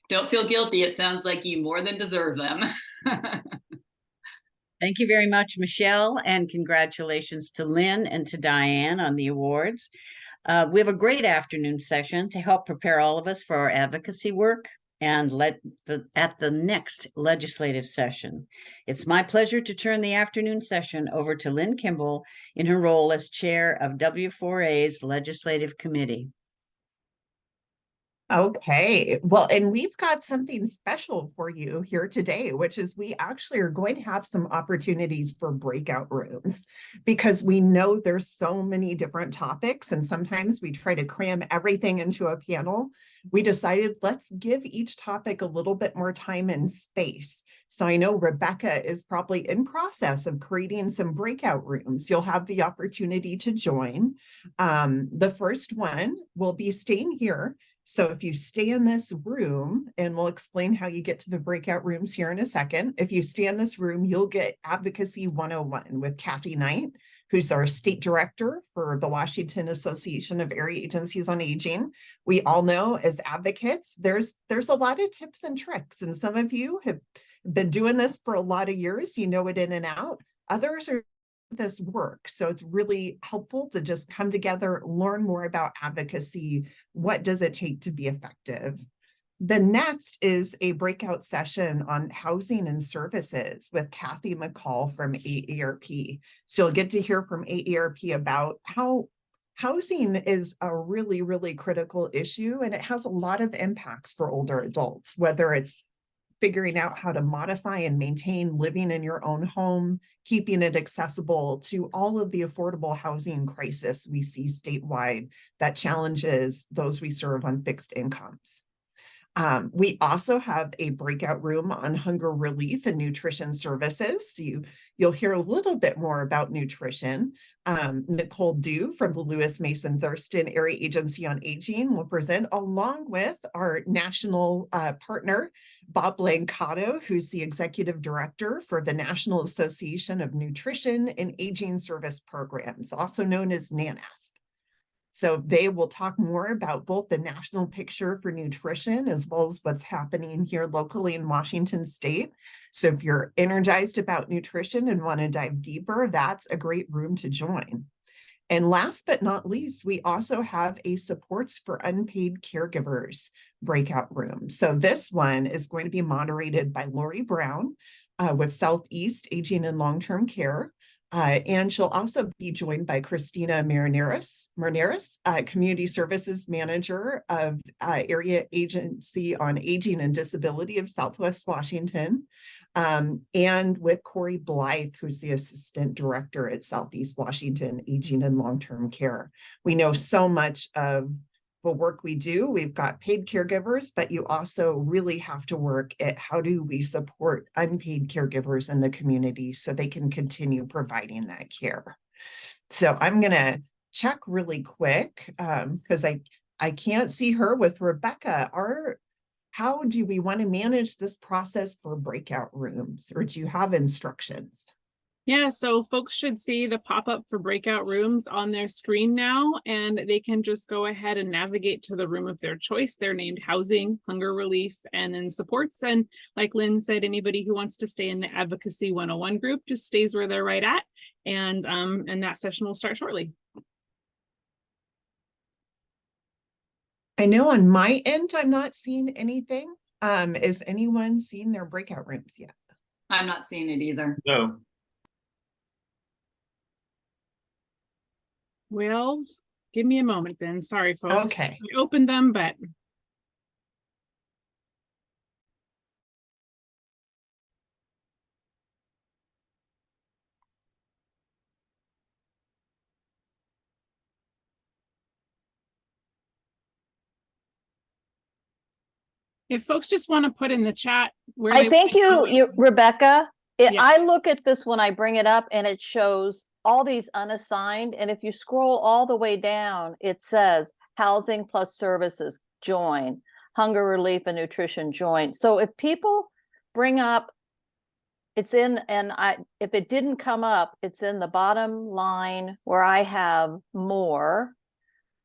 N: Don't feel guilty. It sounds like you more than deserve them.
A: Thank you very much, Michelle, and congratulations to Lynn and to Diane on the awards. We have a great afternoon session to help prepare all of us for our advocacy work and at the next legislative session. It's my pleasure to turn the afternoon session over to Lynn Kimball in her role as chair of W4A's Legislative Committee.
H: Okay, well, and we've got something special for you here today, which is we actually are going to have some opportunities for breakout rooms because we know there's so many different topics and sometimes we try to cram everything into a panel. We decided let's give each topic a little bit more time and space. So I know Rebecca is probably in process of creating some breakout rooms. You'll have the opportunity to join. The first one will be staying here. So if you stay in this room, and we'll explain how you get to the breakout rooms here in a second. If you stay in this room, you'll get Advocacy 101 with Kathy Knight, who's our state director for the Washington Association of Area Agencies on Aging. We all know as advocates, there's a lot of tips and tricks, and some of you have been doing this for a lot of years. You know it in and out. Others are this work. So it's really helpful to just come together, learn more about advocacy. What does it take to be effective? The next is a breakout session on housing and services with Kathy McCall from AARP. So you'll get to hear from AARP about how housing is a really, really critical issue, and it has a lot of impacts for older adults, whether it's figuring out how to modify and maintain living in your own home, keeping it accessible to all of the affordable housing crisis we see statewide that challenges those we serve on fixed incomes. We also have a breakout room on hunger relief and nutrition services. So you'll hear a little bit more about nutrition. Nicole Dew from the Lewis Mason Thurston Area Agency on Aging will present along with our national partner, Bob Blancato, who's the executive director for the National Association of Nutrition and Aging Service Programs, also known as NANASP. So they will talk more about both the national picture for nutrition as well as what's happening here locally in Washington State. So if you're energized about nutrition and want to dive deeper, that's a great room to join. And last but not least, we also have a supports for unpaid caregivers breakout room. So this one is going to be moderated by Lori Brown with Southeast Aging and Long-Term Care. And she'll also be joined by Christina Marineris, Community Services Manager of Area Agency on Aging and Disability of Southwest Washington, and with Corey Blythe, who's the Assistant Director at Southeast Washington Aging and Long-Term Care. We know so much of the work we do. We've got paid caregivers, but you also really have to work at how do we support unpaid caregivers in the community so they can continue providing that care. So I'm going to check really quick because I can't see her with Rebecca. How do we want to manage this process for breakout rooms, or do you have instructions?
O: Yeah, so folks should see the pop-up for breakout rooms on their screen now, and they can just go ahead and navigate to the room of their choice. They're named Housing, Hunger Relief, and then Supports. And like Lynn said, anybody who wants to stay in the Advocacy 101 group just stays where they're right at, and that session will start shortly.
H: I know on my end, I'm not seeing anything. Is anyone seeing their breakout rooms yet?
N: I'm not seeing it either.
P: No.
O: Well, give me a moment then. Sorry, folks.
H: Okay.
O: I opened them, but if folks just want to put in the chat where
Q: I think Rebecca,
O: Yeah.
Q: I look at this when I bring it up and it shows all these unassigned. And if you scroll all the way down, it says housing plus services, join, hunger relief and nutrition, join. So if people bring up, it's in, and if it didn't come up, it's in the bottom line where I have more,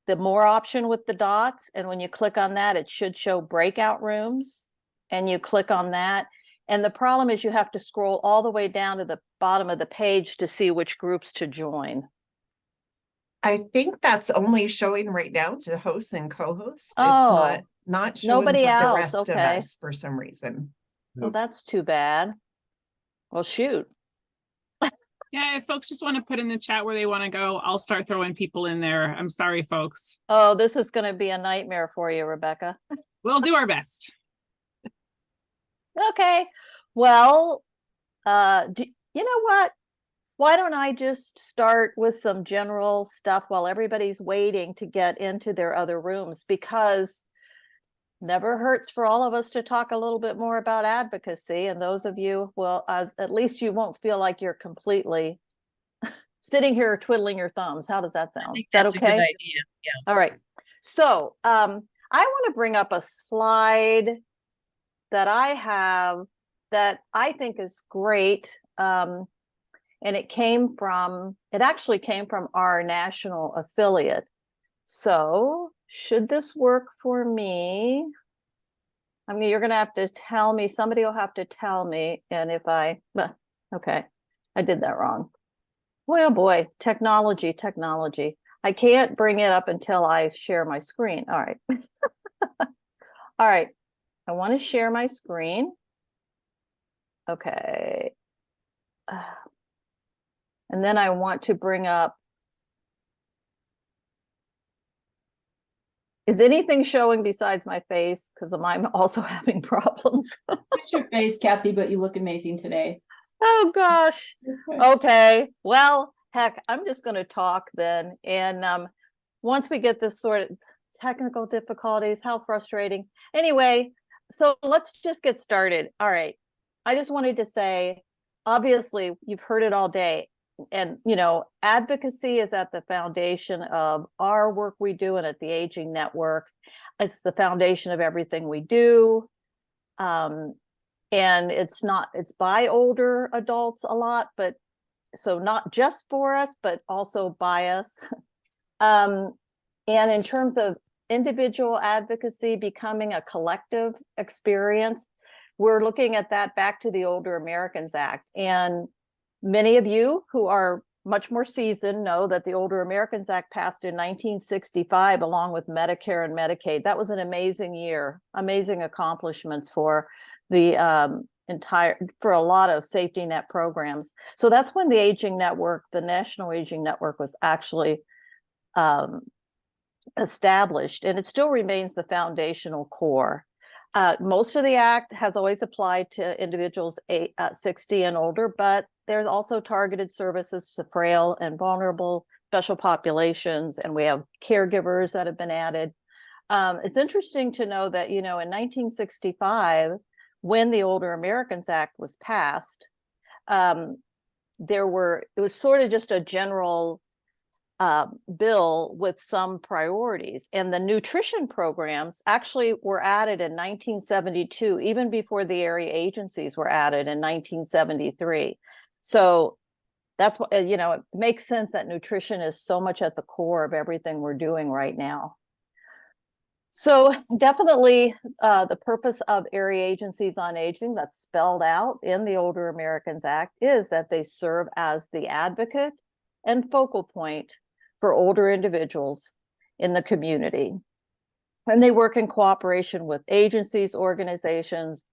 Q: the more option with the dots. And when you click on that, it should show breakout rooms, and you click on that. And the problem is you have to scroll all the way down to the bottom of the page to see which groups to join.
H: I think that's only showing right now to hosts and co-hosts.
Q: Oh,
H: It's not showing
Q: nobody
H: for the
Q: else.
H: rest of
Q: Okay.
H: us for some reason.
Q: Well, that's too bad. Well, shoot.
O: Yeah, if folks just want to put in the chat where they want to go, I'll start throwing people in there. I'm sorry, folks.
Q: Oh, this is going to be a nightmare for you, Rebecca.
O: We'll do our best.
Q: Okay. Well, you know what? Why don't I just start with some general stuff while everybody's waiting to get into their other rooms, because never hurts for all of us to talk a little bit more about advocacy. And those of you, well, at least you won't feel like you're completely sitting here twiddling your thumbs. How does that sound? Is that
A: That's
Q: okay?
A: a good idea. Yeah.
Q: All right. So I want to bring up a slide that I have that I think is great. And it actually came from our national affiliate. So should this work for me? I mean, you're going to have to tell me, somebody will have to tell me. And if okay, I did that wrong. Well, boy, technology. I can't bring it up until I share my screen. All right. All right. I want to share my screen. Okay. And then I want to bring up, is anything showing besides my face? Because I'm also having problems.
P: Just your face, Kathy, but you look amazing today.
Q: Oh, gosh. Okay. Well, heck, I'm just going to talk then. And once we get this sort of technical difficulties, how frustrating. Anyway, so let's just get started. All right. I just wanted to say, obviously, you've heard it all day. And, you know, advocacy is at the foundation of our work we do and at the Aging Network. It's the foundation of everything we do. And it's by older adults a lot, but so not just for us, but also by us. And in terms of individual advocacy becoming a collective experience, we're looking at that back to the Older Americans Act. And many of you who are much more seasoned know that the Older Americans Act passed in 1965 along with Medicare and Medicaid. That was an amazing year, amazing accomplishments for the for a lot of safety net programs. So that's when the Aging Network, the National Aging Network, was actually established, and it still remains the foundational core. Most of the act has always applied to individuals 60 and older, but there's also targeted services to frail and vulnerable special populations, and we have caregivers that have been added. It's interesting to know that, you know, in 1965, when the Older Americans Act was passed, it was sort of just a general bill with some priorities, and the nutrition programs actually were added in 1972, even before the area agencies were added in 1973. So that's what, you know, it makes sense that nutrition is so much at the core of everything we're doing right now. So definitely the purpose of area agencies on aging that's spelled out in the Older Americans Act is that they serve as the advocate and focal point for older individuals in the community. And they work in cooperation with agencies, organizations,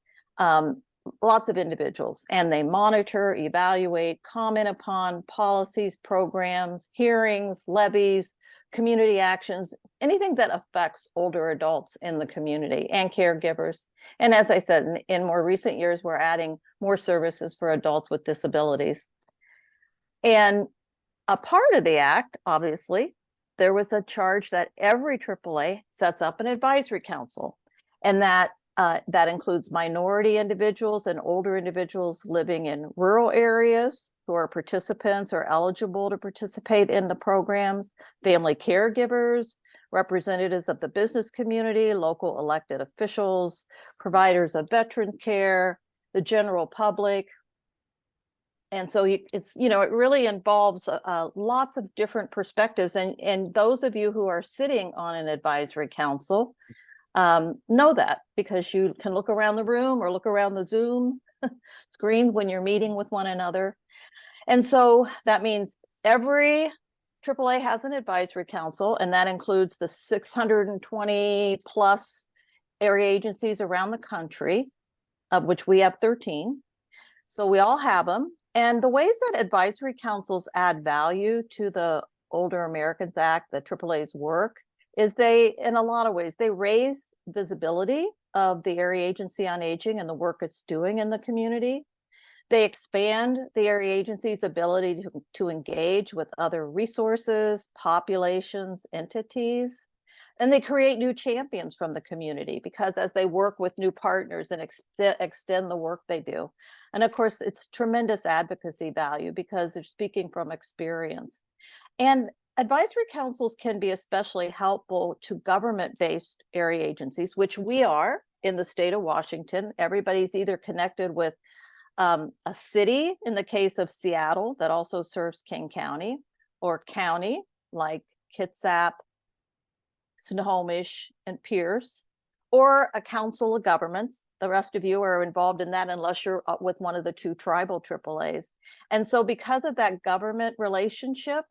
Q: lots of individuals, and they monitor, evaluate, comment upon policies, programs, hearings, levies, community actions, anything that affects older adults in the community and caregivers. And as I said, in more recent years, we're adding more services for adults with disabilities. And a part of the act, obviously, there was a charge that every AAA sets up an advisory council, and that includes minority individuals and older individuals living in rural areas who are participants or eligible to participate in the programs, family caregivers, representatives of the business community, local elected officials, providers of veteran care, the general public. And so it's, you know, it really involves lots of different perspectives. And those of you who are sitting on an advisory council know that, because you can look around the room or look around the Zoom screens when you're meeting with one another. And so that means every AAA has an advisory council, and that includes the 620 plus area agencies around the country, of which we have 13. So we all have them. And the ways that advisory councils add value to the Older Americans Act, the AAA's work, is they, in a lot of ways, they raise visibility of the Area Agency on Aging and the work it's doing in the community. They expand the area agency's ability to engage with other resources, populations, entities, and they create new champions from the community because as they work with new partners and extend the work they do. And of course, it's tremendous advocacy value because they're speaking from experience. And advisory councils can be especially helpful to government-based area agencies, which we are in the state of Washington. Everybody's either connected with a city, in the case of Seattle, that also serves King County, or county like Kitsap, Snohomish, and Pierce, or a council of governments. The rest of you are involved in that unless you're with one of the 2 tribal AAAs. And so because of that government relationship,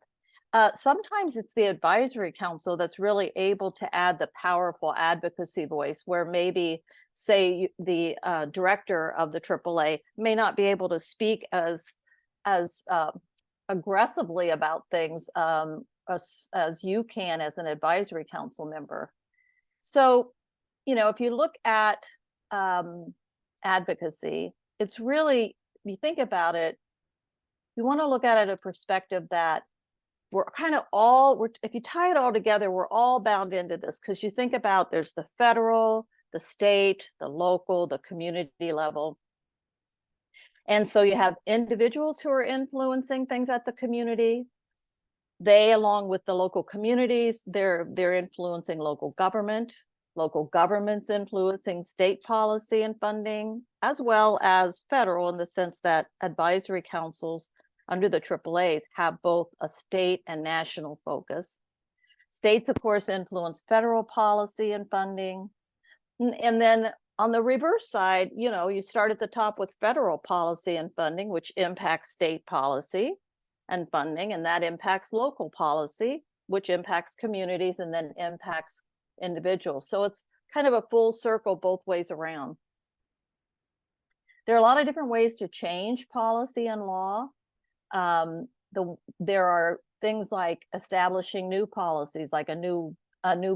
Q: sometimes it's the advisory council that's really able to add the powerful advocacy voice where maybe, say, the director of the AAA may not be able to speak as aggressively about things as you can as an advisory council member. So, if you look at advocacy, it's really, you think about it, you want to look at it a perspective that we're kind of all, if you tie it all together, we're all bound into this because you think about there's the federal, the state, the local, the community level. And so you have individuals who are influencing things at the community. They, along with the local communities, they're influencing local governments influencing state policy and funding, as well as federal in the sense that advisory councils under the AAAs have both a state and national focus. States, of course, influence federal policy and funding. And then on the reverse side, you start at the top with federal policy and funding, which impacts state policy and funding, and that impacts local policy, which impacts communities and then impacts individuals. So it's kind of a full circle both ways around. There are a lot of different ways to change policy and law. There are things like establishing new policies, like a new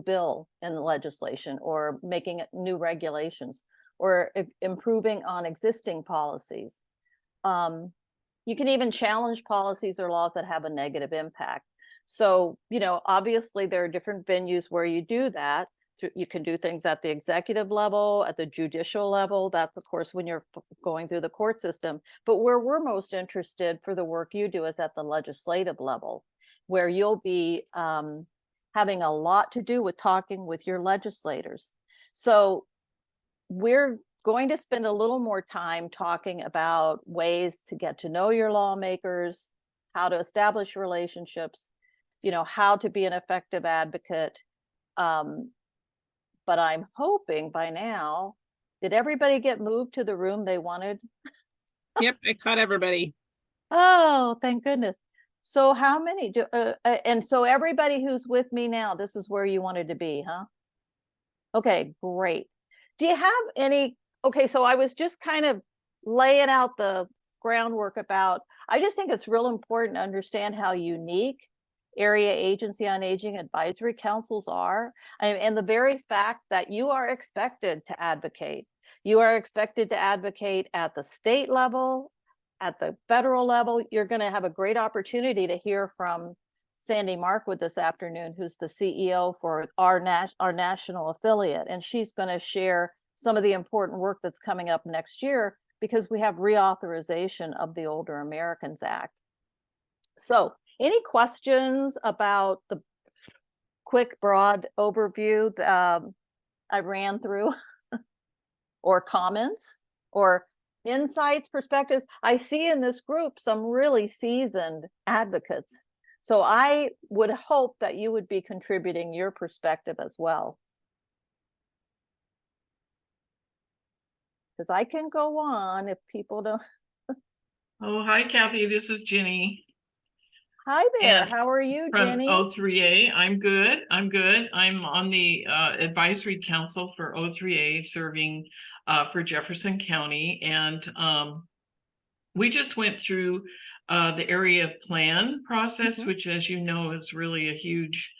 Q: bill in the legislation, or making new regulations, or improving on existing policies. You can even challenge policies or laws that have a negative impact. So, obviously there are different venues where you do that. You can do things at the executive level, at the judicial level. That's, of course, when you're going through the court system. But where we're most interested for the work you do is at the legislative level, where you'll be having a lot to do with talking with your legislators. So we're going to spend a little more time talking about ways to get to know your lawmakers, how to establish relationships, how to be an effective advocate. But I'm hoping by now, did everybody get moved to the room they wanted?
O: Yep, I caught everybody.
Q: Oh, thank goodness. So how many do, and so everybody who's with me now, this is where you wanted to be, huh? Okay, great. Do you have any, okay, so I was just kind of laying out the groundwork about, I just think it's real important to understand how unique Area Agency on Aging advisory councils are, and the very fact that you are expected to advocate. You are expected to advocate at the state level, at the federal level. You're going to have a great opportunity to hear from Sandy Markwood this afternoon, who's the CEO for our national affiliate, and she's going to share some of the important work that's coming up next year because we have reauthorization of the Older Americans Act. So, any questions about the quick, broad overview I ran through, or comments, or insights, perspectives? I see in this group some really seasoned advocates. So I would hope that you would be contributing your perspective as well. because I can go on if people don't.
R: Oh, hi, Kathy. This is Ginny.
Q: Hi there.
R: And
Q: How are you,
R: from
Q: Jenny?
R: O3A. I'm good. I'm on the advisory council for O3A, serving for Jefferson County. And we just went through the area plan process, which, as you know, is really a huge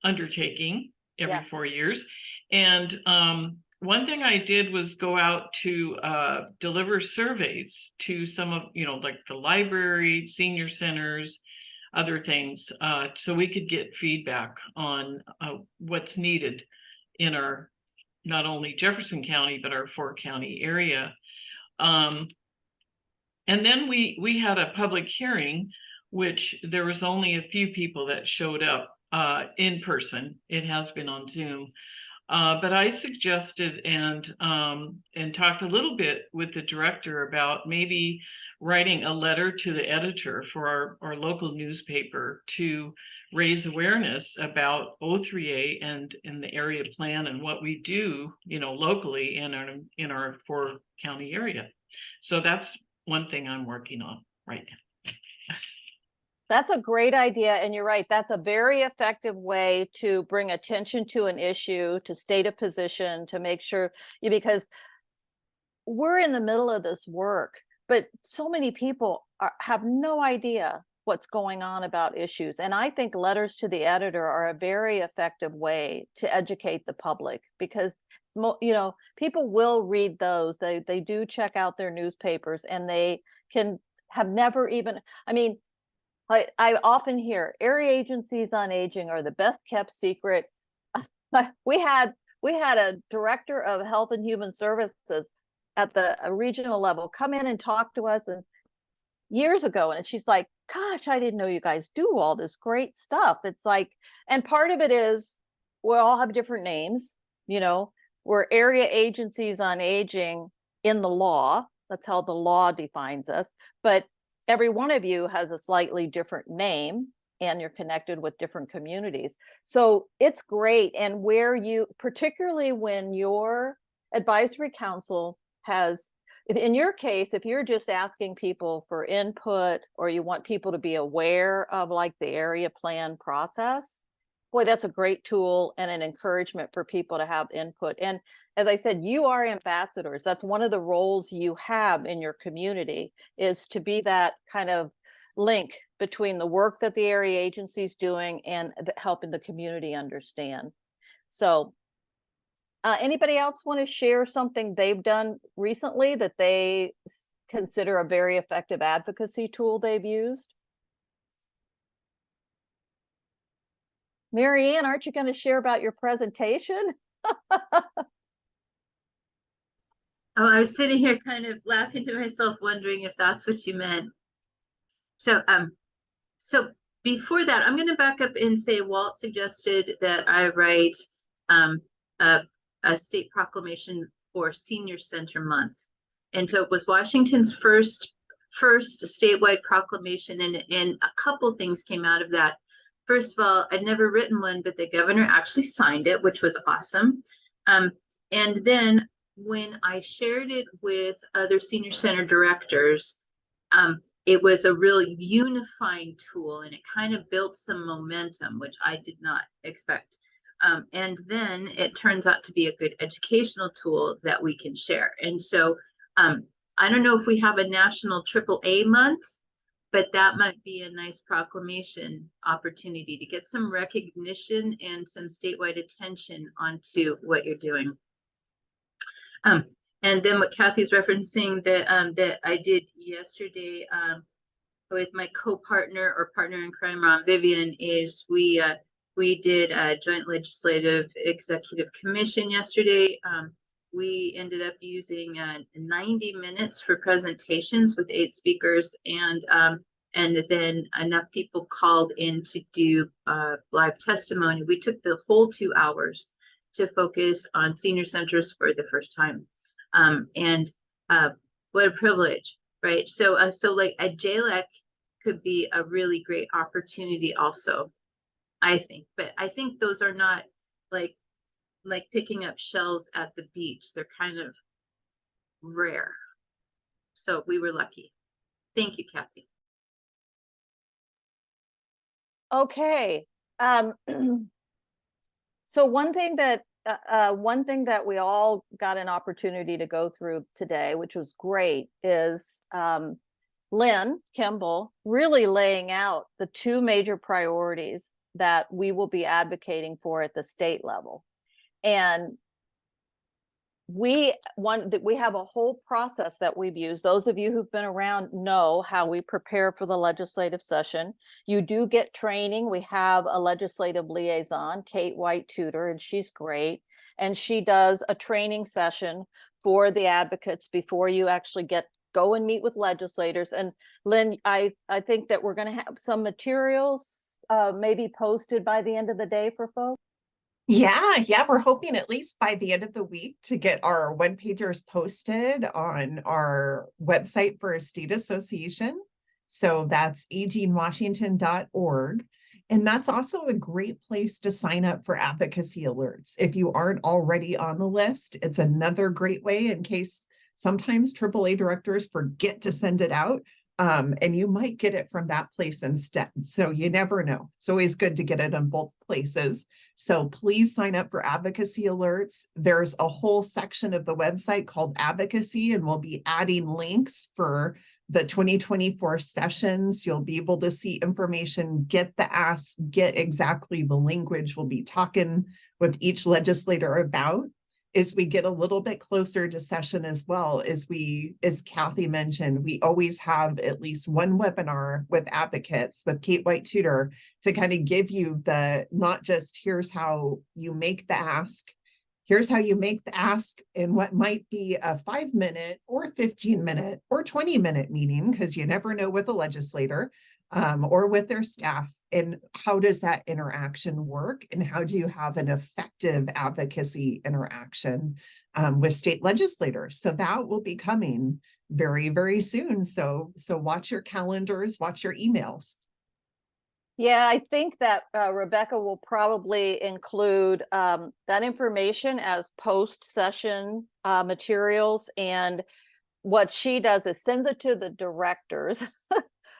R: undertaking every 4 years. And one thing I did was go out to deliver surveys to some of, like the library, senior centers, other things, so we could get feedback on what's needed in our, not only Jefferson County, but our 4-county area. And then we had a public hearing, which there was only a few people that showed up in person. It has been on Zoom. But I suggested and talked a little bit with the director about maybe writing a letter to the editor for our local newspaper to raise awareness about O3A and in the area plan and what we do, locally in our 4-county area. So that's one thing I'm working on right now.
Q: That's a great idea. And you're right. That's a very effective way to bring attention to an issue, to state a position, to make sure, because we're in the middle of this work, but so many people have no idea what's going on about issues. And I think letters to the editor are a very effective way to educate the public, because people will read those. They do check out their newspapers, and they can have never even, I often hear area agencies on aging are the best kept secret. We had a director of Health and Human Services at the regional level come in and talk to us years ago, and she's like, gosh, I didn't know you guys do all this great stuff. It's like, and part of it is we all have different names, we're area agencies on aging in the law. That's how the law defines us. But every one of you has a slightly different name, and you're connected with different communities. So it's great. And particularly when your advisory council has, in your case, if you're just asking people for input, or you want people to be aware of like the area plan process, boy, that's a great tool and an encouragement for people to have input. And as I said, you are ambassadors. That's one of the roles you have in your community, is to be that kind of link between the work that the area agency is doing and helping the community understand. So anybody else want to share something they've done recently that they consider a very effective advocacy tool they've used? Mary Ann, aren't you going to share about your presentation?
S: Oh, I was sitting here kind of laughing to myself, wondering if that's what you meant. So before that, I'm going to back up and say Walt suggested that I write a state proclamation for Senior Center Month. And so it was Washington's first statewide proclamation, and a couple things came out of that. First of all, I'd never written one, but the governor actually signed it, which was awesome. And then when I shared it with other senior center directors, it was a really unifying tool, and it kind of built some momentum, which I did not expect. And then it turns out to be a good educational tool that we can share. And so I don't know if we have a national AAA month, but that might be a nice proclamation opportunity to get some recognition and some statewide attention onto what you're doing. And then what Kathy's referencing that I did yesterday with my co-partner or partner in crime, Ron Vivian, is we did a joint legislative executive commission yesterday. We ended up using 90 minutes for presentations with 8 speakers, and then enough people called in to do live testimony. We took the whole 2 hours to focus on senior centers for the first time. And what a privilege, right? So like a JLEC could be a really great opportunity also, I think. But I think those are not like like picking up shells at the beach. They're kind of rare. So we were lucky. Thank you, Kathy.
Q: Okay. So one thing that we all got an opportunity to go through today, which was great, is Lynn Kimball really laying out the two major priorities that we will be advocating for at the state level. And we have a whole process that we've used. Those of you who've been around know how we prepare for the legislative session. You do get training. We have a legislative liaison, Kate White Tudor, and she's great. And she does a training session for the advocates before you actually go and meet with legislators. And Lynn, I think that we're going to have some materials maybe posted by the end of the day for folks.
H: Yeah, we're hoping at least by the end of the week to get our one-pagers posted on our website for a state association. So that's aginwashington.org. And that's also a great place to sign up for advocacy alerts. If you aren't already on the list, it's another great way in case sometimes AAA directors forget to send it out. And you might get it from that place instead. So you never know. It's always good to get it in both places. So please sign up for advocacy alerts. There's a whole section of the website called Advocacy, and we'll be adding links for the 2024 sessions. You'll be able to see information, get the ask, get exactly the language we'll be talking with each legislator about. As we get a little bit closer to session as well, as Kathy mentioned, we always have at least one webinar with advocates, with Kate White Tudor, to kind of give you not just here's how you make the ask, here's how you make the ask in what might be a 5-minute or 15-minute or 20-minute meeting, because you never know with a legislator or with their staff. And how does that interaction work? And how do you have an effective advocacy interaction with state legislators? So that will be coming very, very soon. So watch your calendars, watch your emails.
Q: Yeah, I think that Rebecca will probably include that information as post-session materials. And what she does is sends it to the directors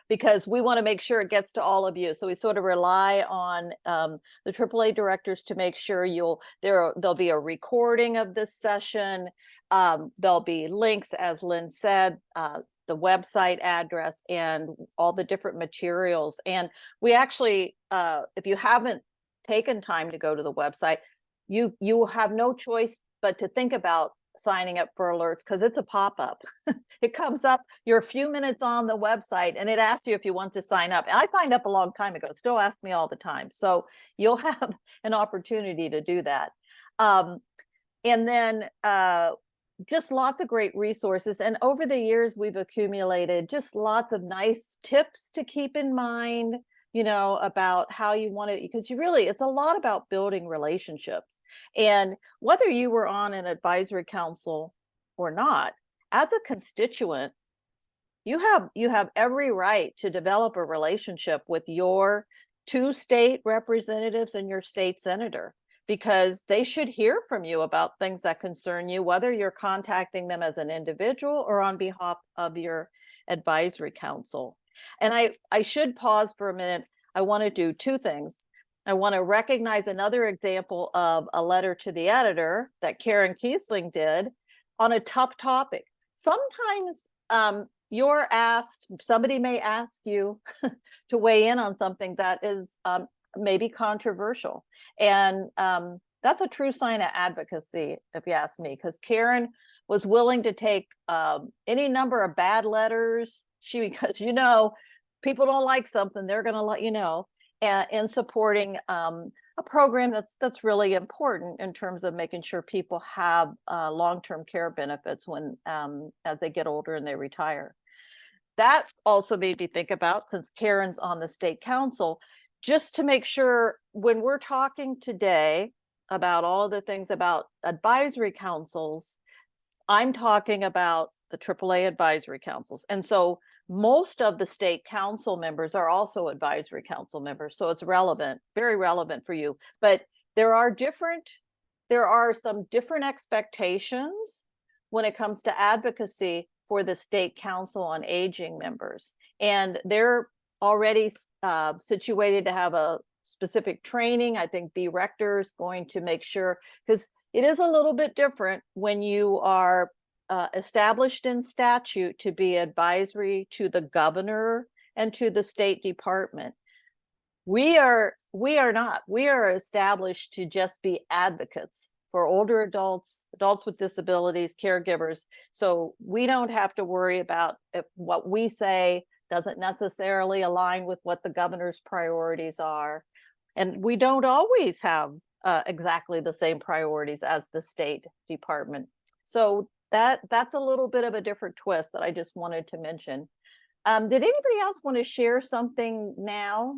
Q: because we want to make sure it gets to all of you. So we sort of rely on the AAA directors to make sure there'll be a recording of this session. There'll be links, as Lynn said, the website address and all the different materials. And we actually, if you haven't taken time to go to the website, you have no choice but to think about signing up for alerts, because it's a pop-up. It comes up, you're a few minutes on the website and it asks you if you want to sign up. And I signed up a long time ago. It still asks me all the time. So you'll have an opportunity to do that. And then just lots of great resources. And over the years, we've accumulated just lots of nice tips to keep in mind, about how you want to, because it's a lot about building relationships. And whether you were on an advisory council or not, as a constituent, you have every right to develop a relationship with your 2 state representatives and your state senator, because they should hear from you about things that concern you, whether you're contacting them as an individual or on behalf of your advisory council. And I should pause for a minute. I want to do 2 things. I want to recognize another example of a letter to the editor that Karen Kiesling did on a tough topic. Sometimes you're asked, somebody may ask you to weigh in on something that is maybe controversial. And that's a true sign of advocacy, if you ask me, because Karen was willing to take any number of bad letters. Because people don't like something, they're going to let you know. In supporting a program that's really important in terms of making sure people have long-term care benefits when as they get older and they retire. That also made me think about, since Karen's on the state council, just to make sure when we're talking today about all of the things about advisory councils, I'm talking about the AAA advisory councils. And so most of the state council members are also advisory council members. So it's relevant, very relevant for you. But there are different there are some different expectations when it comes to advocacy for the State Council on Aging members. And they're already situated to have a specific training. I think B Rector is going to make sure, because it is a little bit different when you are established in statute to be advisory to the governor and to the State Department. We are not. We are established to just be advocates for older adults, adults with disabilities, caregivers. So we don't have to worry about if what we say doesn't necessarily align with what the governor's priorities are. And we don't always have exactly the same priorities as the State Department. So that's a little bit of a different twist that I just wanted to mention. Did anybody else want to share something now?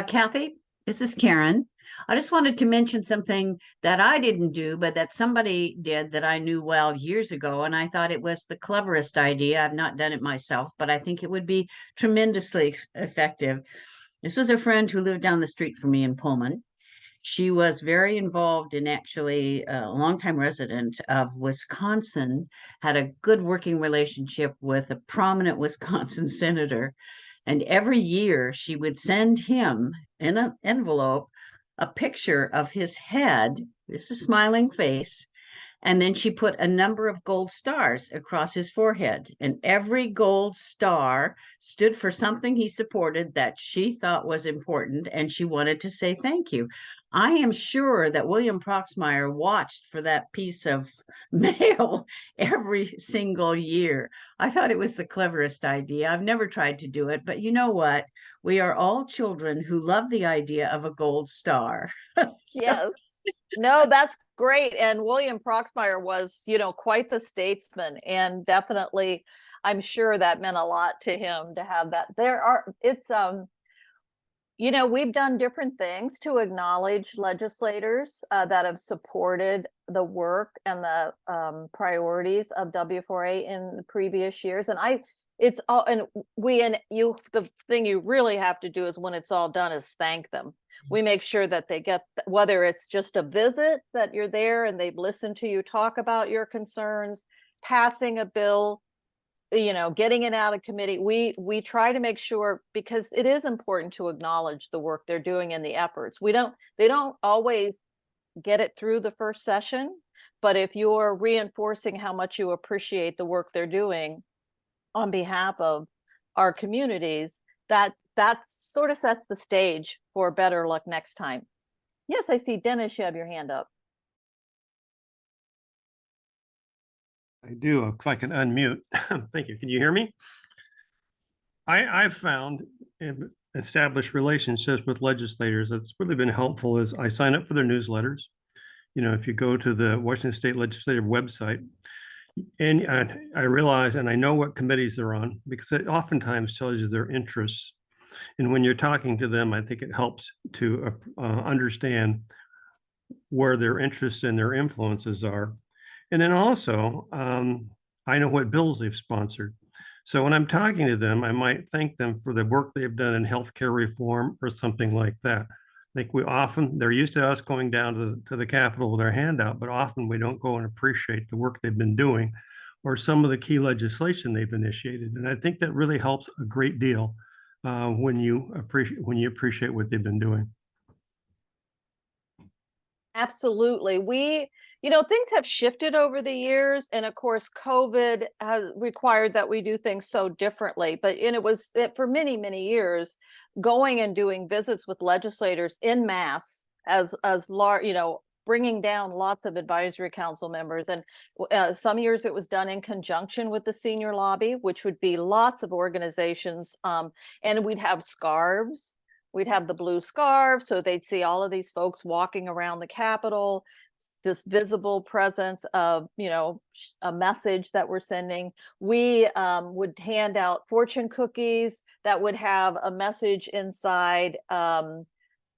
A: Kathy, this is Karen. I just wanted to mention something that I didn't do, but that somebody did that I knew well years ago, and I thought it was the cleverest idea. I've not done it myself, but I think it would be tremendously effective. This was a friend who lived down the street from me in Pullman. She was very involved in, actually a longtime resident of Wisconsin, had a good working relationship with a prominent Wisconsin senator. And every year she would send him in an envelope a picture of his head, just a smiling face, and then she put a number of gold stars across his forehead. And every gold star stood for something he supported that she thought was important, and she wanted to say thank you. I am sure that William Proxmire watched for that piece of mail every single year. I thought it was the cleverest idea. I've never tried to do it, but you know what? We are all children who love the idea of a gold star.
Q: Yes. No, that's great. And William Proxmire was, quite the statesman, and definitely, I'm sure that meant a lot to him to have that. We've done different things to acknowledge legislators that have supported the work and the priorities of W4A in previous years. And the thing you really have to do is, when it's all done, is thank them. We make sure that they get, whether it's just a visit that you're there and they've listened to you talk about your concerns, passing a bill, getting it out of committee. We try to make sure, because it is important to acknowledge the work they're doing and the efforts. They don't always get it through the first session, but if you're reinforcing how much you appreciate the work they're doing on behalf of our communities, that sort of sets the stage for better luck next time. Yes, I see Dennis, you have your hand up.
T: I do, if I can unmute. Thank you. Can you hear me? I've found and established relationships with legislators that's really been helpful is I sign up for their newsletters. If you go to the Washington State Legislative website, and I realize, and I know what committees they're on, because it oftentimes tells you their interests. And when you're talking to them, I think it helps to understand where their interests and their influences are. And then also, I know what bills they've sponsored. So when I'm talking to them, I might thank them for the work they've done in healthcare reform or something like that. Like they're used to us going down to the Capitol with our hand out, but often we don't go and appreciate the work they've been doing or some of the key legislation they've initiated. And I think that really helps a great deal when you appreciate what they've been doing.
Q: Absolutely. Things have shifted over the years, and of course, COVID has required that we do things so differently. But it was for many, many years, going and doing visits with legislators en masse as large, bringing down lots of advisory council members. And some years it was done in conjunction with the senior lobby, which would be lots of organizations. And we'd have scarves. We'd have the blue scarves, so they'd see all of these folks walking around the Capitol, this visible presence of, a message that we're sending. We would hand out fortune cookies that would have a message inside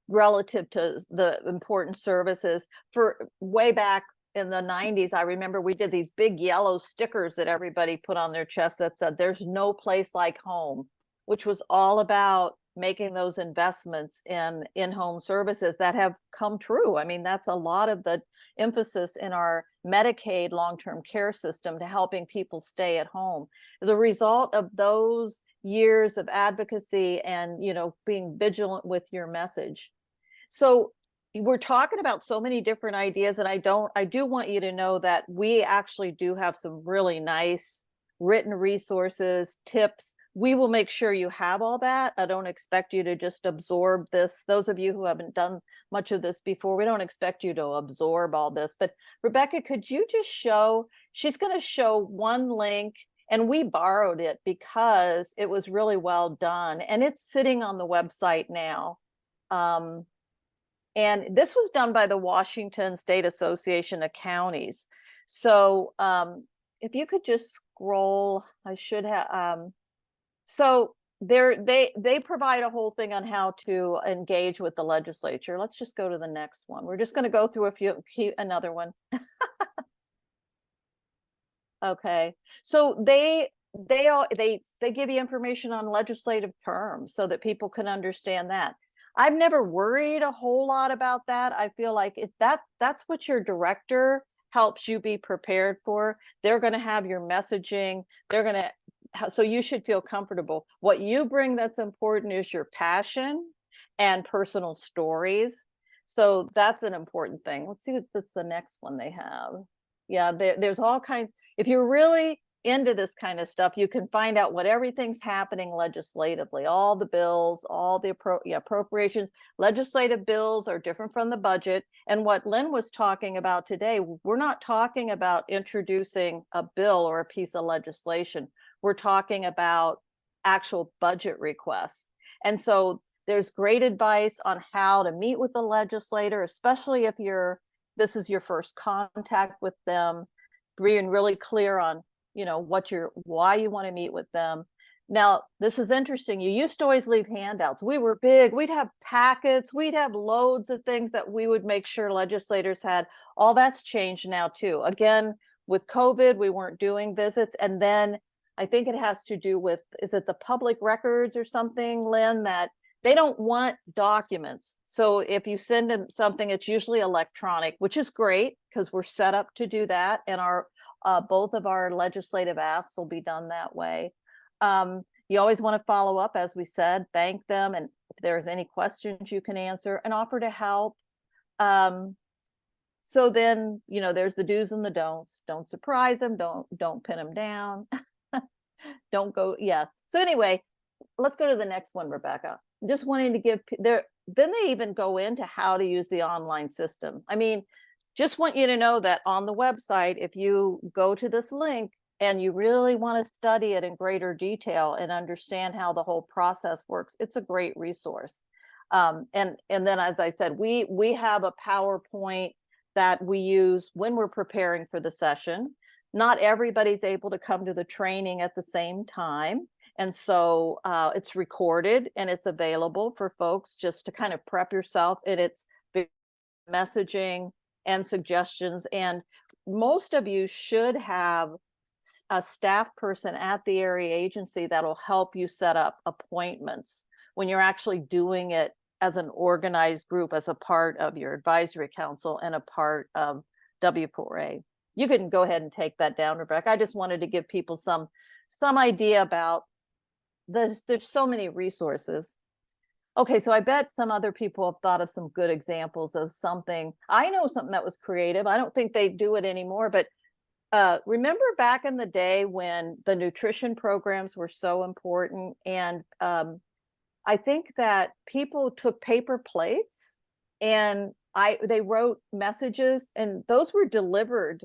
Q: relative to the important services. For way back in the 90s, I remember we did these big yellow stickers that everybody put on their chest that said, "There's no place like home," which was all about making those investments in in-home services that have come true. I mean, that's a lot of the emphasis in our Medicaid long-term care system to helping people stay at home. As a result of those years of advocacy and, you know, being vigilant with your message. So we're talking about so many different ideas, and I do want you to know that we actually do have some really nice written resources, tips. We will make sure you have all that. I don't expect you to just absorb this. Those of you who haven't done much of this before, we don't expect you to absorb all this. But Rebecca, could you just show, she's going to show one link, and we borrowed it because it was really well done, and it's sitting on the website now. And this was done by the Washington State Association of Counties. So if you could just scroll, I should have, so they provide a whole thing on how to engage with the legislature. Let's just go to the next one. We're just going to go through another one. Okay, so they give you information on legislative terms so that people can understand that. I've never worried a whole lot about that. I feel like if that's what your director helps you be prepared for. They're going to have your messaging. They're going to, so you should feel comfortable. What you bring that's important is your passion and personal stories. So that's an important thing. Let's see what's the next one they have. Yeah, there's all kinds. If you're really into this kind of stuff, you can find out what everything's happening legislatively, all the bills, all the appropriations. Legislative bills are different from the budget. And what Lynn was talking about today, we're not talking about introducing a bill or a piece of legislation. We're talking about actual budget requests. And so there's great advice on how to meet with the legislator, especially if this is your first contact with them, being really clear on, you know, why you want to meet with them. Now, this is interesting. You used to always leave handouts. We were big. We'd have packets. We'd have loads of things that we would make sure legislators had. All that's changed now too. Again, with COVID, we weren't doing visits. And then I think it has to do with, is it the public records or something, Lynn, that they don't want documents. So if you send them something, it's usually electronic, which is great because we're set up to do that. And both of our legislative asks will be done that way. You always want to follow up, as we said, thank them. And if there's any questions you can answer and offer to help. So then, you know, there's the do's and the don'ts. Don't surprise them. Don't pin them down. Don't go. Yeah. So anyway, let's go to the next one, Rebecca. I'm just wanting to give then they even go into how to use the online system. I mean, just want you to know that on the website, if you go to this link and you really want to study it in greater detail and understand how the whole process works, it's a great resource. And then, as I said, we have a PowerPoint that we use when we're preparing for the session. Not everybody's able to come to the training at the same time. And so it's recorded and it's available for folks just to kind of prep yourself. And it's messaging and suggestions. And most of you should have a staff person at the area agency that'll help you set up appointments when you're actually doing it as an organized group, as a part of your advisory council and a part of W4A. You can go ahead and take that down, Rebecca. I just wanted to give people some idea about there's so many resources. Okay, so I bet some other people have thought of some good examples of something. I know something that was creative. I don't think they do it anymore, but remember back in the day when the nutrition programs were so important, and I think that people took paper plates and they wrote messages, and those were delivered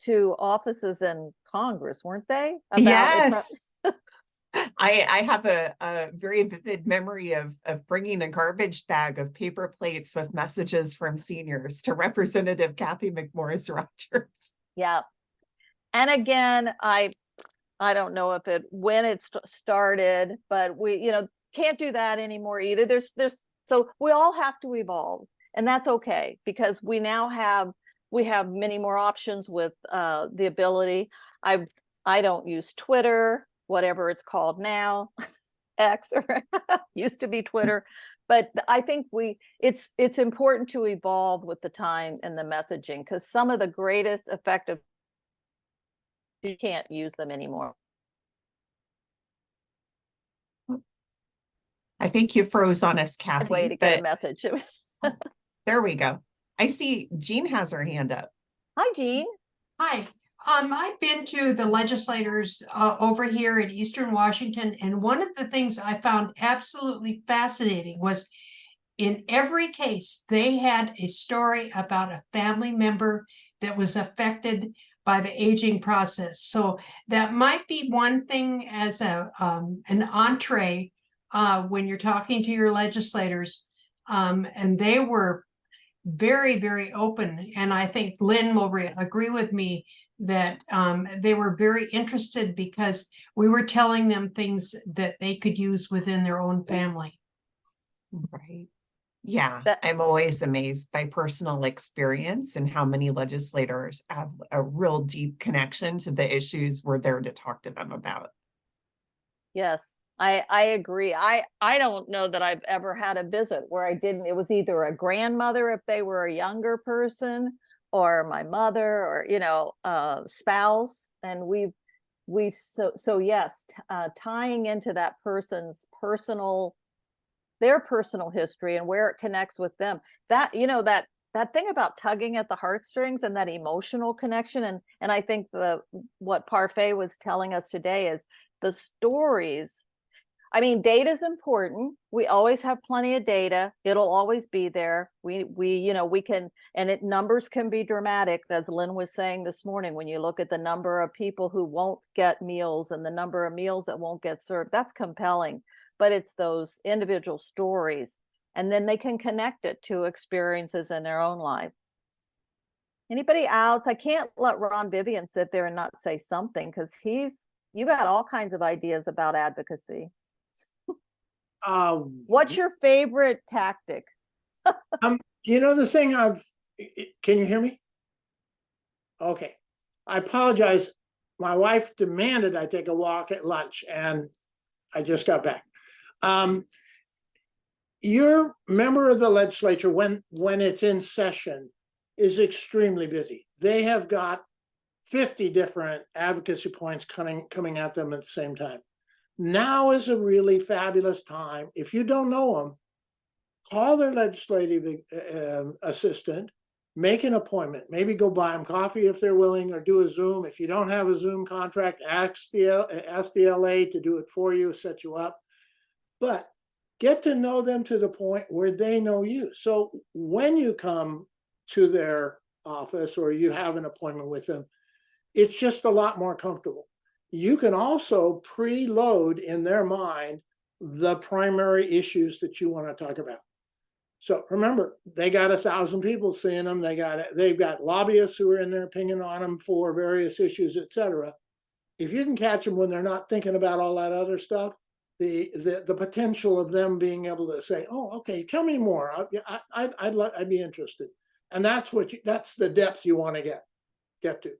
Q: to offices in Congress, weren't they?
H: Yes. I have a very vivid memory of bringing a garbage bag of paper plates with messages from seniors to Representative Kathy McMorris Rogers.
Q: Yeah. And again, I don't know when it started, but we, you know, can't do that anymore either. So we all have to evolve, and that's okay, because we have many more options with the ability. I don't use Twitter, whatever it's called now. X, or used to be Twitter. But I think it's important to evolve with the time and the messaging, because some of the greatest effective, you can't use them anymore.
H: I think you froze on us, Kathy.
Q: Way to get a message.
H: There we go. I see Jean has her hand up.
Q: Hi, Jean.
U: Hi. I've been to the legislators over here in Eastern Washington, and one of the things I found absolutely fascinating was in every case, they had a story about a family member that was affected by the aging process. So that might be one thing as an entree when you're talking to your legislators. And they were very, very open. And I think Lynn will agree with me that they were very interested because we were telling them things that they could use within their own family.
H: Right. Yeah, I'm always amazed by personal experience and how many legislators have a real deep connection to the issues we're there to talk to them about.
Q: Yes, I agree. I don't know that I've ever had a visit where it was either a grandmother if they were a younger person, or my mother, or spouse. And so yes, tying into that person's their personal history and where it connects with them, that thing about tugging at the heartstrings and that emotional connection. And I think what Parfait was telling us today is the stories. I mean, data is important. We always have plenty of data. It'll always be there. We can, and numbers can be dramatic, as Lynn was saying this morning. When you look at the number of people who won't get meals and the number of meals that won't get served, that's compelling. But it's those individual stories, and then they can connect it to experiences in their own life. Anybody else? I can't let Ron Vivian sit there and not say something, because you got all kinds of ideas about advocacy. What's your favorite tactic?
V: The thing can you hear me? Okay. I apologize. My wife demanded I take a walk at lunch, and I just got back. Your member of the legislature, when it's in session, is extremely busy. They have got 50 different advocacy points coming at them at the same time. Now is a really fabulous time. If you don't know them, call their legislative assistant, make an appointment, maybe go buy them coffee if they're willing, or do a Zoom. If you don't have a Zoom contract, ask the LA to do it for you, set you up. But get to know them to the point where they know you. So when you come to their office or you have an appointment with them, it's just a lot more comfortable. You can also preload in their mind the primary issues that you want to talk about. So remember, they got 1,000 people seeing them. They've got lobbyists who are in their opinion on them for various issues, et cetera. If you can catch them when they're not thinking about all that other stuff, the potential of them being able to say, "Oh, okay, tell me more. I'd be interested," and that's the depth you want to get to.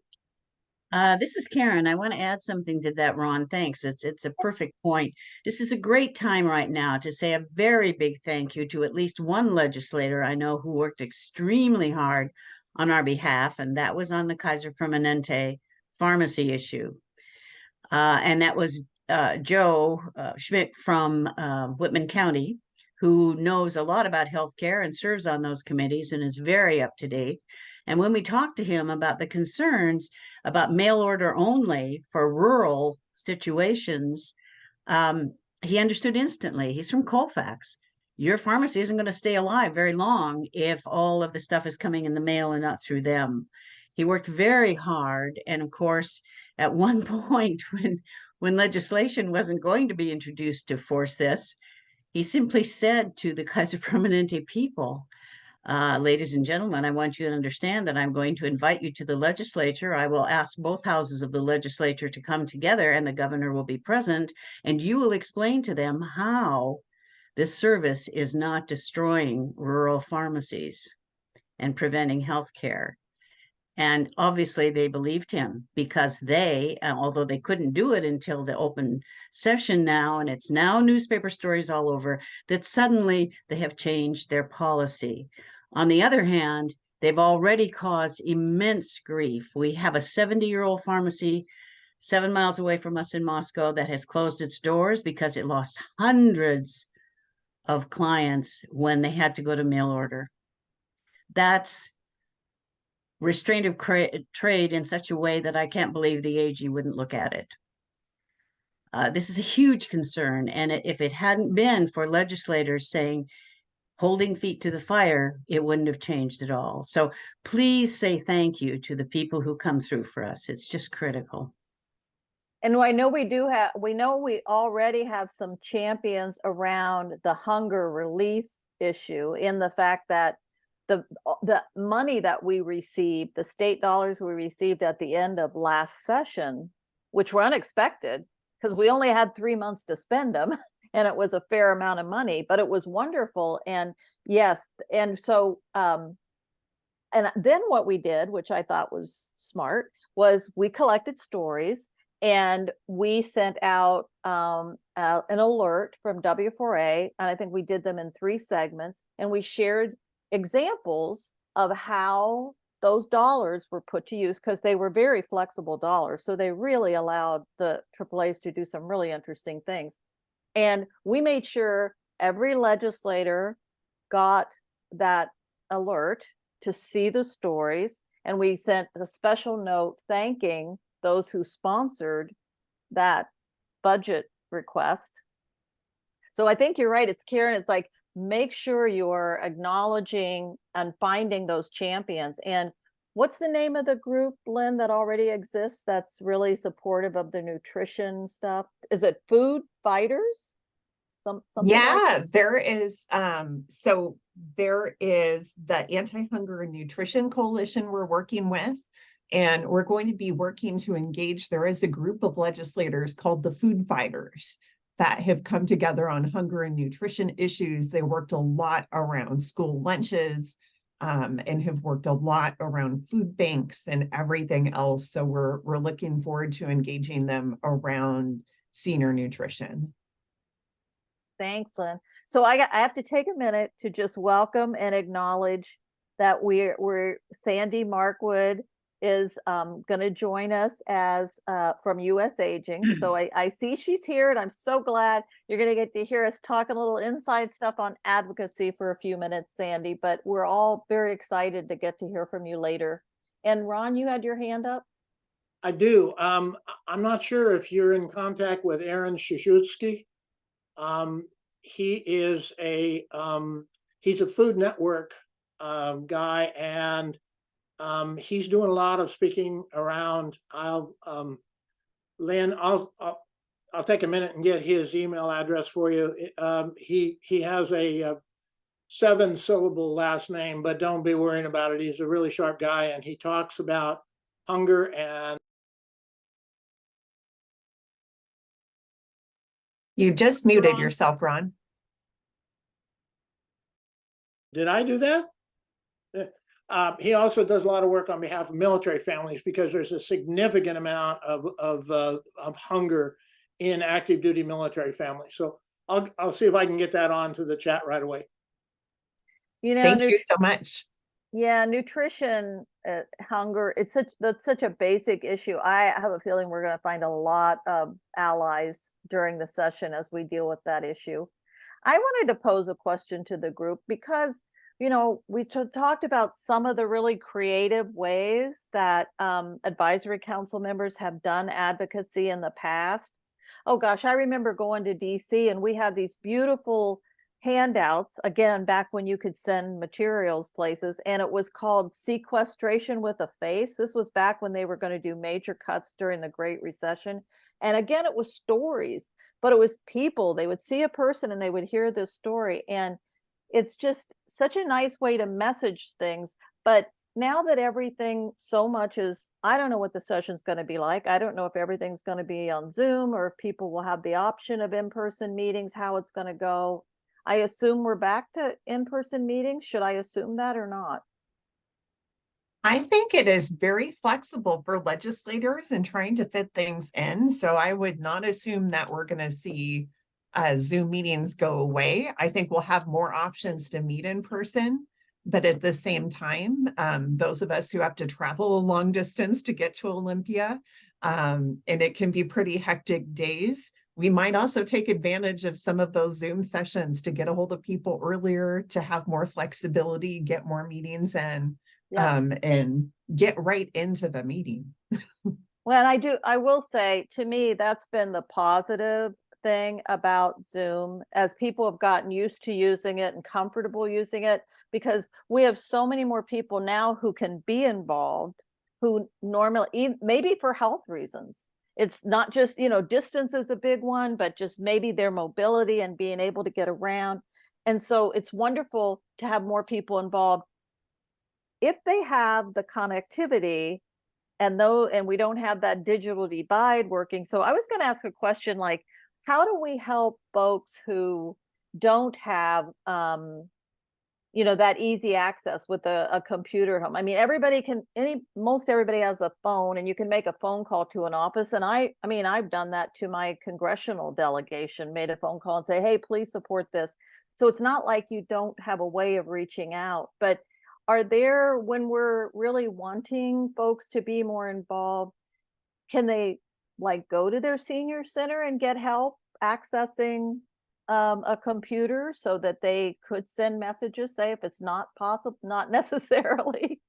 A: This is Karen. I want to add something to that, Ron. Thanks. It's a perfect point. This is a great time right now to say a very big thank you to at least one legislator I know who worked extremely hard on our behalf, and that was on the Kaiser Permanente pharmacy issue. And that was Joe Schmidt from Whitman County, who knows a lot about healthcare and serves on those committees and is very up to date. And when we talked to him about the concerns about mail order only for rural situations, he understood instantly. He's from Colfax. Your pharmacy isn't going to stay alive very long if all of the stuff is coming in the mail and not through them. He worked very hard. And of course, at one point when legislation wasn't going to be introduced to force this, he simply said to the Kaiser Permanente people, ladies and gentlemen, I want you to understand that I'm going to invite you to the legislature. I will ask both houses of the legislature to come together, and the governor will be present, and you will explain to them how this service is not destroying rural pharmacies and preventing health care. And obviously they believed him because they, although they couldn't do it until the open session now, and it's now newspaper stories all over, that suddenly they have changed their policy. On the other hand, they've already caused immense grief. We have a 70-year-old pharmacy 7 miles away from us in Moscow that has closed its doors because it lost hundreds of clients when they had to go to mail order. That's restraint of trade in such a way that I can't believe the AG wouldn't look at it. This is a huge concern, and if it hadn't been for legislators saying, holding feet to the fire, it wouldn't have changed at all. So please say thank you to the people who come through for us. It's just critical.
Q: And I know we already have some champions around the hunger relief issue, in the fact that the money that we received, the state dollars we received at the end of last session, which were unexpected because we only had 3 months to spend them, and it was a fair amount of money, but it was wonderful. And yes, and so and then what we did, which I thought was smart, was we collected stories and we sent out an alert from W4A, and I think we did them in 3 segments, and we shared examples of how those dollars were put to use, because they were very flexible dollars. So they really allowed the AAAs to do some really interesting things. And we made sure every legislator got that alert to see the stories. And we sent a special note thanking those who sponsored that budget request. So I think you're right. It's Karen. It's like, make sure you're acknowledging and finding those champions. And what's the name of the group, Lynn, that already exists that's really supportive of the nutrition stuff? Is it Food Fighters?
H: Yeah, there is. So there is the Anti-Hunger and Nutrition Coalition we're working with, and we're going to be working to engage. There is a group of legislators called the Food Fighters that have come together on hunger and nutrition issues. They worked a lot around school lunches, and have worked a lot around food banks and everything else. So we're looking forward to engaging them around senior nutrition.
Q: Thanks, Lynn. So I have to take a minute to just welcome and acknowledge that we're Sandy Markwood is going to join us as from US Aging. So I see she's here, and I'm so glad you're going to get to hear us talk a little inside stuff on advocacy for a few minutes, Sandy, but we're all very excited to get to hear from you later. And Ron, you had your hand up?
V: I do. I'm not sure if you're in contact with Aaron Shashutsky. He is he's a Food Network guy, and he's doing a lot of speaking around. Lynn, I'll take a minute and get his email address for you. He has a 7-syllable last name, but don't be worrying about it. He's a really sharp guy, and he talks about hunger and.
H: You just muted yourself, Ron.
V: Did I do that? He also does a lot of work on behalf of military families, because there's a significant amount of hunger in active duty military families. So I'll see if I can get that onto the chat right away.
Q: You know,
H: thank you so much.
Q: Yeah, nutrition, hunger, that's such a basic issue. I have a feeling we're going to find a lot of allies during the session as we deal with that issue. I wanted to pose a question to the group because, you know, we talked about some of the really creative ways that advisory council members have done advocacy in the past. Oh gosh, I remember going to DC and we had these beautiful handouts, again, back when you could send materials places, and it was called Sequestration with a Face. This was back when they were going to do major cuts during the Great Recession. And again, it was stories, but it was people. They would see a person and they would hear this story. And it's just such a nice way to message things. But now that everything so much is, I don't know what the session's going to be like. I don't know if everything's going to be on Zoom or if people will have the option of in-person meetings, how it's going to go. I assume we're back to in-person meetings. Should I assume that or not?
H: I think it is very flexible for legislators in trying to fit things in. So I would not assume that we're going to see Zoom meetings go away. I think we'll have more options to meet in person. But at the same time, those of us who have to travel a long distance to get to Olympia, and it can be pretty hectic days, we might also take advantage of some of those Zoom sessions to get a hold of people earlier, to have more flexibility, get more meetings in.
Q: Yeah.
H: And get right into the meeting.
Q: Well, I will say, to me, that's been the positive thing about Zoom, as people have gotten used to using it and comfortable using it, because we have so many more people now who can be involved, who normally, maybe for health reasons. It's not just, distance is a big one, but just maybe their mobility and being able to get around. And so it's wonderful to have more people involved if they have the connectivity, and we don't have that digital divide working. So I was going to ask a question like, how do we help folks who don't have that easy access with a computer at home? I mean, most everybody has a phone, and you can make a phone call to an office. And I've done that to my congressional delegation, made a phone call and say, hey, please support this. So it's not like you don't have a way of reaching out. But are there, when we're really wanting folks to be more involved, can they go to their senior center and get help accessing a computer so that they could send messages, say, if it's not possible, not necessarily,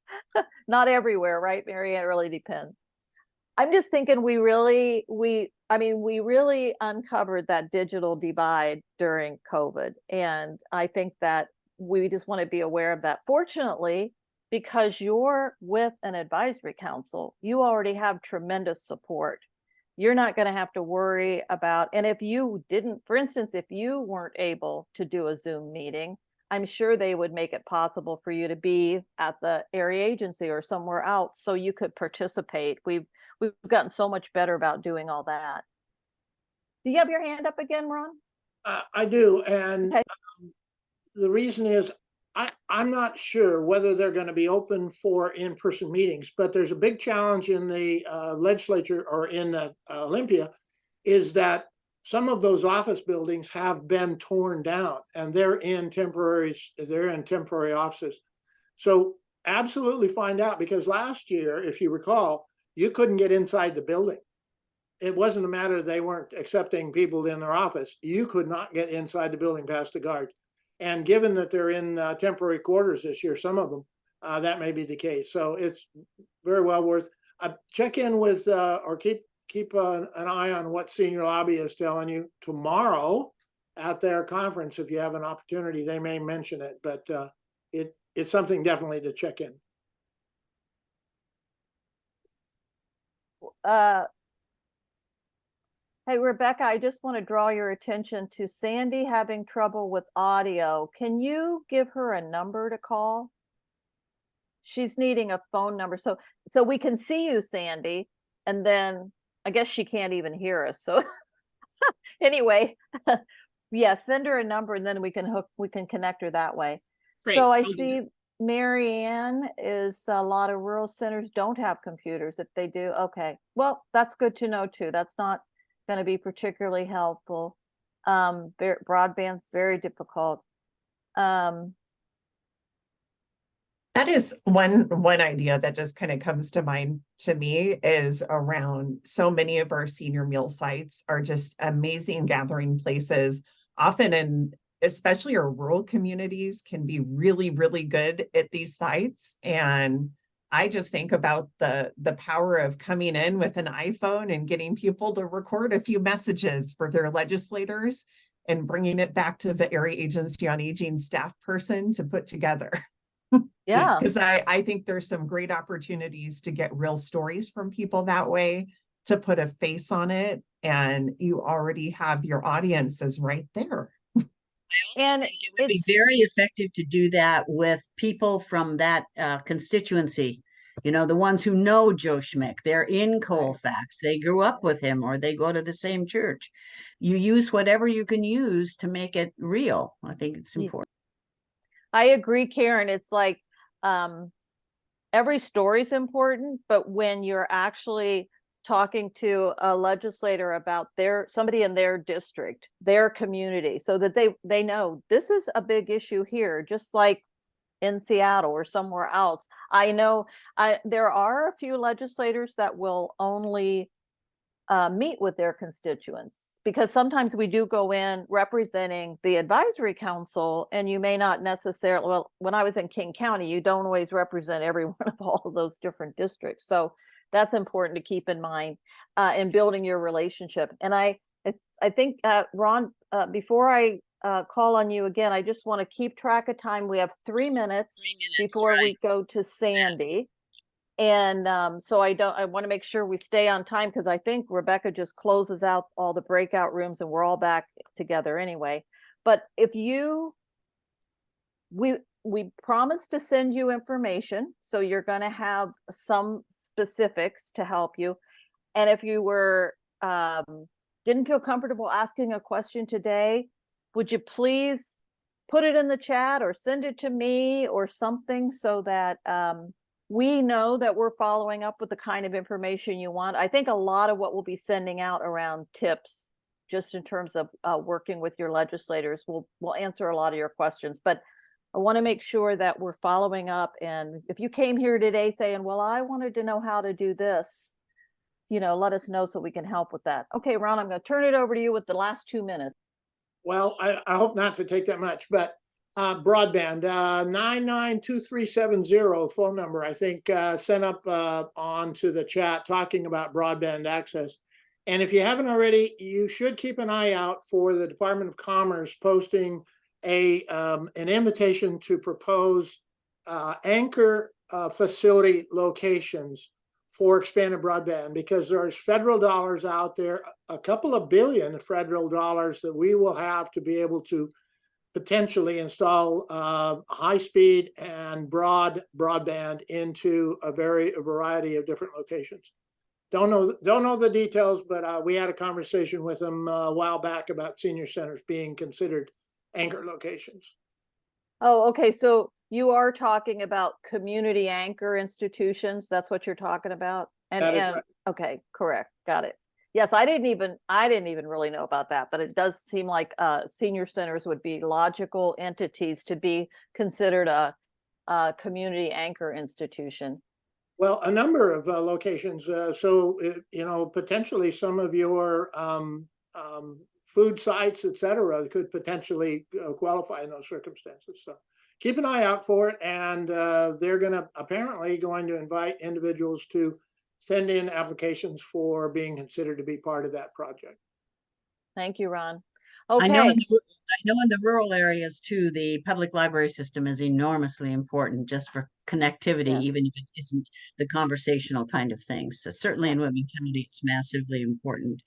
Q: not everywhere, right, Mary? It really depends. I'm just thinking we really uncovered that digital divide during COVID. And I think that we just want to be aware of that. Fortunately, because you're with an advisory council, you already have tremendous support. You're not going to have to worry about, and if you didn't, for instance, if you weren't able to do a Zoom meeting, I'm sure they would make it possible for you to be at the area agency or somewhere else so you could participate. We've gotten so much better about doing all that. Do you have your hand up again, Ron?
V: I do. And okay. The reason is I'm not sure whether they're going to be open for in-person meetings, but there's a big challenge in the legislature or in Olympia, is that some of those office buildings have been torn down and they're in temporary offices. So absolutely find out, because last year, if you recall, you couldn't get inside the building. It wasn't a matter they weren't accepting people in their office. You could not get inside the building past the guards. And given that they're in temporary quarters this year, some of them, that may be the case. So it's very well worth check in with or keep an eye on what senior lobby is telling you tomorrow at their conference. If you have an opportunity, they may mention it, but it's something definitely to check in.
Q: Hey, Rebecca, I just want to draw your attention to Sandy having trouble with audio. Can you give her a number to call? She's needing a phone number. So we can see you, Sandy, and then I guess she can't even hear us. So anyway, yeah, send her a number and then we can connect her that way. Great. So I see Mary Ann is, a lot of rural centers don't have computers. If they do, okay. Well, that's good to know too. That's not going to be particularly helpful. Broadband's very difficult.
H: That is one idea that just kind of comes to mind to me, is around so many of our senior meal sites are just amazing gathering places, often in especially our rural communities can be really, really good at these sites. And I just think about the power of coming in with an iPhone and getting people to record a few messages for their legislators and bringing it back to the Area Agency on Aging staff person to put together.
Q: Yeah.
H: Because I think there's some great opportunities to get real stories from people that way, to put a face on it, and you already have your audiences right there.
A: And it would be very effective to do that with people from that constituency. You know, the ones who know Joe Schmick, they're in Colfax, they grew up with him, or they go to the same church. You use whatever you can use to make it real. I think it's important.
Q: I agree, Karen. It's like, every story is important, but when you're actually talking to a legislator about somebody in their district, their community, so that they know this is a big issue here, just like in Seattle or somewhere else. I know there are a few legislators that will only meet with their constituents, because sometimes we do go in representing the advisory council, and you may not necessarily, well, when I was in King County, you don't always represent every one of all of those different districts. So that's important to keep in mind in building your relationship. And I think, Ron, before I call on you again, I just want to keep track of time. We have 3 minutes, before we go to Sandy. And so I want to make sure we stay on time, because I think Rebecca just closes out all the breakout rooms and we're all back together anyway. But if we promised to send you information, so you're going to have some specifics to help you. And if you were didn't feel comfortable asking a question today, would you please put it in the chat or send it to me or something, so that we know that we're following up with the kind of information you want. I think a lot of what we'll be sending out around tips, just in terms of working with your legislators, will answer a lot of your questions. But I want to make sure that we're following up. And if you came here today saying, well, I wanted to know how to do this, let us know so we can help with that. Okay, Ron, I'm going to turn it over to you with the last 2 minutes.
V: Well, I hope not to take that much, but broadband, 992370 phone number, I think, sent up onto the chat talking about broadband access. And if you haven't already, you should keep an eye out for the Department of Commerce posting an invitation to propose anchor facility locations for expanded broadband, because there's federal dollars out there, a couple of billion federal dollars that we will have to be able to potentially install high-speed and broadband into a variety of different locations. Don't know the details, but we had a conversation with them a while back about senior centers being considered anchor locations.
Q: Oh, okay. So you are talking about community anchor institutions. That's what you're talking about. And
V: right.
Q: Okay, correct. Got it. Yes, I didn't even really know about that, but it does seem like senior centers would be logical entities to be considered a community anchor institution.
V: Well, a number of locations. Potentially some of your food sites, et cetera, could potentially qualify in those circumstances. So keep an eye out for it. And they're apparently going to invite individuals to send in applications for being considered to be part of that project.
Q: Thank you, Ron. Okay.
A: I know in the rural areas too, the public library system is enormously important just for connectivity,
Q: Yes.
A: even if it isn't the conversational kind of thing. So certainly in Whitman County, it's massively important.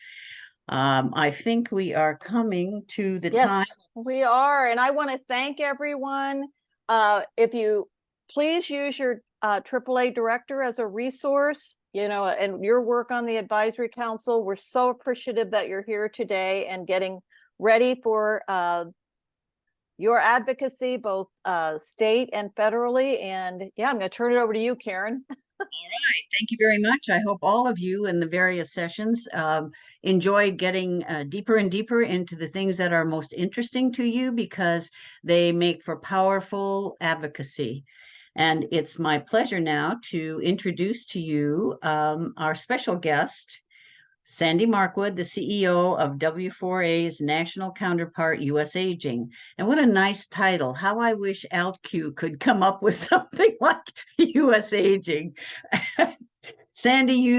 A: I think we are coming to the time.
Q: Yes, we are. And I want to thank everyone. If you please use your AAA director as a resource, and your work on the advisory council. We're so appreciative that you're here today and getting ready for your advocacy, both state and federally. And yeah, I'm going to turn it over to you, Karen.
A: All right. Thank you very much. I hope all of you in the various sessions enjoyed getting deeper and deeper into the things that are most interesting to you, because they make for powerful advocacy. And it's my pleasure now to introduce to you our special guest, Sandy Markwood, the CEO of W4A's national counterpart, U.S. Aging. And what a nice title. How I wish ALTQ could come up with something like U.S. Aging. Sandy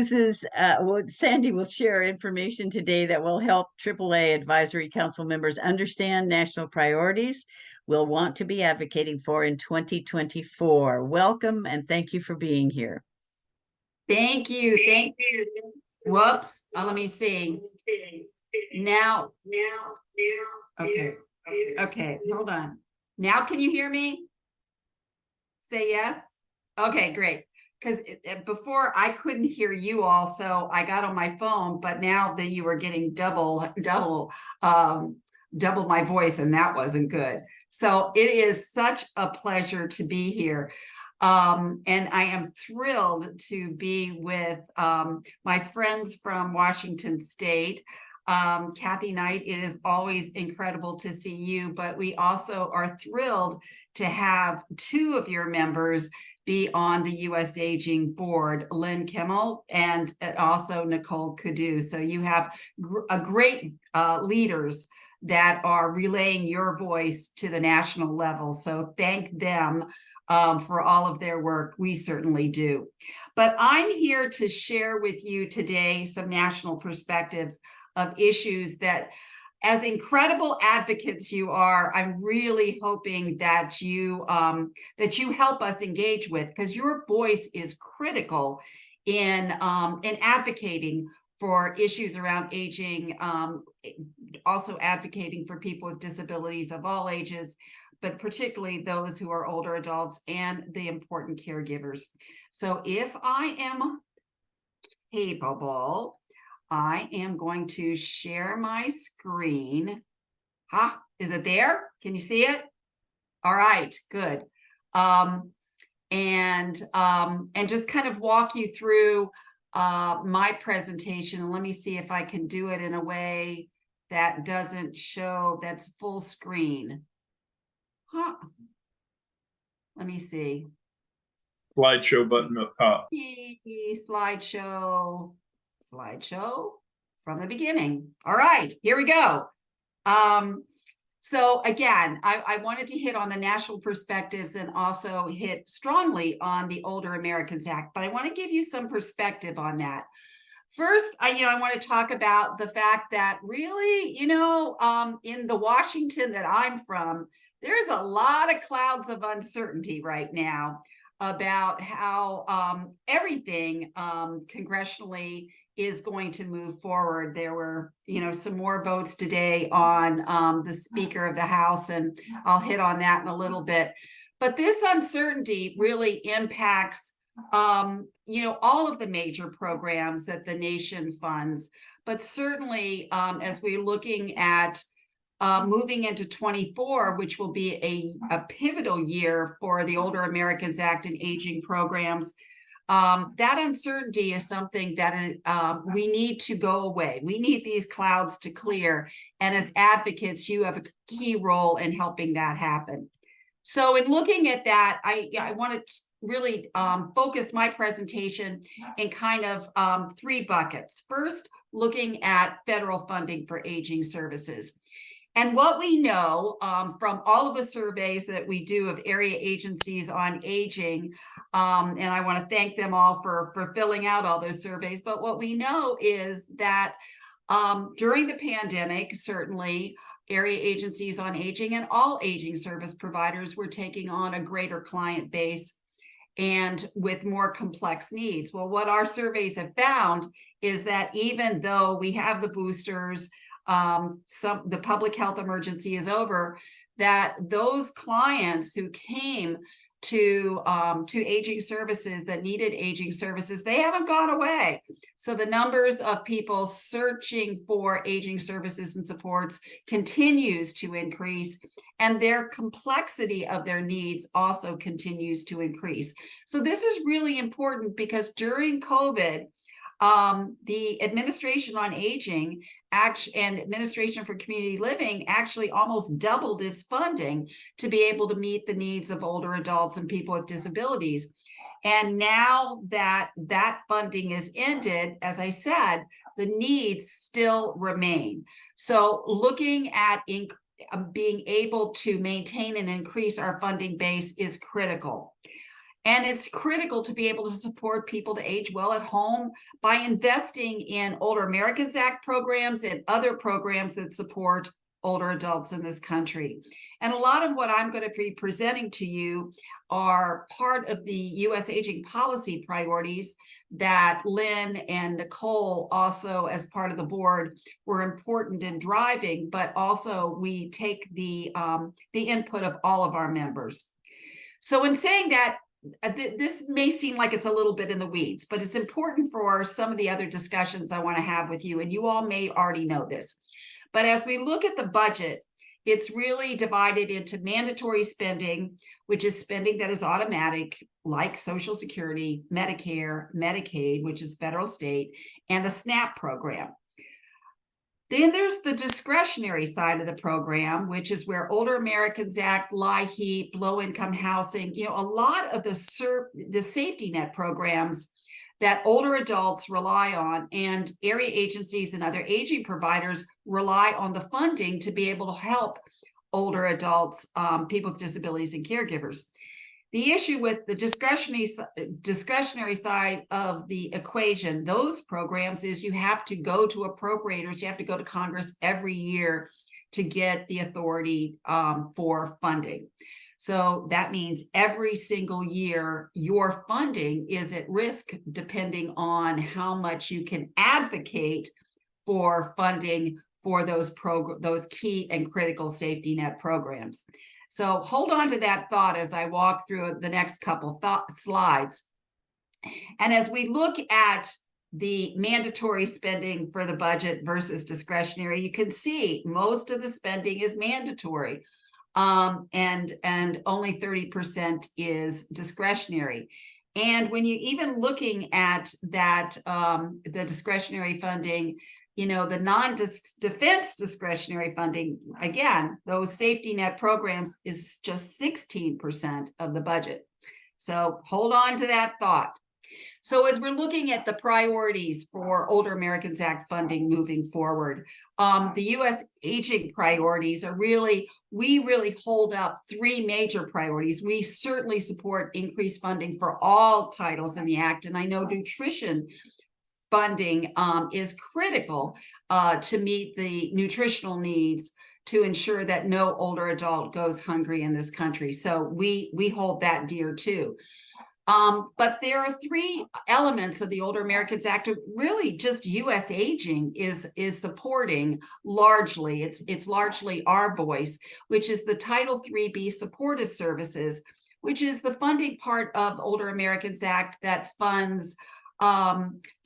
A: will share information today that will help AAA Advisory Council members understand national priorities we'll want to be advocating for in 2024. Welcome, and thank you for being here.
C: Thank you. Thank you. Whoops. Let me see. Now. Okay. Okay. Hold on. Now, can you hear me? Say yes. Okay, great. Because before I couldn't hear you all, so I got on my phone, but now that you were getting double my voice, and that wasn't good. So it is such a pleasure to be here. And I am thrilled to be with my friends from Washington State. Kathy Knight, it is always incredible to see you, but we also are thrilled to have two of your members be on the U.S. Aging Board, Lynn Kimmel and also Nicole Cadu. So you have a great leaders that are relaying your voice to the national level. So thank them for all of their work. We certainly do. But I'm here to share with you today some national perspectives of issues that, as incredible advocates you are, I'm really hoping that you help us engage with, because your voice is critical in advocating for issues around aging, also advocating for people with disabilities of all ages, but particularly those who are older adults and the important caregivers. So if I am capable, I am going to share my screen. Is it there? Can you see it? All right, good. And just kind of walk you through my presentation. Let me see if I can do it in a way that doesn't show, that's full screen. Let me see.
D: Slideshow button up top.
C: Slideshow from the beginning. All right, here we go. So again, I wanted to hit on the national perspectives and also hit strongly on the Older Americans Act, but I want to give you some perspective on that. First, I want to talk about the fact that really, in the Washington that I'm from, there's a lot of clouds of uncertainty right now about how everything congressionally is going to move forward. There were, some more votes today on the Speaker of the House, and I'll hit on that in a little bit. But this uncertainty really impacts, all of the major programs that the nation funds. But certainly, as we're looking at moving into 24, which will be a pivotal year for the Older Americans Act and aging programs, that uncertainty is something that we need to go away. We need these clouds to clear. And as advocates, you have a key role in helping that happen. So in looking at that, I want to really focus my presentation in kind of three buckets. First, looking at federal funding for aging services. And what we know from all of the surveys that we do of area agencies on aging, and I want to thank them all for filling out all those surveys, but what we know is that during the pandemic, certainly area agencies on aging and all aging service providers were taking on a greater client base and with more complex needs. Well, what our surveys have found is that even though we have the boosters, the public health emergency is over, that those clients who came to aging services that needed aging services, they haven't gone away. So the numbers of people searching for aging services and supports continues to increase, and their complexity of their needs also continues to increase. So this is really important because during COVID, the Administration on Aging and Administration for Community Living actually almost doubled its funding to be able to meet the needs of older adults and people with disabilities. And now that that funding is ended, as I said, the needs still remain. So looking at being able to maintain and increase our funding base is critical. And it's critical to be able to support people to age well at home by investing in Older Americans Act programs and other programs that support older adults in this country. And a lot of what I'm going to be presenting to you are part of the U.S. aging policy priorities that Lynn and Nicole also, as part of the board, were important in driving, but also we take the input of all of our members. So in saying that, this may seem like it's a little bit in the weeds, but it's important for some of the other discussions I want to have with you, and you all may already know this. But as we look at the budget, it's really divided into mandatory spending, which is spending that is automatic, like Social Security, Medicare, Medicaid, which is federal, state, and the SNAP program. Then there's the discretionary side of the program, which is where Older Americans Act, LIHEAP, low-income housing, a lot of the safety net programs that older adults rely on, and area agencies and other aging providers rely on the funding to be able to help older adults, people with disabilities, and caregivers. The issue with the discretionary side of the equation, those programs, is you have to go to appropriators, you have to go to Congress every year to get the authority for funding. So that means every single year your funding is at risk depending on how much you can advocate for funding for those key and critical safety net programs. So hold on to that thought as I walk through the next couple slides. And as we look at the mandatory spending for the budget versus discretionary, you can see most of the spending is mandatory, and only 30% is discretionary. And when you even looking at that, the discretionary funding, the non-defense discretionary funding, again, those safety net programs, is just 16% of the budget. So hold on to that thought. So as we're looking at the priorities for Older Americans Act funding moving forward, the U.S. aging priorities are we really hold up three major priorities. We certainly support increased funding for all titles in the Act, and I know nutrition funding is critical to meet the nutritional needs to ensure that no older adult goes hungry in this country. So we hold that dear too. But there are three elements of the Older Americans Act, really just U.S. aging is supporting largely. It's largely our voice, which is the Title IIIB supportive services, which is the funding part of Older Americans Act that funds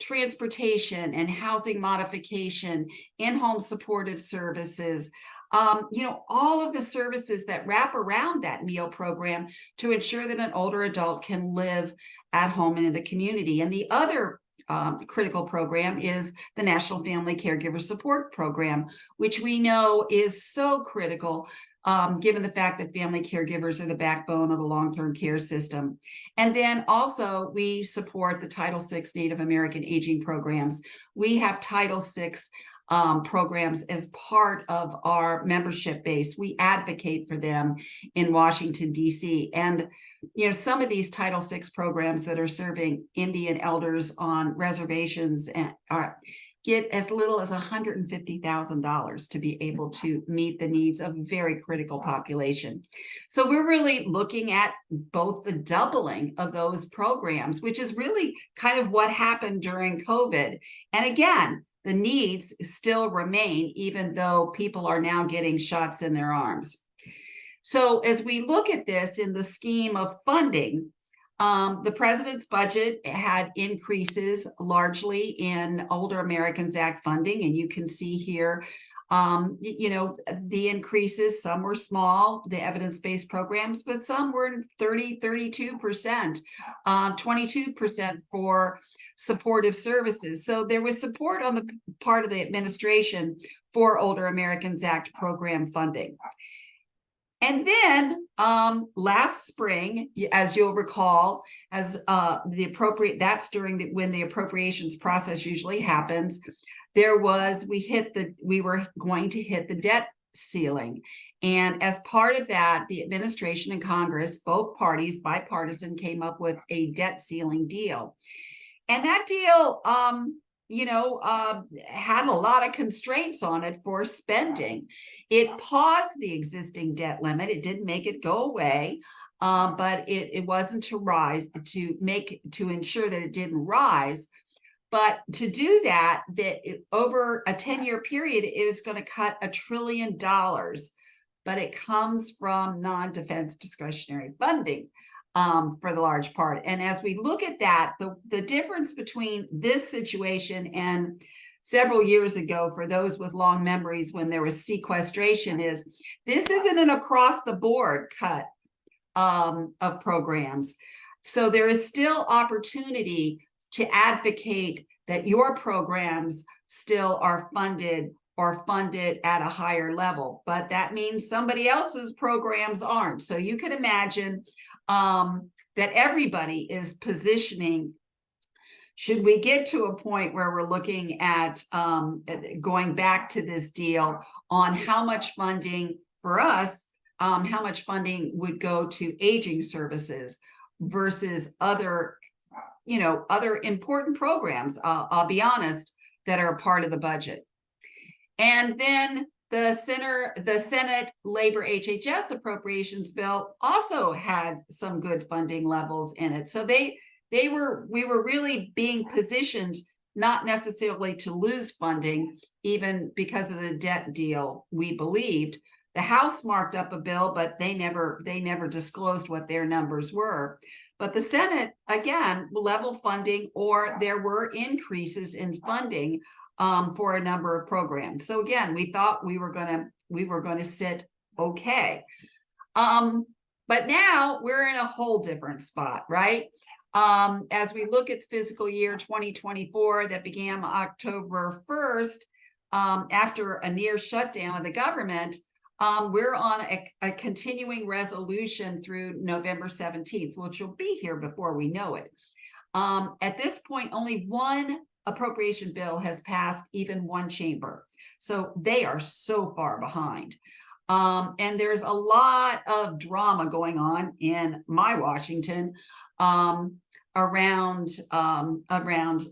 C: transportation and housing modification, in-home supportive services, all of the services that wrap around that meal program to ensure that an older adult can live at home and in the community. And the other critical program is the National Family Caregiver Support Program, which we know is so critical given the fact that family caregivers are the backbone of the long-term care system. And then also we support the Title VI Native American Aging programs. We have Title VI programs as part of our membership base. We advocate for them in Washington, D.C. And, some of these Title VI programs that are serving Indian elders on reservations get as little as $150,000 to be able to meet the needs of a very critical population. So we're really looking at both the doubling of those programs, which is really kind of what happened during COVID. And again, the needs still remain, even though people are now getting shots in their arms. So as we look at this in the scheme of funding, the president's budget had increases largely in Older Americans Act funding, and you can see here, the increases. Some were small, the evidence-based programs, but some were 32%, 22% for supportive services. So there was support on the part of the administration for Older Americans Act program funding. And then last spring, as you'll recall, as that's during when the appropriations process usually happens, we were going to hit the debt ceiling. And as part of that, the administration and Congress, both parties, bipartisan, came up with a debt ceiling deal. And that deal, had a lot of constraints on it for spending. It paused the existing debt limit. It didn't make it go away, but it wasn't to ensure that it didn't rise. But to do that, over a 10-year period, it was going to cut $1 trillion, but it comes from non-defense discretionary funding. For the large part. And as we look at that, the difference between this situation and several years ago, for those with long memories when there was sequestration, is this isn't an across the board cut of programs. So there is still opportunity to advocate that your programs still are funded or funded at a higher level, but that means somebody else's programs aren't. So you can imagine that everybody is positioning. Should we get to a point where we're looking at going back to this deal on how much funding for us, how much funding would go to aging services versus other, other important programs, I'll be honest, that are a part of the budget. And then the Senate Labor HHS appropriations bill also had some good funding levels in it. So we were really being positioned not necessarily to lose funding, even because of the debt deal, we believed. The House marked up a bill, but they never disclosed what their numbers were. But the Senate, again, level funding, or there were increases in funding for a number of programs. So again, we thought we were going to sit okay. But now we're in a whole different spot, right? As we look at fiscal year 2024 that began October 1st, after a near shutdown of the government, we're on a continuing resolution through November 17th, which will be here before we know it. At this point, only one appropriation bill has passed even one chamber. So they are so far behind. And there's a lot of drama going on in my Washington around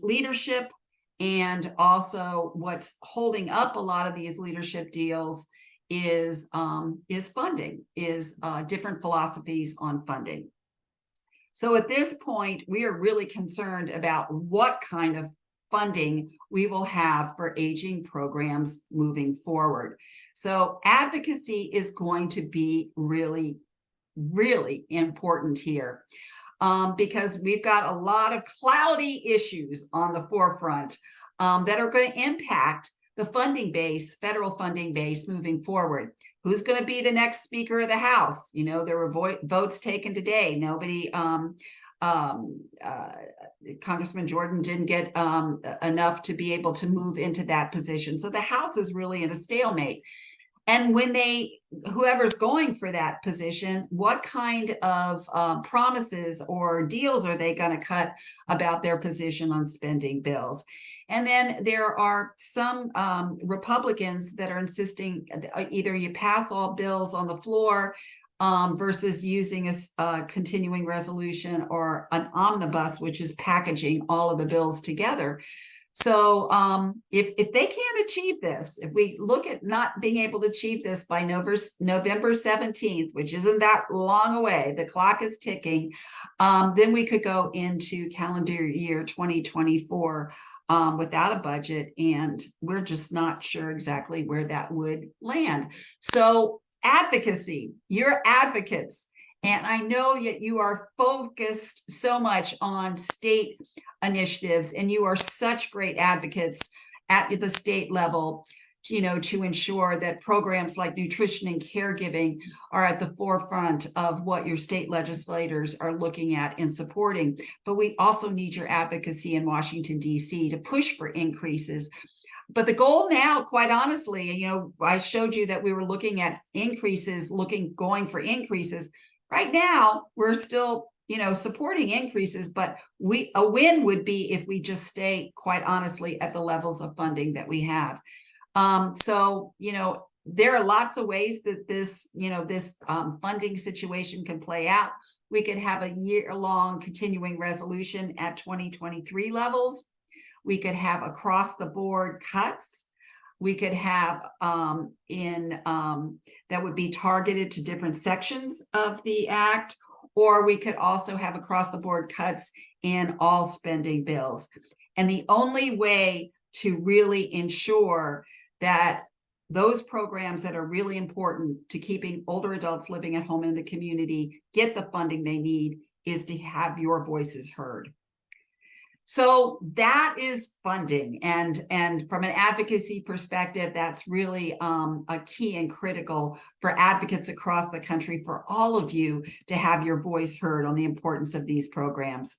C: leadership, and also what's holding up a lot of these leadership deals is funding, different philosophies on funding. So at this point, we are really concerned about what kind of funding we will have for aging programs moving forward. So advocacy is going to be really, really important here, because we've got a lot of cloudy issues on the forefront that are going to impact the funding base, federal funding base moving forward. Who's going to be the next Speaker of the House? There were votes taken today. Nobody, Congressman Jordan didn't get enough to be able to move into that position. So the House is really in a stalemate. And when whoever's going for that position, what kind of promises or deals are they going to cut about their position on spending bills? And then there are some Republicans that are insisting either you pass all bills on the floor versus using a continuing resolution or an omnibus, which is packaging all of the bills together. So if they can't achieve this, if we look at not being able to achieve this by November 17th, which isn't that long away, the clock is ticking, then we could go into calendar year 2024 without a budget, and we're just not sure exactly where that would land. So advocacy, you're advocates. And I know that you are focused so much on state initiatives, and you are such great advocates at the state level, to ensure that programs like nutrition and caregiving are at the forefront of what your state legislators are looking at and supporting. But we also need your advocacy in Washington, D.C. to push for increases. But the goal now, quite honestly, I showed you that we were looking at increases, going for increases. Right now, we're still, supporting increases, but a win would be if we just stay, quite honestly, at the levels of funding that we have. So, there are lots of ways that this funding situation can play out. We could have a year-long continuing resolution at 2023 levels. We could have across-the-board cuts. We could have that would be targeted to different sections of the act, or we could also have across-the-board cuts in all spending bills. And the only way to really ensure that those programs that are really important to keeping older adults living at home in the community get the funding they need is to have your voices heard. So that is funding, and from an advocacy perspective, that's really a key and critical for advocates across the country, for all of you to have your voice heard on the importance of these programs.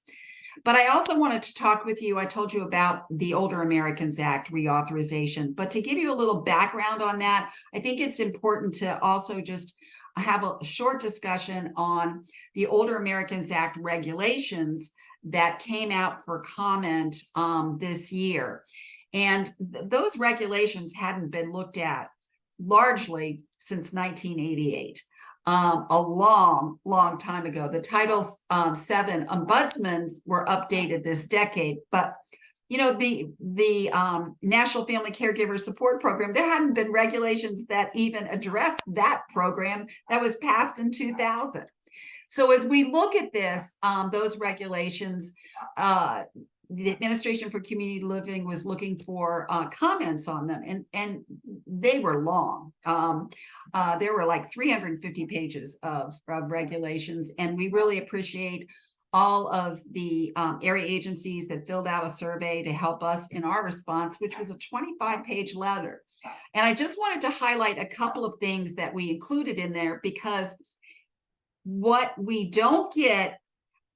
C: But I also wanted to talk with you, I told you about the Older Americans Act reauthorization, but to give you a little background on that, I think it's important to also just have a short discussion on the Older Americans Act regulations that came out for comment this year. And those regulations hadn't been looked at largely since 1988. A long time ago. The Title VII ombudsmen were updated this decade, but you know, the National Family Caregiver Support Program, there hadn't been regulations that even addressed that program that was passed in 2000. So as we look at this, those regulations, the Administration for Community Living was looking for comments on them, and they were long. There were like 350 pages of regulations, and we really appreciate all of the area agencies that filled out a survey to help us in our response, which was a 25-page letter. And I just wanted to highlight a couple of things that we included in there, because what we don't get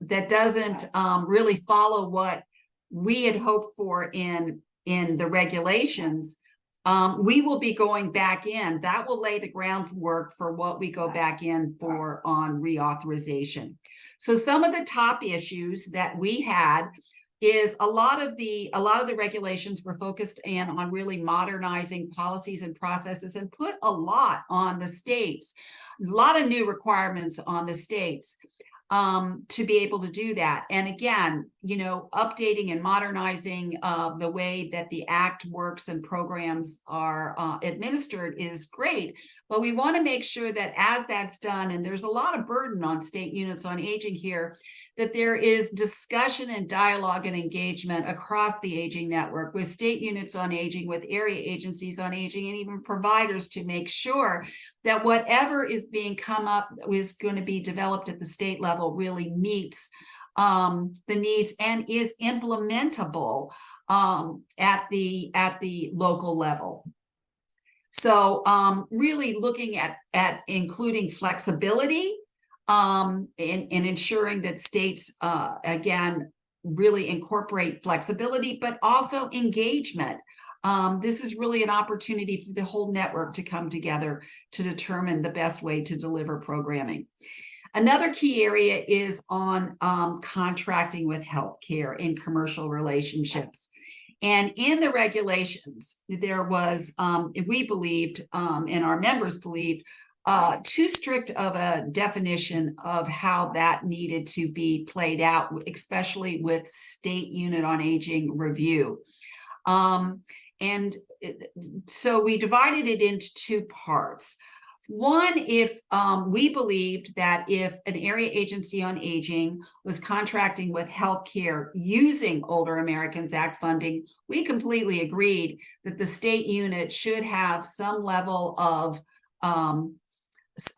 C: that doesn't really follow what we had hoped for in the regulations, we will be going back in. That will lay the groundwork for what we go back in for on reauthorization. So some of the top issues that we had is a lot of the regulations were focused in on really modernizing policies and processes, and put a lot on the states, a lot of new requirements on the states to be able to do that. And again, you know, updating and modernizing the way that the Act works and programs are administered is great, but we want to make sure that as that's done, and there's a lot of burden on state units on aging here, that there is discussion and dialogue and engagement across the aging network with state units on aging, with area agencies on aging, and even providers, to make sure that whatever is being come up is going to be developed at the state level really meets the needs and is implementable at the local level. So really looking at including flexibility and ensuring that states, again, really incorporate flexibility, but also engagement. This is really an opportunity for the whole network to come together to determine the best way to deliver programming. Another key area is on contracting with healthcare in commercial relationships. And in the regulations, there was, we believed, and our members believed, too strict of a definition of how that needed to be played out, especially with state unit on aging review. And so we divided it into two parts. One, if we believed that if an area agency on aging was contracting with healthcare using Older Americans Act funding, we completely agreed that the state unit should have some level of an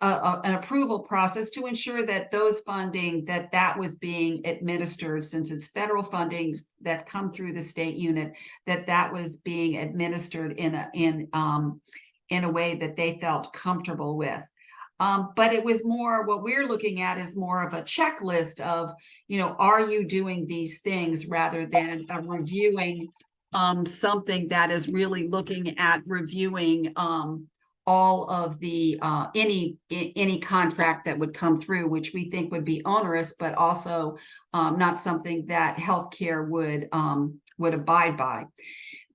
C: approval process to ensure that those funding that was being administered, since it's federal fundings that come through the state unit, that was being administered in a way that they felt comfortable with. But it was more, what we're looking at is more of a checklist of, you know, are you doing these things, rather than reviewing something that is really looking at reviewing all of the any contract that would come through, which we think would be onerous, but also not something that healthcare would abide by.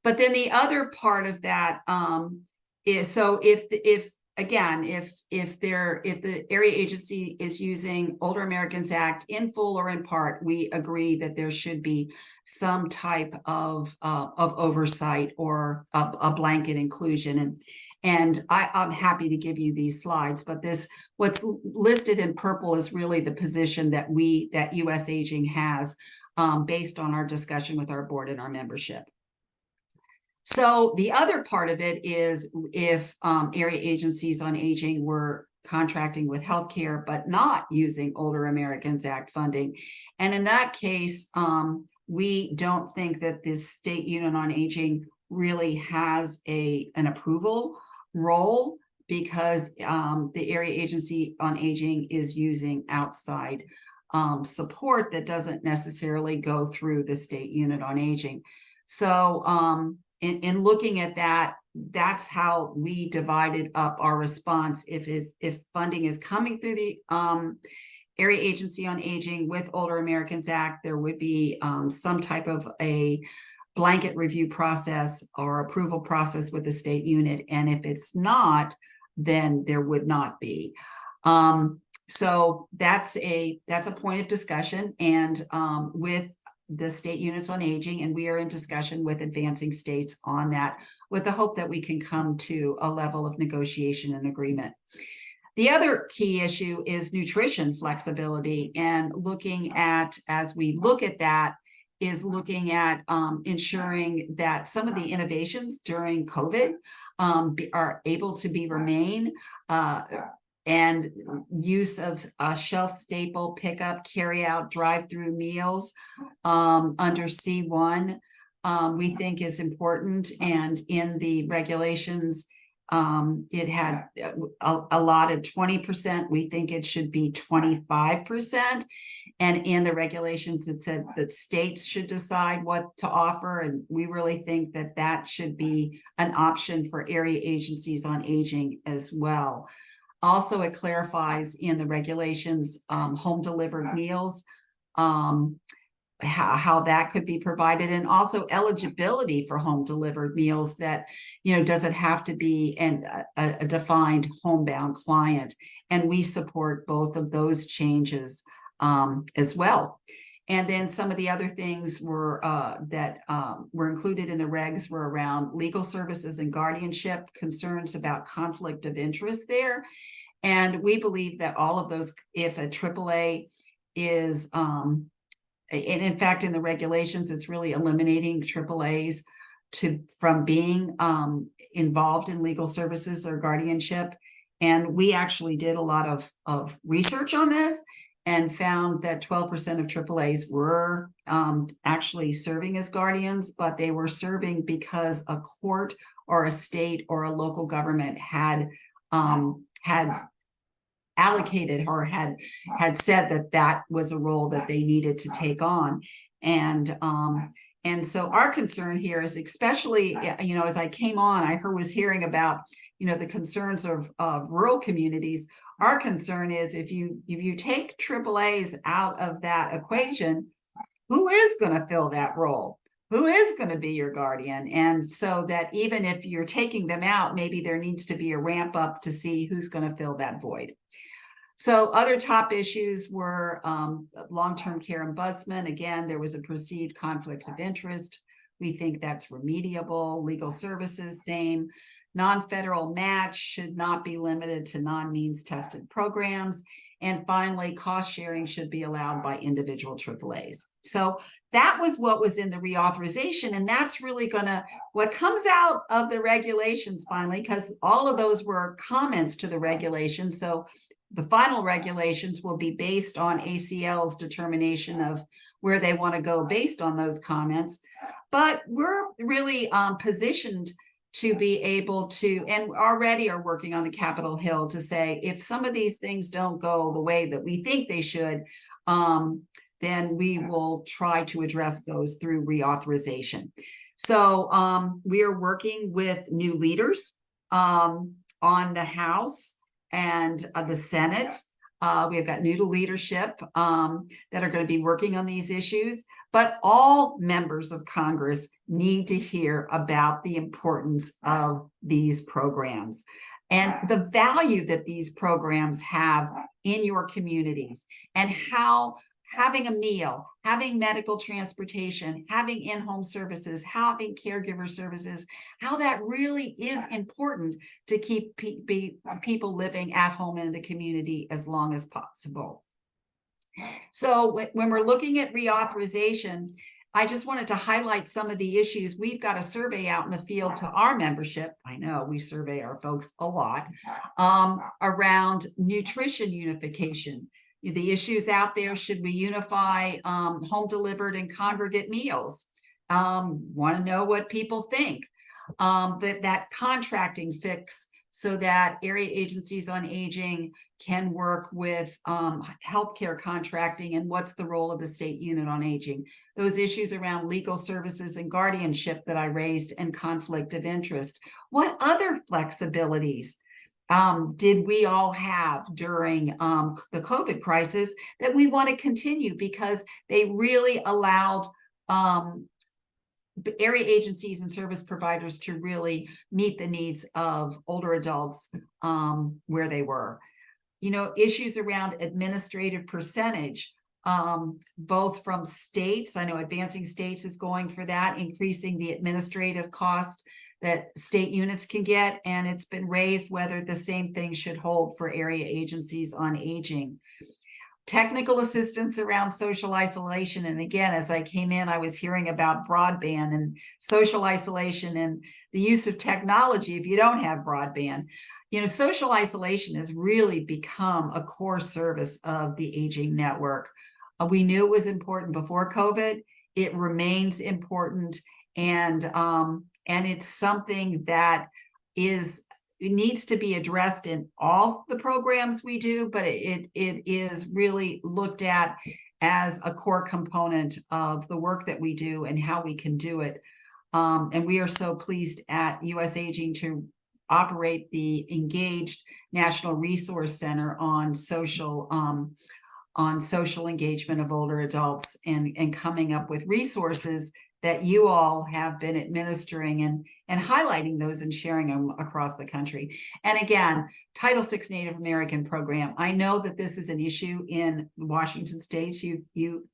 C: But then the other part of that is, so if the area agency is using Older Americans Act in full or in part, we agree that there should be some type of oversight or a blanket inclusion. And I'm happy to give you these slides, but what's listed in purple is really the position that US Aging has based on our discussion with our board and our membership. So the other part of it is if area agencies on aging were contracting with healthcare, but not using Older Americans Act funding. And in that case, we don't think that this state unit on aging really has an approval role, because the area agency on aging is using outside support that doesn't necessarily go through the state unit on aging. So in looking at that, that's how we divided up our response. If funding is coming through the Area Agency on Aging with Older Americans Act, there would be some type of a blanket review process or approval process with the state unit. And if it's not, then there would not be. So that's a point of discussion, and with the state units on aging, and we are in discussion with advancing states on that, with the hope that we can come to a level of negotiation and agreement. The other key issue is nutrition flexibility, and looking at, as we look at that, is looking at ensuring that some of the innovations during COVID are able to remain, and use of shelf staple pickup, carry out, drive-through meals under C1, we think is important. And in the regulations, it had allotted 20%. We think it should be 25%. And in the regulations, it said that states should decide what to offer. And we really think that that should be an option for area agencies on aging as well. Also, it clarifies in the regulations home delivered meals, how that could be provided, and also eligibility for home delivered meals, that, does it have to be a defined homebound client? And we support both of those changes as well. And then some of the other things were that were included in the regs were around legal services and guardianship, concerns about conflict of interest there. And we believe that all of those, if a AAA is, and in fact, in the regulations, it's really eliminating AAAs from being involved in legal services or guardianship. And we actually did a lot of research on this, and found that 12% of AAAs were actually serving as guardians, but they were serving because a court or a state or a local government had allocated or had said that was a role that they needed to take on. And so our concern here is, especially, as I came on, I was hearing about, the concerns of rural communities. Our concern is, if you take AAAs out of that equation, who is going to fill that role? Who is going to be your guardian? And so that even if you're taking them out, maybe there needs to be a ramp up to see who's going to fill that void. So other top issues were long-term care ombudsman. Again, there was a perceived conflict of interest. We think that's remediable. Legal services, same. Non-federal match should not be limited to non-means tested programs. And finally, cost sharing should be allowed by individual AAAs. So that was what was in the reauthorization. And that's really what comes out of the regulations finally, because all of those were comments to the regulations. So the final regulations will be based on ACL's determination of where they want to go based on those comments. But we're really positioned to be able to, and already are working on the Capitol Hill to say, if some of these things don't go the way that we think they should, then we will try to address those through reauthorization. So we are working with new leaders on the House and the Senate. We have got new leadership that are going to be working on these issues, but all members of Congress need to hear about the importance of these programs and the value that these programs have in your communities, and how having a meal, having medical transportation, having in-home services, having caregiver services, how that really is important to keep people living at home in the community as long as possible. So when we're looking at reauthorization, I just wanted to highlight some of the issues. We've got a survey out in the field to our membership. I know we survey our folks a lot, around nutrition unification. The issues out there, should we unify home delivered and congregate meals? Want to know what people think. That contracting fix so that area agencies on aging can work with healthcare contracting, and what's the role of the state unit on aging. Those issues around legal services and guardianship that I raised, and conflict of interest. What other flexibilities did we all have during the COVID crisis that we want to continue, because they really allowed area agencies and service providers to really meet the needs of older adults where they were. You know, issues around administrative percentage, both from states. I know Advancing States is going for that, increasing the administrative cost that state units can get, and it's been raised whether the same thing should hold for area agencies on aging. Technical assistance around social isolation. And again, as I came in, I was hearing about broadband and social isolation and the use of technology if you don't have broadband. You know, social isolation has really become a core service of the aging network. We knew it was important before COVID. It remains important, and it's something that it needs to be addressed in all the programs we do, but it is really looked at as a core component of the work that we do and how we can do it. And we are so pleased at US Aging to operate the Engaged National Resource Center on social engagement of older adults, and coming up with resources that you all have been administering and highlighting those and sharing them across the country. And again, Title VI Native American program. I know that this is an issue in Washington State. You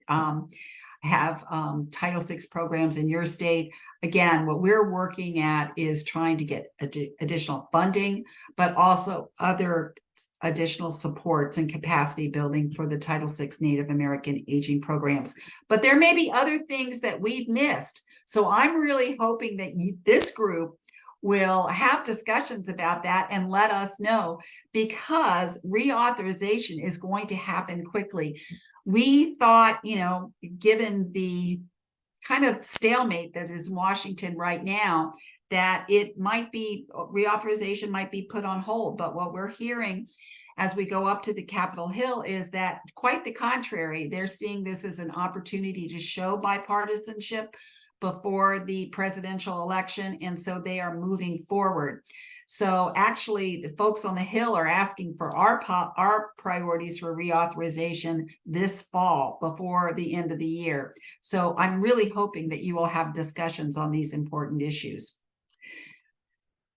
C: have Title VI programs in your state. Again, what we're working at is trying to get additional funding, but also other additional supports and capacity building for the Title VI Native American aging programs. But there may be other things that we've missed. So I'm really hoping that this group will have discussions about that and let us know, because reauthorization is going to happen quickly. We thought, you know, given the kind of stalemate that is Washington right now, that it might be, reauthorization might be put on hold. But what we're hearing as we go up to the Capitol Hill is that quite the contrary. They're seeing this as an opportunity to show bipartisanship before the presidential election. And so they are moving forward. So actually, the folks on the Hill are asking for our priorities for reauthorization this fall before the end of the year. So I'm really hoping that you will have discussions on these important issues.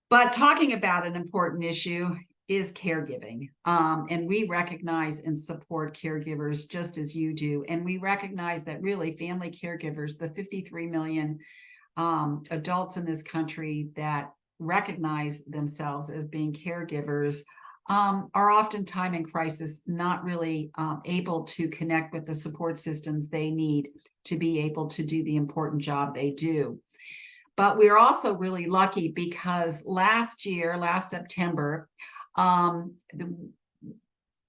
C: But talking about an important issue is caregiving. And we recognize and support caregivers just as you do. And we recognize that really family caregivers, the 53 million adults in this country that recognize themselves as being caregivers, are oftentimes in crisis, not really able to connect with the support systems they need to be able to do the important job they do. But we're also really lucky because last September,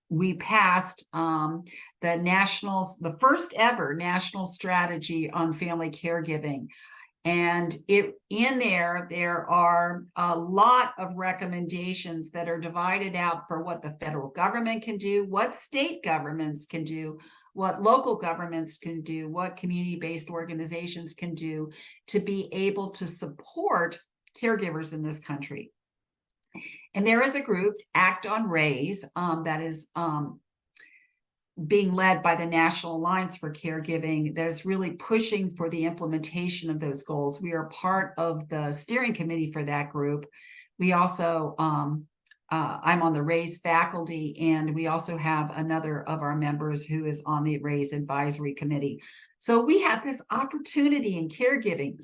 C: we passed the first ever national strategy on family caregiving. And in there are a lot of recommendations that are divided out for what the federal government can do, what state governments can do, what local governments can do, what community-based organizations can do to be able to support caregivers in this country. And there is a group, Act on Raise, that is being led by the National Alliance for Caregiving, that is really pushing for the implementation of those goals. We are part of the steering committee for that group. We also, I'm on the RAISE faculty, and we also have another of our members who is on the RAISE advisory committee. So we have this opportunity in caregiving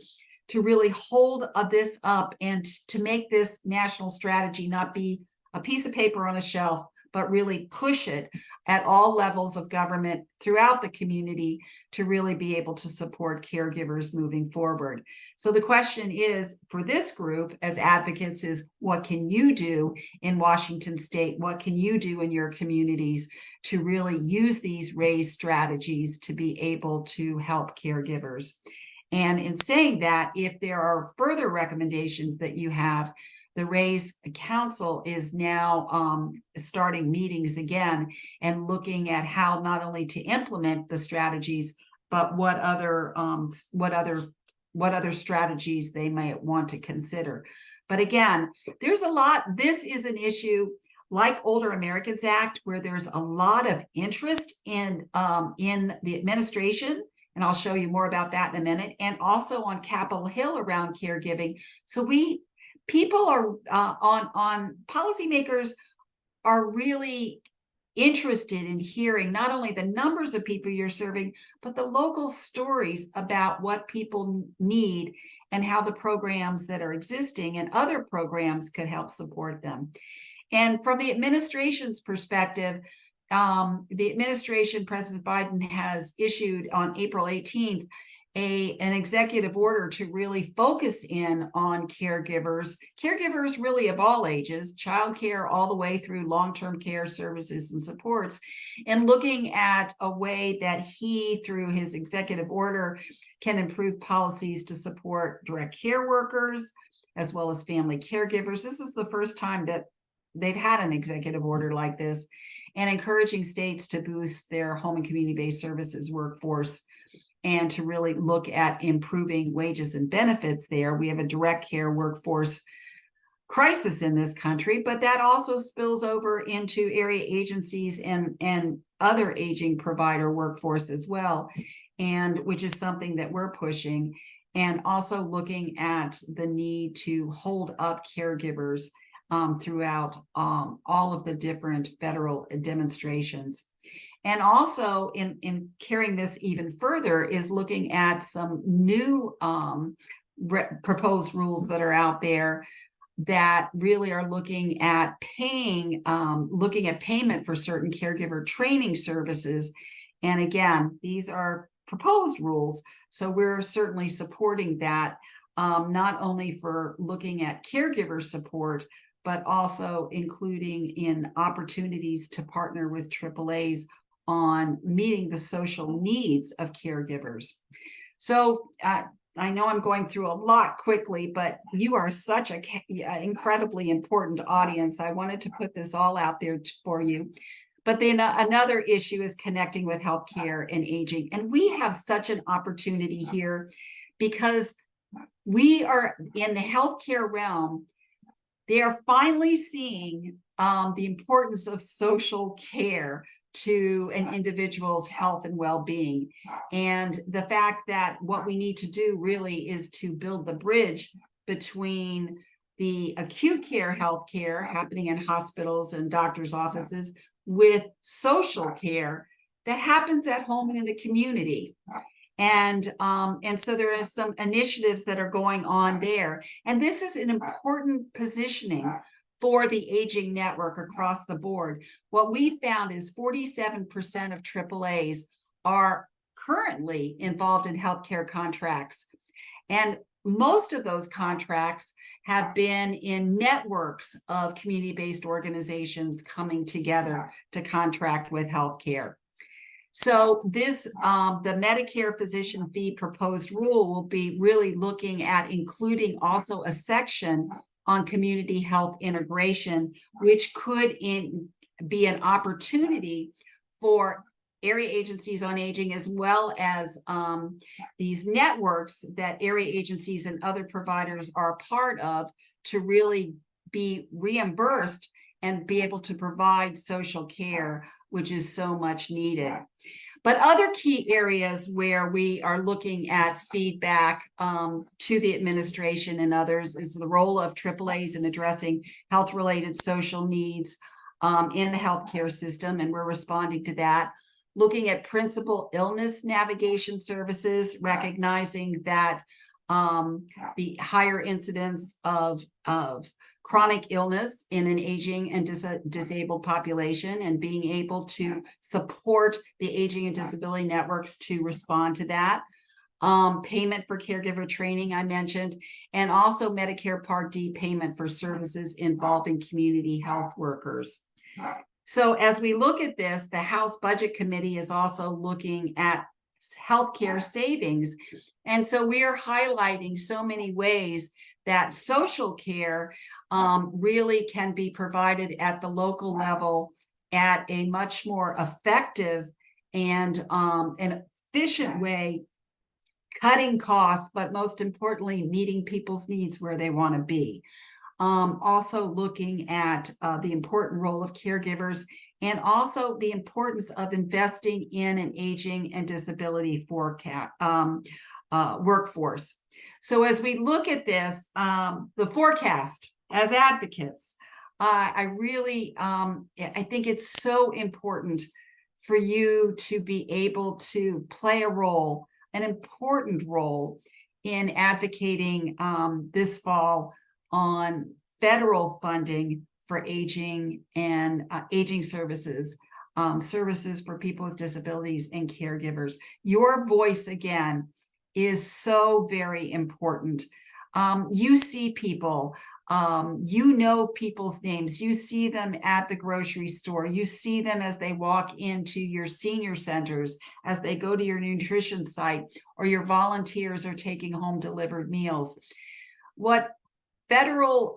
C: to really hold this up and to make this national strategy not be a piece of paper on a shelf, but really push it at all levels of government throughout the community to really be able to support caregivers moving forward. So the question is, for this group as advocates, is what can you do in Washington State? What can you do in your communities to really use these RAISE strategies to be able to help caregivers? And in saying that, if there are further recommendations that you have, the RAISE Council is now starting meetings again and looking at how not only to implement the strategies, but what other strategies they may want to consider. But again, there's a lot. This is an issue like Older Americans Act, where there's a lot of interest in the administration. And I'll show you more about that in a minute. And also on Capitol Hill around caregiving. So people are policymakers are really interested in hearing not only the numbers of people you're serving, but the local stories about what people need and how the programs that are existing and other programs could help support them. And from the administration's perspective, the administration, President Biden has issued on April 18th an executive order to really focus in on caregivers really of all ages, childcare all the way through long-term care services and supports, and looking at a way that he, through his executive order, can improve policies to support direct care workers as well as family caregivers. This is the first time that they've had an executive order like this, and encouraging states to boost their home and community-based services workforce and to really look at improving wages and benefits there. We have a direct care workforce crisis in this country, but that also spills over into area agencies and other aging provider workforce as well, and which is something that we're pushing, and also looking at the need to hold up caregivers throughout all of the different federal demonstrations. And also in carrying this even further is looking at some new proposed rules that are out there that really are looking at payment for certain caregiver training services. And again, these are proposed rules, so we're certainly supporting that, not only for looking at caregiver support, but also including in opportunities to partner with AAAs on meeting the social needs of caregivers. So I know I'm going through a lot quickly, but you are such an incredibly important audience. I wanted to put this all out there for you. But then another issue is connecting with healthcare and aging. And we have such an opportunity here because we are in the healthcare realm. They are finally seeing the importance of social care to an individual's health and well-being. And the fact that what we need to do really is to build the bridge between the acute care healthcare happening in hospitals and doctors' offices with social care that happens at home and in the community. And so there are some initiatives that are going on there. And this is an important positioning for the aging network across the board. What we found is 47% of AAAs are currently involved in healthcare contracts. And most of those contracts have been in networks of community-based organizations coming together to contract with healthcare. So this, the Medicare physician fee proposed rule will be really looking at including also a section on community health integration, which could be an opportunity for area agencies on aging, as well as these networks that area agencies and other providers are a part of, to really be reimbursed and be able to provide social care, which is so much needed. But other key areas where we are looking at feedback to the administration and others is the role of AAAs in addressing health-related social needs in the healthcare system, and we're responding to that. Looking at principal illness navigation services, recognizing that the higher incidence of chronic illness in an aging and disabled population, and being able to support the aging and disability networks to respond to that. Payment for caregiver training, I mentioned, and also Medicare Part D payment for services involving community health workers. So as we look at this, the House Budget Committee is also looking at healthcare savings. And so we are highlighting so many ways that social care really can be provided at the local level at a much more effective and an efficient way, cutting costs, but most importantly, meeting people's needs where they want to be. Also looking at the important role of caregivers, and also the importance of investing in an aging and disability workforce. So as we look at this, the forecast as advocates, I think it's so important for you to be able to play a role, an important role, in advocating this fall on federal funding for aging and aging services, services for people with disabilities and caregivers. Your voice, again, is so very important. You see people, you know people's names, you see them at the grocery store, you see them as they walk into your senior centers, as they go to your nutrition site, or your volunteers are taking home delivered meals. What federal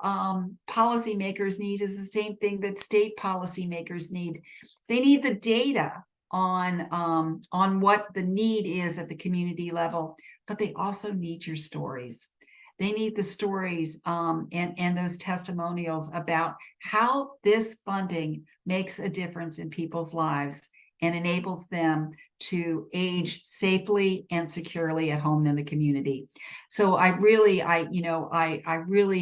C: policymakers need is the same thing that state policymakers need. They need the data on what the need is at the community level, but they also need your stories. They need the stories and those testimonials about how this funding makes a difference in people's lives and enables them to age safely and securely at home in the community. So I really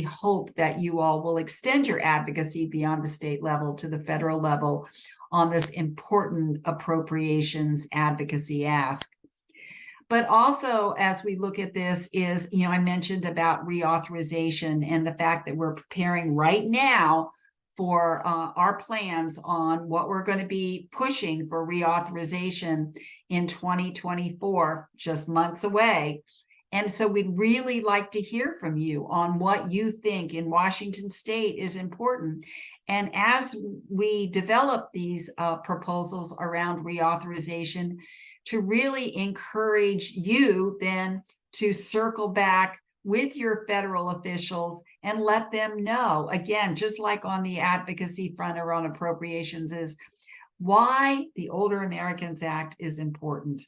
C: hope that you all will extend your advocacy beyond the state level to the federal level on this important appropriations advocacy ask. But also, as we look at this, is, I mentioned about reauthorization and the fact that we're preparing right now for our plans on what we're going to be pushing for reauthorization in 2024, just months away. And so we'd really like to hear from you on what you think in Washington State is important. And as we develop these proposals around reauthorization, to really encourage you then to circle back with your federal officials and let them know, again, just like on the advocacy front or on appropriations, is why the Older Americans Act is important,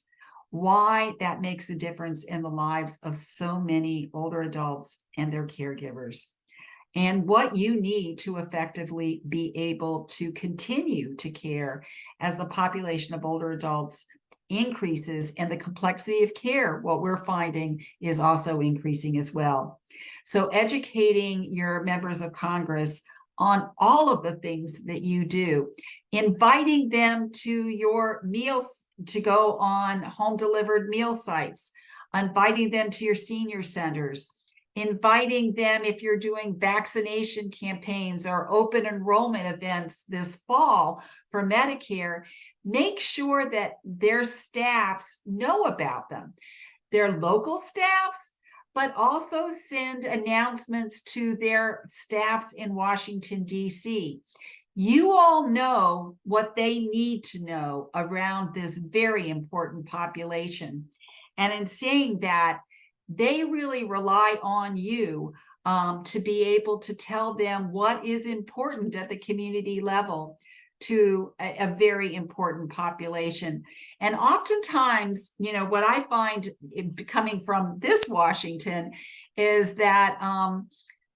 C: why that makes a difference in the lives of so many older adults and their caregivers, and what you need to effectively be able to continue to care as the population of older adults increases and the complexity of care, what we're finding, is also increasing as well. So educating your members of Congress on all of the things that you do, inviting them to your meals, to go on home delivered meal sites, inviting them to your senior centers, inviting them if you're doing vaccination campaigns or open enrollment events this fall for Medicare. Make sure that their staffs know about them, their local staffs, but also send announcements to their staffs in Washington, D.C. You all know what they need to know around this very important population. And in saying that, they really rely on you to be able to tell them what is important at the community level to a very important population. And oftentimes, what I find coming from this Washington is that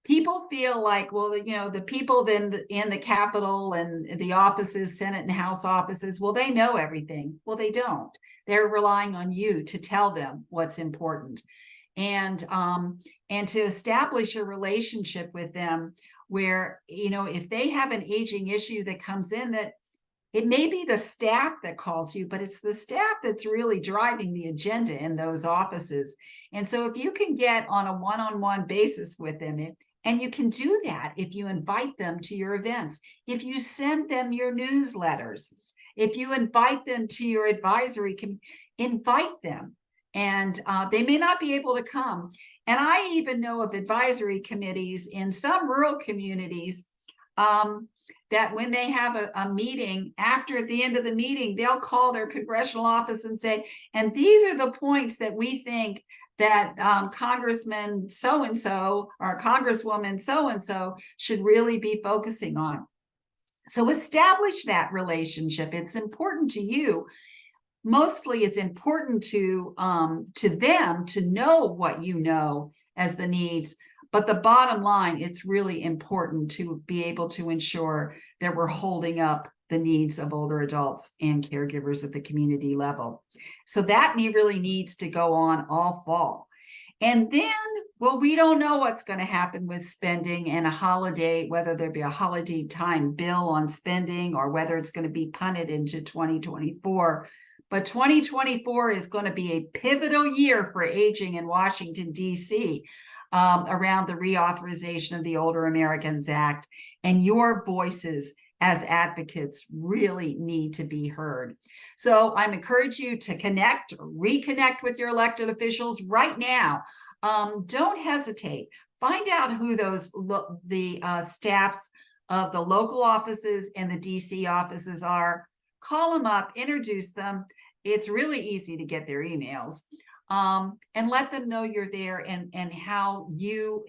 C: people feel like, well, the people then in the Capitol and the offices, Senate and House offices, well, they know everything. Well, they don't. They're relying on you to tell them what's important, and to establish a relationship with them where, if they have an aging issue that comes in that it may be the staff that calls you, but it's the staff that's really driving the agenda in those offices. And so if you can get on a one-on-one basis with them, and you can do that if you invite them to your events, if you send them your newsletters, if you invite them to your advisory, invite them. And they may not be able to come. And I even know of advisory committees in some rural communities that when they have a meeting, after at the end of the meeting, they'll call their congressional office and say, and these are the points that we think that Congressman so-and-so or Congresswoman so-and-so should really be focusing on. So establish that relationship. It's important to you. Mostly it's important to them to know what you know as the needs. But the bottom line, it's really important to be able to ensure that we're holding up the needs of older adults and caregivers at the community level. So that really needs to go on all fall. And then, well, we don't know what's going to happen with spending and a holiday, whether there be a holiday time bill on spending or whether it's going to be punted into 2024. But 2024 is going to be a pivotal year for aging in Washington, D.C. Around the reauthorization of the Older Americans Act, and your voices as advocates really need to be heard. So I'm encouraging you to connect, reconnect with your elected officials right now. Don't hesitate. Find out who the staffs of the local offices and the DC offices are. Call them up, introduce them. It's really easy to get their emails. And let them know you're there and how you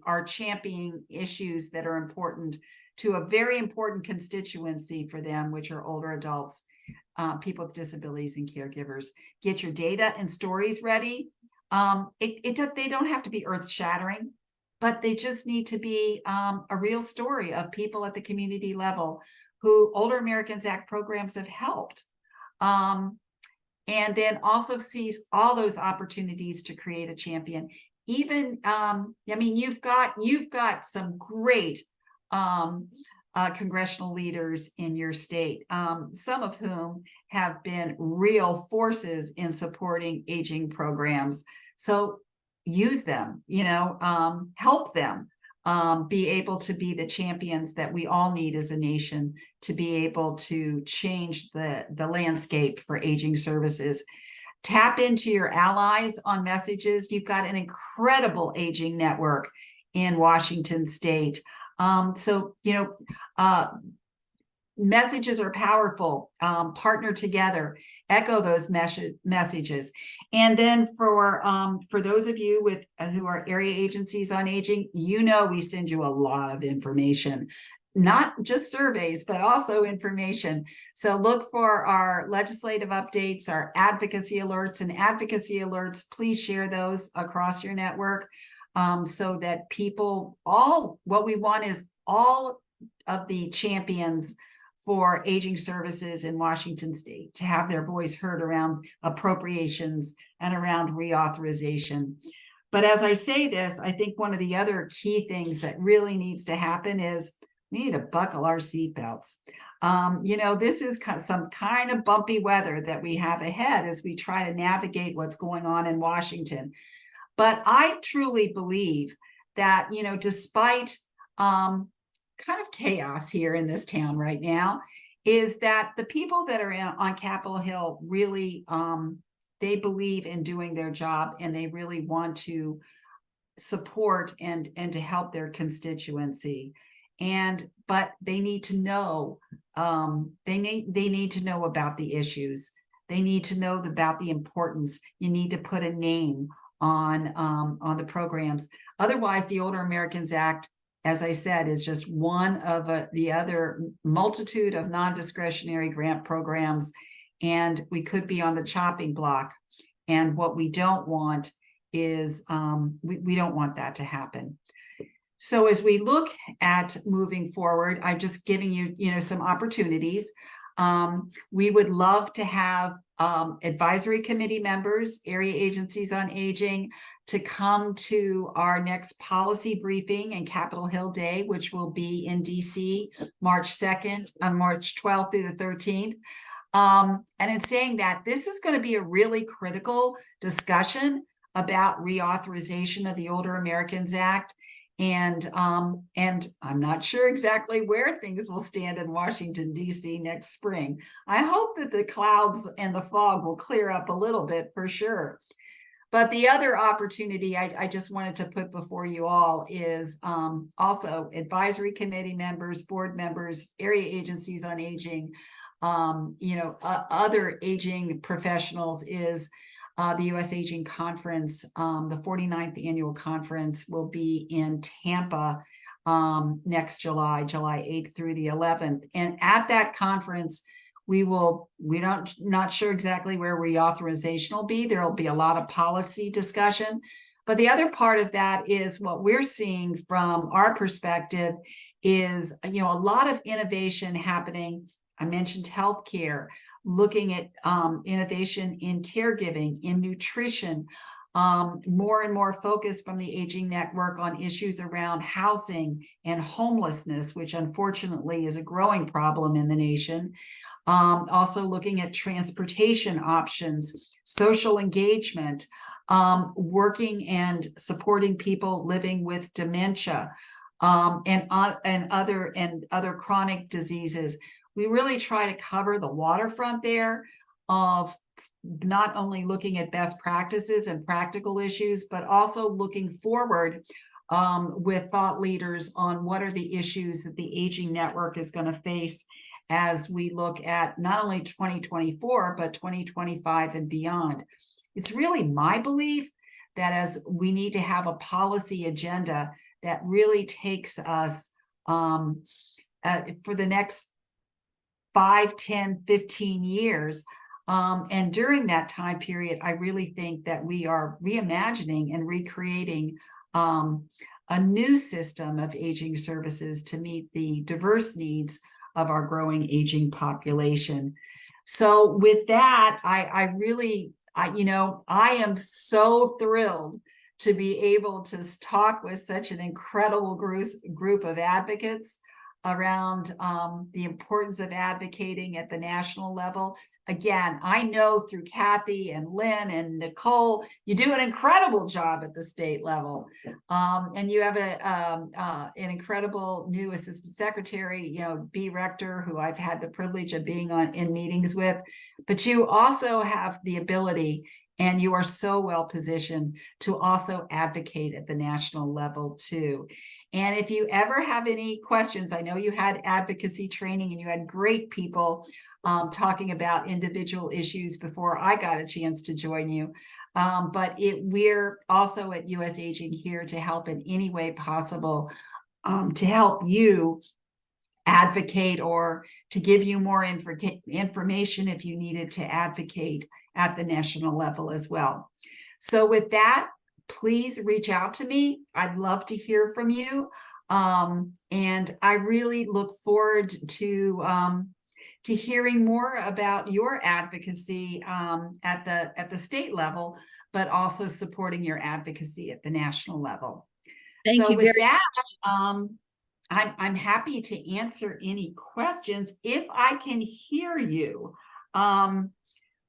C: are championing issues that are important to a very important constituency for them, which are older adults, people with disabilities, and caregivers. Get your data and stories ready. They don't have to be earth-shattering, but they just need to be a real story of people at the community level who Older Americans Act programs have helped. And then also sees all those opportunities to create a champion. Even, I mean, you've got some great congressional leaders in your state, some of whom have been real forces in supporting aging programs. So use them, help them be able to be the champions that we all need as a nation to be able to change the landscape for aging services. Tap into your allies on messages. You've got an incredible aging network in Washington State. Messages are powerful. Partner together, echo those messages. And then for those of you who are area agencies on aging, we send you a lot of information, not just surveys, but also information. So look for our legislative updates, our advocacy alerts, and advocacy alerts. Please share those across your network so that what we want is all of the champions for aging services in Washington State to have their voice heard around appropriations and around reauthorization. But as I say this, I think one of the other key things that really needs to happen is we need to buckle our seatbelts. This is some kind of bumpy weather that we have ahead as we try to navigate what's going on in Washington. But I truly believe that, despite kind of chaos here in this town right now, is that the people that are on Capitol Hill really, they believe in doing their job, and they really want to support and to help their constituency. But they need to know, they need to know about the issues. They need to know about the importance. You need to put a name on the programs. Otherwise, the Older Americans Act, as I said, is just one of the other multitude of non-discretionary grant programs, and we could be on the chopping block. And what we don't want is we don't want that to happen. So as we look at moving forward, I'm just giving you, some opportunities. We would love to have advisory committee members, area agencies on aging, to come to our next policy briefing in Capitol Hill Day, which will be in DC, March 2nd, March 12th through the 13th. And in saying that, this is going to be a really critical discussion about reauthorization of the Older Americans Act. And I'm not sure exactly where things will stand in Washington, D.C. next spring. I hope that the clouds and the fog will clear up a little bit for sure. But the other opportunity I just wanted to put before you all is also advisory committee members, board members, area agencies on aging, other aging professionals is the U.S. Aging Conference. The 49th annual conference will be in Tampa next July 8th through the 11th. And at that conference, not sure exactly where reauthorization will be. There'll be a lot of policy discussion. But the other part of that is what we're seeing from our perspective is, a lot of innovation happening. I mentioned healthcare, looking at innovation in caregiving, in nutrition, more and more focus from the Aging Network on issues around housing and homelessness, which unfortunately is a growing problem in the nation. Also looking at transportation options, social engagement, working and supporting people living with dementia, and other chronic diseases. We really try to cover the waterfront there of not only looking at best practices and practical issues, but also looking forward with thought leaders on what are the issues that the Aging Network is going to face as we look at not only 2024, but 2025 and beyond. It's really my belief that as we need to have a policy agenda that really takes us for the next 5, 10, 15 years. And during that time period, I really think that we are reimagining and recreating a new system of aging services to meet the diverse needs of our growing aging population. So with that, I am so thrilled to be able to talk with such an incredible group of advocates around the importance of advocating at the national level. Again, I know through Kathy and Lynn and Nicole, you do an incredible job at the state level. And you have an incredible new assistant secretary, B. Rector, who I've had the privilege of being in meetings with. But you also have the ability, and you are so well positioned to also advocate at the national level too. And if you ever have any questions, I know you had advocacy training and you had great people talking about individual issues before I got a chance to join you. But we're also at US Aging here to help in any way possible to help you advocate or to give you more information if you needed to advocate at the national level as well. So with that, please reach out to me. I'd love to hear from you. And I really look forward to hearing more about your advocacy at the state level, but also supporting your advocacy at the national level.
A: Thank you
C: with that, I'm happy to answer any questions if I can hear you.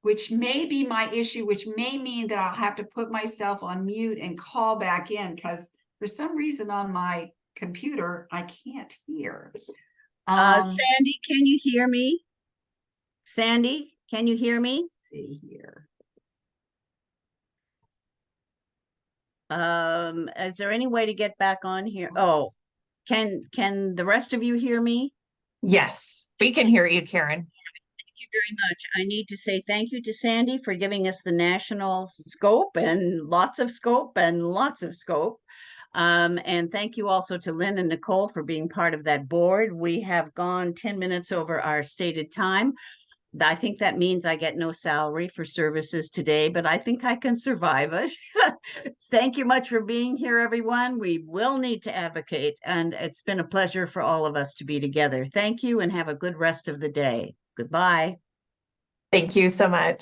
C: Which may be my issue, which may mean that I'll have to put myself on mute and call back in because for some reason on my computer, I can't hear.
A: Sandy, can you hear me? Sandy, can you hear me?
C: Let's see here.
A: Is there any way to get back on here? Oh, can the rest of you hear me?
H: Yes, we can hear you, Karen.
A: Thank you very much. I need to say thank you to Sandy for giving us the national scope and lots of scope and lots of scope. And thank you also to Lynn and Nicole for being part of that board. We have gone 10 minutes over our stated time. I think that means I get no salary for services today, but I think I can survive it. Thank you much for being here, everyone. We will need to advocate, and it's been a pleasure for all of us to be together. Thank you and have a good rest of the day. Goodbye.
H: Thank you so much.